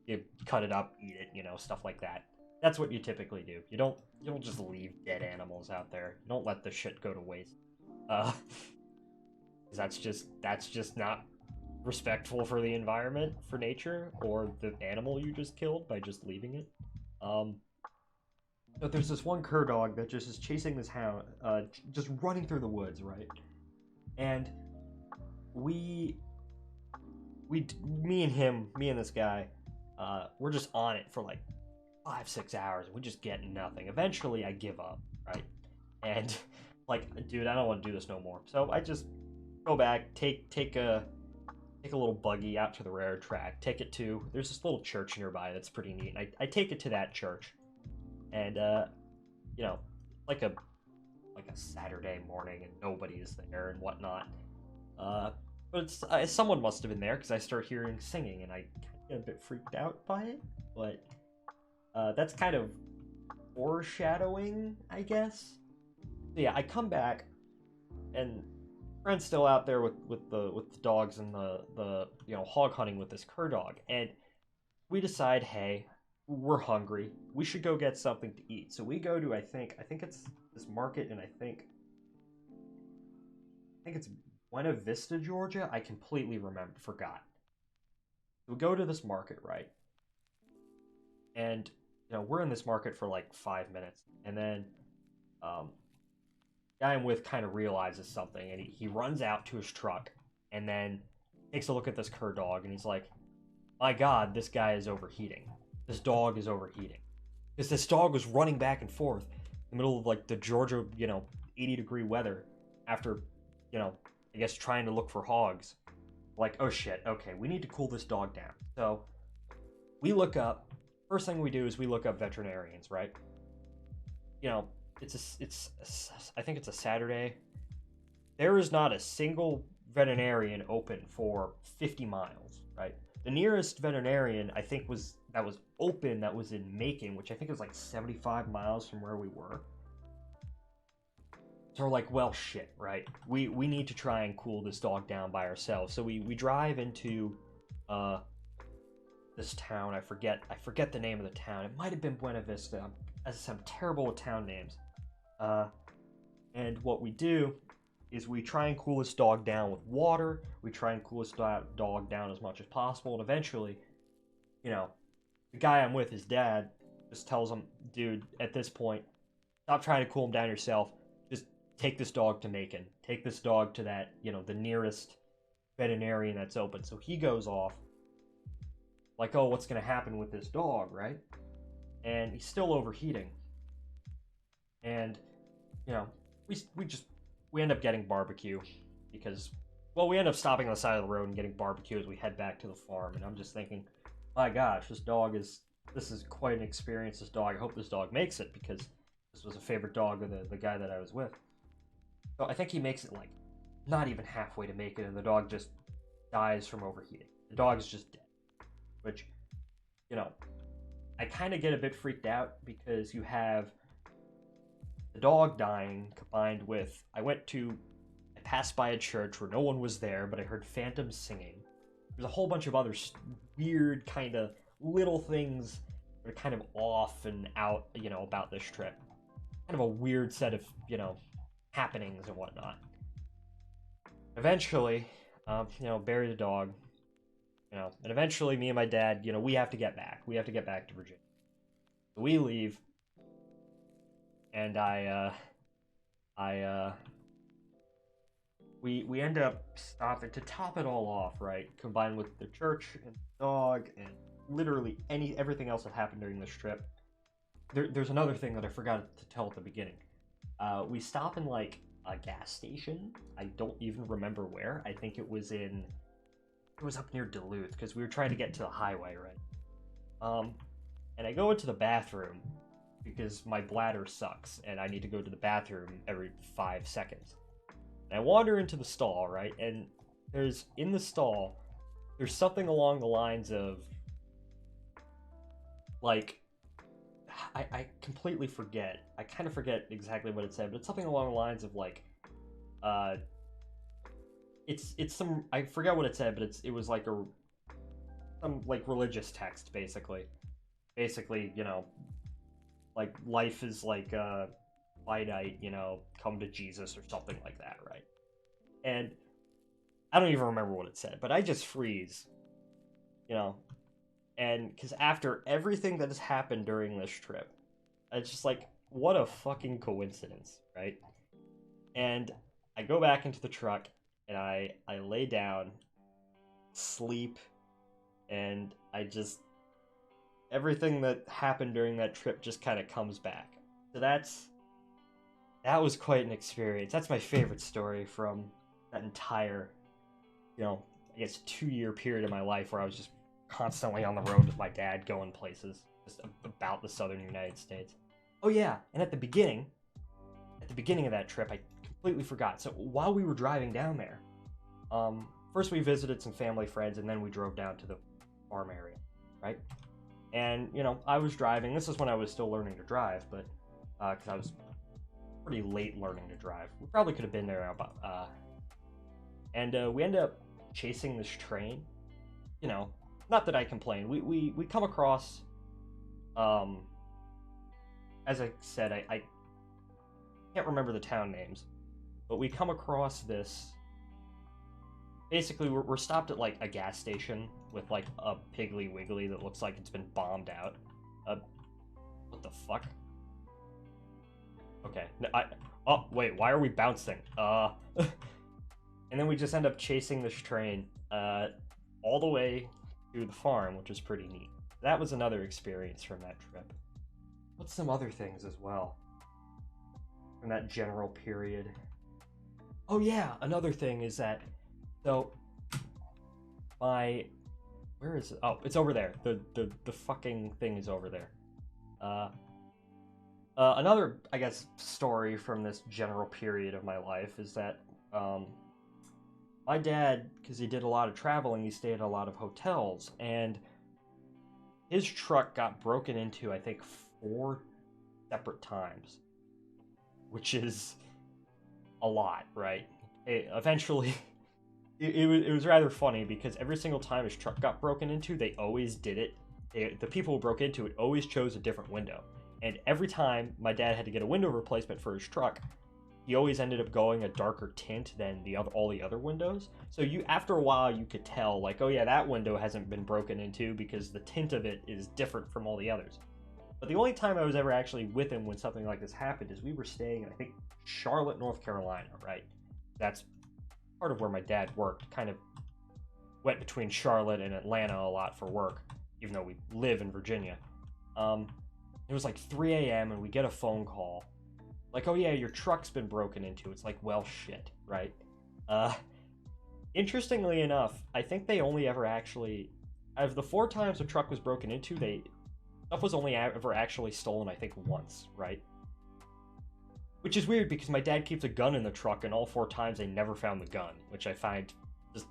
you cut it up, eat it, stuff like that. That's what you typically do. You don't just leave dead animals out there. You don't let the shit go to waste. because that's just not respectful for the environment, for nature, or the animal you just killed by just leaving it. But there's this one cur dog that just is chasing this hound, just running through the woods, right? And me and this guy, we're just on it for like 5-6 hours, and we just get nothing. Eventually, I give up, right? And like, dude, I don't want to do this no more. So I just go back, take a little buggy out to the railroad track, take it to, there's this little church nearby that's pretty neat, and I take it to that church, and you know, like a Saturday morning, and nobody is there and whatnot. But someone must have been there because I start hearing singing, and I get a bit freaked out by it. But that's kind of foreshadowing, I guess. So yeah, I come back, and friend's still out there with the dogs and the hog hunting with this cur dog, and we decide, hey, we're hungry, we should go get something to eat. So we go to I think it's this market, and I think it's Buena Vista, Georgia. I completely forgot. We go to this market, right? And we're in this market for like 5 minutes, and then guy I'm with kind of realizes something, and he runs out to his truck, and then takes a look at this cur dog, and he's like, my god, this guy is overheating. This dog is overheating. Because this dog was running back and forth in the middle of like the Georgia 80-degree weather after I guess trying to look for hogs. Like, oh shit, okay, we need to cool this dog down. So we look up, first thing we do is we look up veterinarians, right? I think it's a Saturday. There is not a single veterinarian open for 50 miles, right? The nearest veterinarian I think was open, that was in Macon, which I think is like 75 miles from where we were. So we're like, well, shit, right? We need to try and cool this dog down by ourselves. So we drive into this town. I forget the name of the town. It might have been Buena Vista. As I said, I'm terrible with town names. And what we do is we try and cool this dog down with water. We try and cool this dog down as much as possible. And eventually, the guy I'm with, his dad, just tells him, dude, at this point, stop trying to cool him down yourself. Just take this dog to Macon. Take this dog to that, the nearest veterinarian that's open. So he goes off, like, oh, what's going to happen with this dog, right? And he's still overheating. And, we end up getting barbecue because, well, we end up stopping on the side of the road and getting barbecue as we head back to the farm. And I'm just thinking, my gosh, this is quite an experience, this dog. I hope this dog makes it, because this was a favorite dog of the guy that I was with. So I think he makes it like not even halfway to make it, and the dog just dies from overheating. The dog is just dead. Which, I kind of get a bit freaked out because you have the dog dying combined with, I passed by a church where no one was there, but I heard phantoms singing. There's a whole bunch of other weird kind of little things that are kind of off and out, about this trip. Kind of a weird set of, happenings and whatnot. Eventually, bury the dog, and eventually me and my dad, we have to get back. We have to get back to Virginia. So we leave, and we end up stopping to top it all off, right? Combined with the church and the dog and literally everything else that happened during this trip. There's another thing that I forgot to tell at the beginning. We stop in like a gas station. I don't even remember where. I think it was up near Duluth, because we were trying to get to the highway, right? And I go into the bathroom because my bladder sucks and I need to go to the bathroom every 5 seconds. And I wander into the stall, right? And in the stall, there's something along the lines of, like, I completely forget. I kind of forget exactly what it said, but it's something along the lines of like, it's some, I forget what it said, but it was like some like religious text, basically, like life is like finite, come to Jesus or something like that, right? And I don't even remember what it said, but I just freeze, you know. And because after everything that has happened during this trip, it's just like, what a fucking coincidence, right? And I go back into the truck and I lay down, sleep, and I just everything that happened during that trip just kind of comes back. So that was quite an experience. That's my favorite story from that entire, I guess 2-year period of my life where I was just constantly on the road with my dad going places just about the southern United States. Oh yeah, and at the beginning of that trip, I completely forgot. So while we were driving down there, first we visited some family friends, and then we drove down to the farm area, right? And I was driving. This is when I was still learning to drive, but because I was pretty late learning to drive, we probably could have been there about. And we ended up chasing this train. Not that I complain. We come across, as I said, I can't remember the town names, but we come across this. Basically, we're stopped at like a gas station with like a Piggly Wiggly that looks like it's been bombed out. What the fuck? Okay, oh wait, why are we bouncing? And then we just end up chasing this train, all the way to the farm, which is pretty neat. That was another experience from that trip. What's some other things as well from that general period? Oh yeah, another thing is that, so where is it? Oh, it's over there. The fucking thing is over there. Another, I guess, story from this general period of my life is that my dad, because he did a lot of traveling, he stayed at a lot of hotels, and his truck got broken into, I think, 4 separate times, which is a lot, right? Eventually, it was rather funny because every single time his truck got broken into, they always did it. The people who broke into it always chose a different window. And every time my dad had to get a window replacement for his truck, he always ended up going a darker tint than all the other windows. So after a while, you could tell, like, oh yeah, that window hasn't been broken into because the tint of it is different from all the others. But the only time I was ever actually with him when something like this happened is we were staying in, I think, Charlotte, North Carolina, right? That's part of where my dad worked. Kind of went between Charlotte and Atlanta a lot for work, even though we live in Virginia. It was like 3 a.m. and we get a phone call. Like, oh yeah, your truck's been broken into. It's like, well, shit, right? Interestingly enough, I think they only ever actually, out of the 4 times the truck was broken into, stuff was only ever actually stolen, I think, once, right? Which is weird because my dad keeps a gun in the truck, and all 4 times they never found the gun, which I find just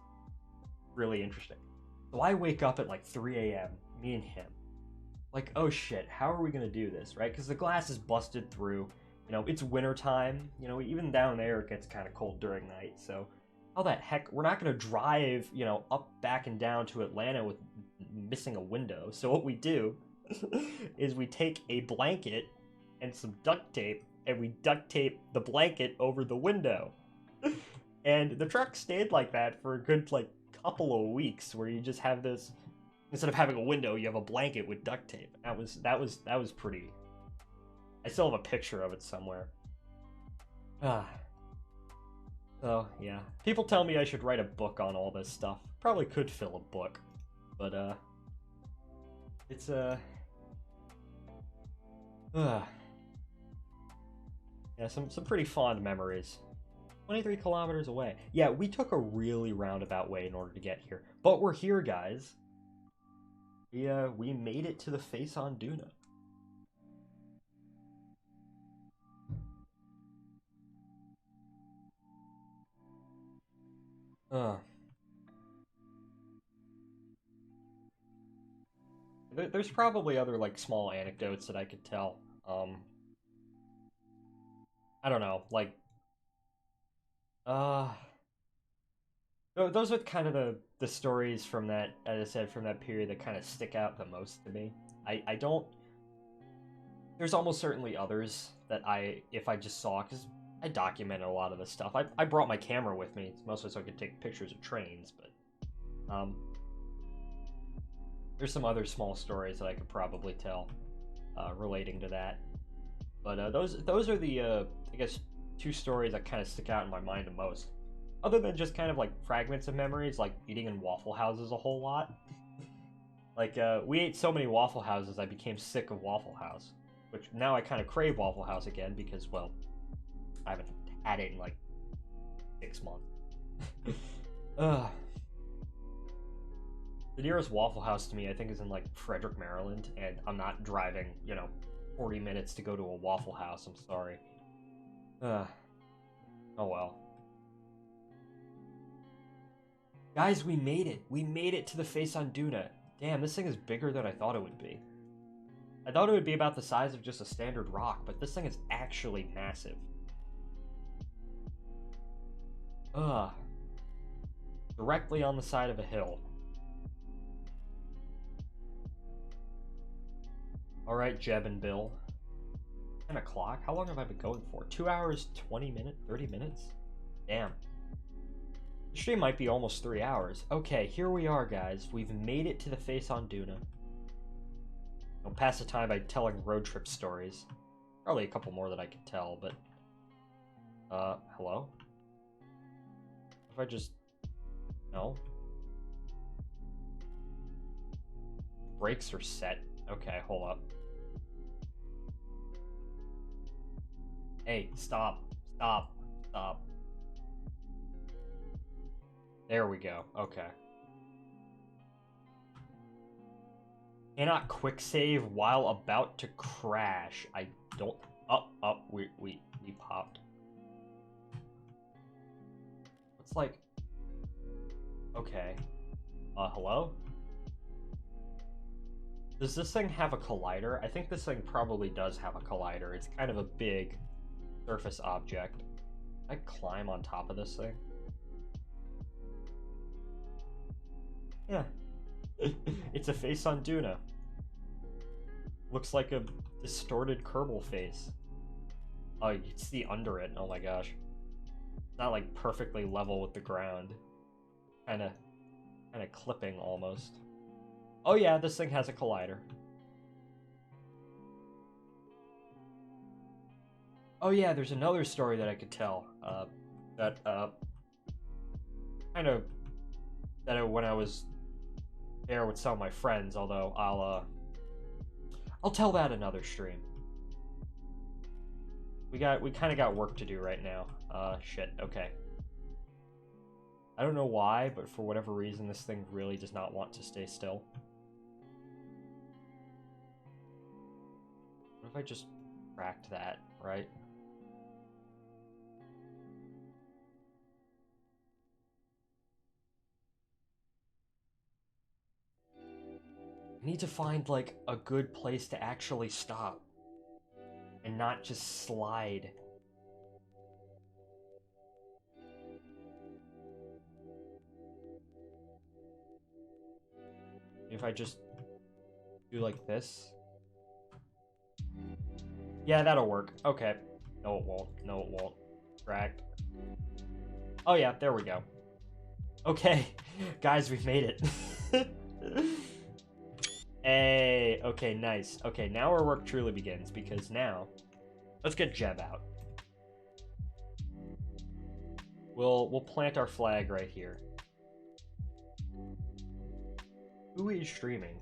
really interesting. So I wake up at like 3 a.m., me and him. Like, oh shit, how are we gonna do this, right? Because the glass is busted through. It's wintertime. Even down there it gets kind of cold during night. So how the heck, we're not gonna drive, up, back, and down to Atlanta with missing a window. So what we do is we take a blanket and some duct tape, and we duct tape the blanket over the window. And the truck stayed like that for a good, like, couple of weeks, where you just have this, instead of having a window, you have a blanket with duct tape. That was pretty. I still have a picture of it somewhere. So yeah, people tell me I should write a book on all this stuff. Probably could fill a book, but it's yeah, some pretty fond memories. 23 kilometers away. Yeah, we took a really roundabout way in order to get here, but we're here, guys. We made it to the face on Duna. There's probably other, like, small anecdotes that I could tell. I don't know, like, those are kind of the stories from that, as I said, from that period that kind of stick out the most to me. I don't. There's almost certainly others that if I just saw, because I documented a lot of this stuff. I brought my camera with me, mostly so I could take pictures of trains, but there's some other small stories that I could probably tell relating to that. But those are the I guess 2 stories that kind of stick out in my mind the most. Other than just kind of like fragments of memories, like eating in Waffle Houses a whole lot. Like we ate so many Waffle Houses, I became sick of Waffle House, which now I kind of crave Waffle House again because, well, I haven't had it in like 6 months. Ugh. The nearest Waffle House to me, I think, is in like Frederick, Maryland, and I'm not driving, 40 minutes to go to a Waffle House. I'm sorry. Oh well. Guys, we made it. We made it to the face on Duna. Damn, this thing is bigger than I thought it would be. I thought it would be about the size of just a standard rock, but this thing is actually massive. Ugh. Directly on the side of a hill. Alright, Jeb and Bill. 10 o'clock? How long have I been going for? 2 hours, 20 minutes, 30 minutes? Damn. The stream might be almost 3 hours. Okay, here we are, guys. We've made it to the face on Duna. I'll pass the time by telling road trip stories. Probably a couple more that I could tell, but... hello? If I just... No? Brakes are set. Okay, hold up. Hey, stop. Stop. Stop. There we go. Okay. Cannot quick save while about to crash. I don't... we popped. It's like... Okay. Hello? Does this thing have a collider? I think this thing probably does have a collider. It's kind of a big surface object. Can I climb on top of this thing? Yeah. It's a face on Duna. Looks like a distorted Kerbal face. Oh, you can see under it. Oh my gosh. It's not like perfectly level with the ground. Kinda clipping almost. Oh yeah, this thing has a collider. Oh yeah, there's another story that I could tell. When I was there with some of my friends, although I'll tell that another stream. We kind of got work to do right now. Shit. Okay. I don't know why, but for whatever reason, this thing really does not want to stay still. What if I just cracked that, right? I need to find, like, a good place to actually stop. And not just slide. If I just do like this. Yeah, that'll work. Okay. No, it won't. No, it won't. Cracked. Oh yeah, there we go. Okay. Guys, we've made it. Hey, okay, nice. Okay, now our work truly begins, because now, let's get Jeb out. We'll plant our flag right here. Who is streaming?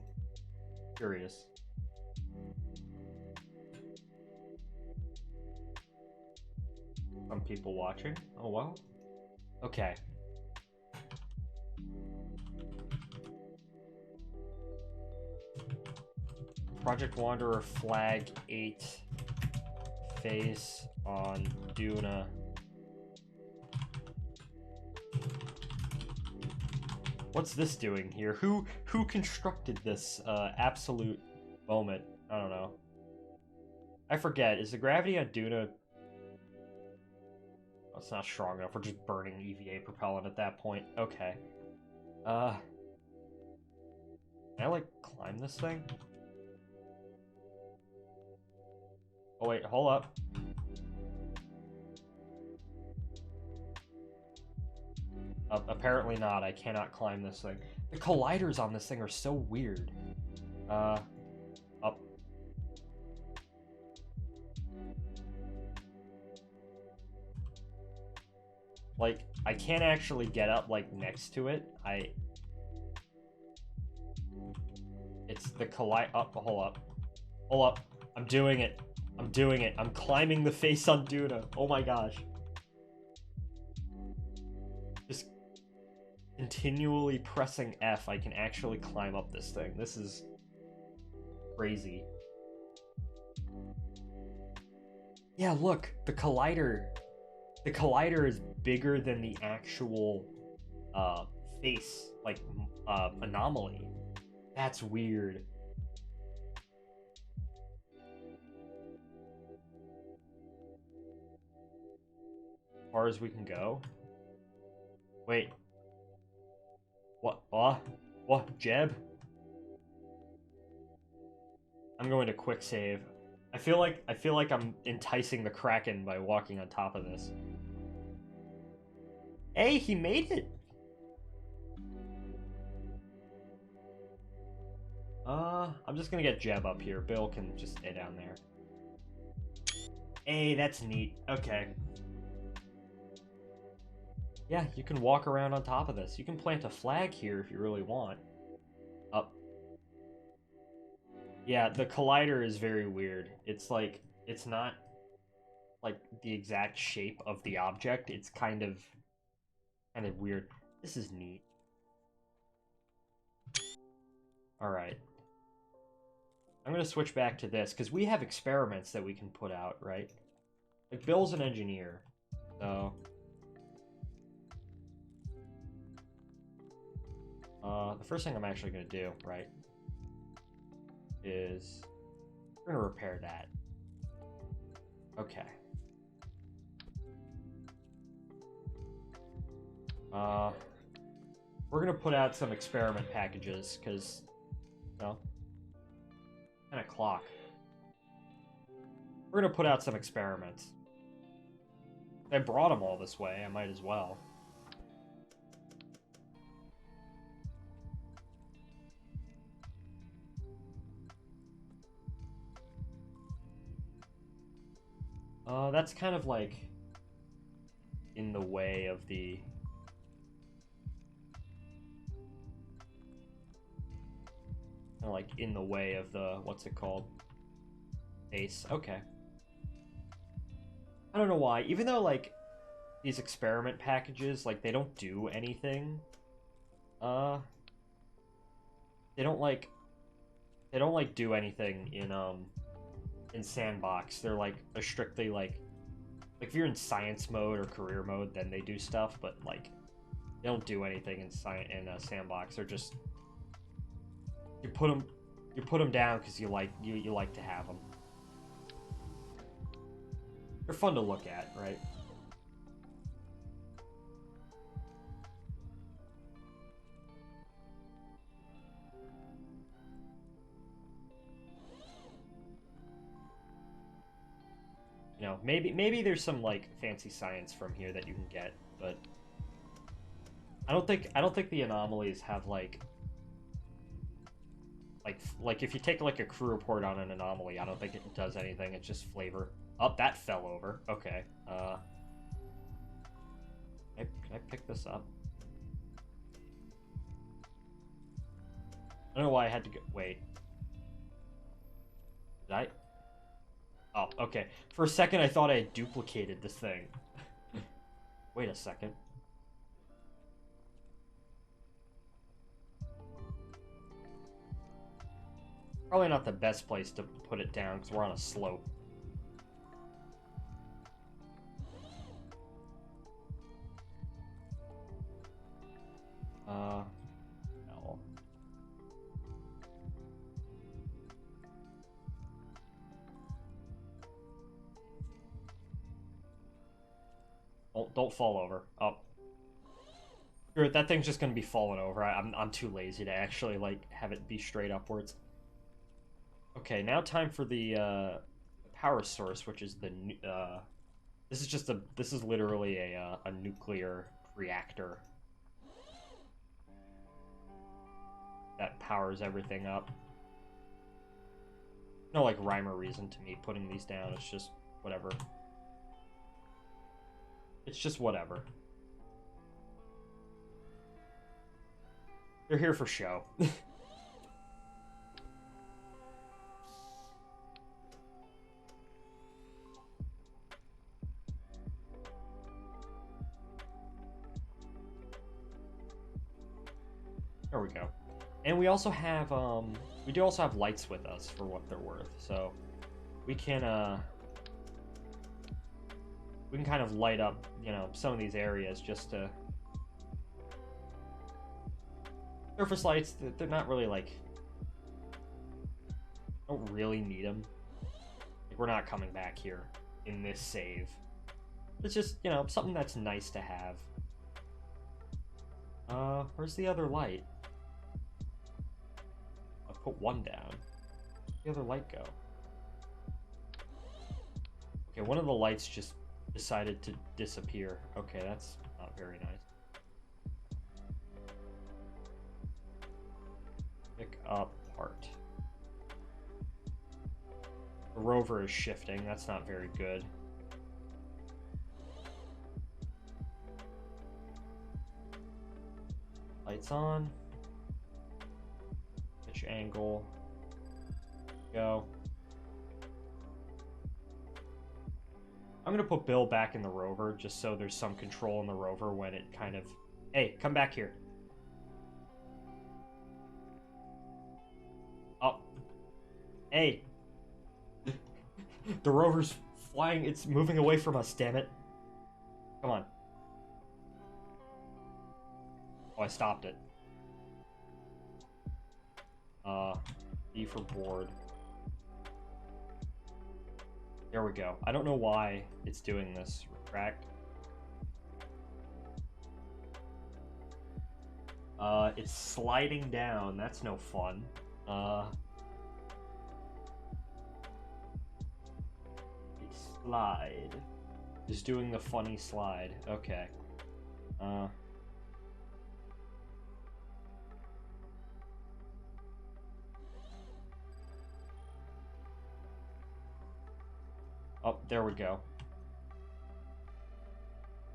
Curious. Some people watching? Oh well. Okay. Project Wanderer flag 8 face on Duna. What's this doing here? Who constructed this absolute moment? I don't know. I forget. Is the gravity on Duna... Oh, it's not strong enough. We're just burning EVA propellant at that point. Okay. Can I, like, climb this thing? Oh wait, hold up. Apparently not. I cannot climb this thing. The colliders on this thing are so weird. Up. Like, I can't actually get up, like, next to it. It's the hold up. Hold up. I'm doing it. I'm doing it. I'm climbing the face on Duna. Oh my gosh. Just continually pressing F, I can actually climb up this thing. This is crazy. Yeah, look, the collider is bigger than the actual face, like Anomaly. That's weird. As far as we can go. Wait. What? What? Jeb? I'm going to quick save. I feel like I'm enticing the Kraken by walking on top of this. Hey, he made it. I'm just gonna get Jeb up here. Bill can just stay down there. Hey, that's neat. Okay. Yeah, you can walk around on top of this. You can plant a flag here if you really want. Up. Yeah, the collider is very weird. It's like, it's not like the exact shape of the object. It's kind of weird. This is neat. Alright. I'm gonna switch back to this, because we have experiments that we can put out, right? Like, Bill's an engineer, so... the first thing I'm actually gonna do, right, is... we're gonna repair that. Okay. We're gonna put out some experiment packages, because, well, 10 o'clock. We're gonna put out some experiments. I brought them all this way, I might as well. That's kind of like in the way of the... like in the way of the, what's it called? Base. Okay. I don't know why. Even though, like, these experiment packages, like, they don't do anything. They don't do anything in Sandbox. They're strictly like if you're in science mode or career mode, then they do stuff, but like they don't do anything in Sandbox. They're just you put them down because you like to have them. They're fun to look at, right? You know, maybe there's some like fancy science from here that you can get, but I don't think the anomalies have like if you take like a crew report on an anomaly, I don't think it does anything. It's just flavor. Oh, that fell over. Okay. Can I pick this up? I don't know why I had to go. Wait. Did I? Oh, okay. For a second, I thought I had duplicated this thing. Wait a second. Probably not the best place to put it down, because we're on a slope. No. Don't fall over. Oh. Sure, that thing's just gonna be falling over. I'm too lazy to actually, like, have it be straight upwards. Okay, now time for the power source, which is the this is literally a nuclear reactor. that powers everything up. No, like, rhyme or reason to me putting these down. It's just whatever. It's just whatever. They're here for show. There we go. And we also have, we do also have lights with us for what they're worth, so we can kind of light up, you know, some of these areas just to... Surface lights, they're not really, like... Don't really need them. Like, we're not coming back here in this save. It's just, you know, something that's nice to have. Where's the other light? I'll put one down. Where'd the other light go? Okay, one of the lights just decided to disappear. Okay, that's not very nice. Pick up part. The rover is shifting. That's not very good. Lights on. Pitch angle. Go. I'm gonna put Bill back in the rover just so there's some control in the rover when it kind of... Hey, come back here. Oh. Hey. The rover's flying. It's moving away from us, damn it. Come on. Oh, I stopped it. E for board. There we go. I don't know why it's doing this. Retract. It's sliding down. That's no fun. Slide. Just doing the funny slide. Okay. Oh, there we go.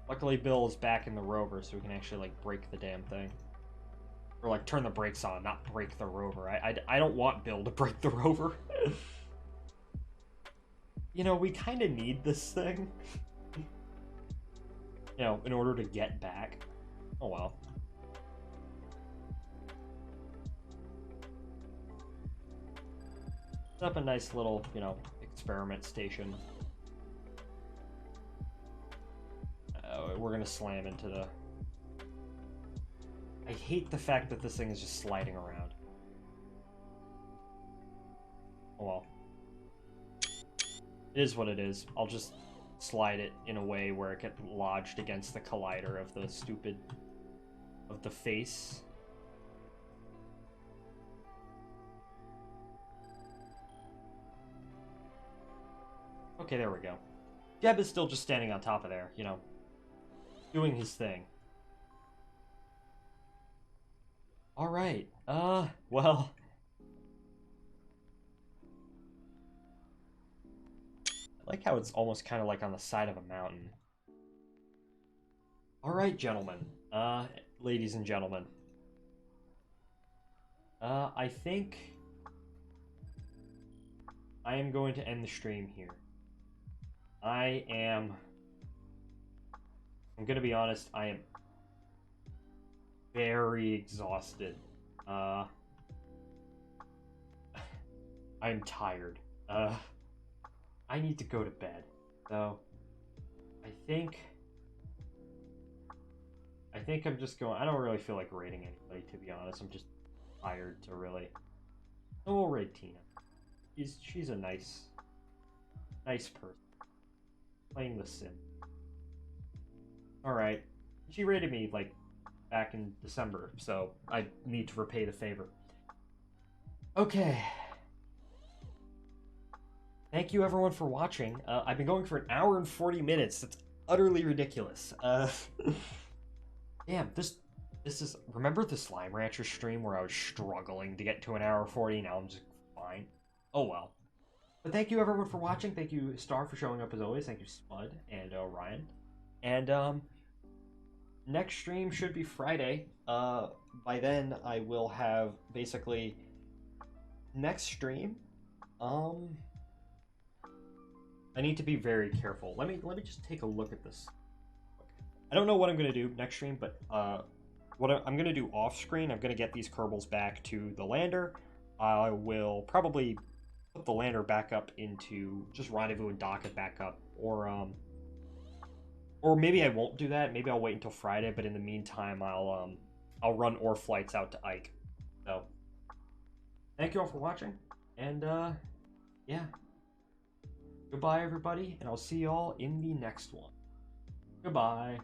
Luckily, Bill is back in the rover, so we can actually, like, break the damn thing. Or, like, turn the brakes on, not break the rover. I don't want Bill to break the rover. You know, we kind of need this thing. You know, in order to get back. Oh, well. Set up a nice little, you know, experiment station. We're gonna slam into the... I hate the fact that this thing is just sliding around. Oh well. It is what it is. I'll just slide it in a way where it gets lodged against the collider of the stupid... of the face. Okay, there we go. Jeb is still just standing on top of there, you know, doing his thing. Alright, well... I like how it's almost kind of like on the side of a mountain. Alright, gentlemen. Ladies and gentlemen. I think... I am going to end the stream here. I'm gonna be honest, I am very exhausted. I'm tired. I need to go to bed. So, I think I'm just going... I don't really feel like raiding anybody, to be honest. I'm just tired to really... So we'll raid Tina. She's a nice person. Playing The Sim. Alright. She raided me, like, back in December, so I need to repay the favor. Okay. Thank you, everyone, for watching. I've been going for an hour and 40 minutes. That's utterly ridiculous. Damn, This is, remember the Slime Rancher stream where I was struggling to get to an hour 40? Now I'm just fine. Oh well. But thank you everyone for watching. Thank you Star for showing up as always. Thank you Spud and Ryan. And next stream should be Friday. By then I will have basically next stream. I need to be very careful. Let me just take a look at this. I don't know what I'm gonna do next stream, but what I'm gonna do off screen, I'm gonna get these Kerbals back to the lander. I will probably put the lander back up into just rendezvous and dock it back up, or maybe I won't do that. Maybe I'll wait until Friday. But in the meantime, I'll run ore flights out to Ike. So thank you all for watching, and yeah, goodbye everybody, and I'll see y'all in the next one. Goodbye.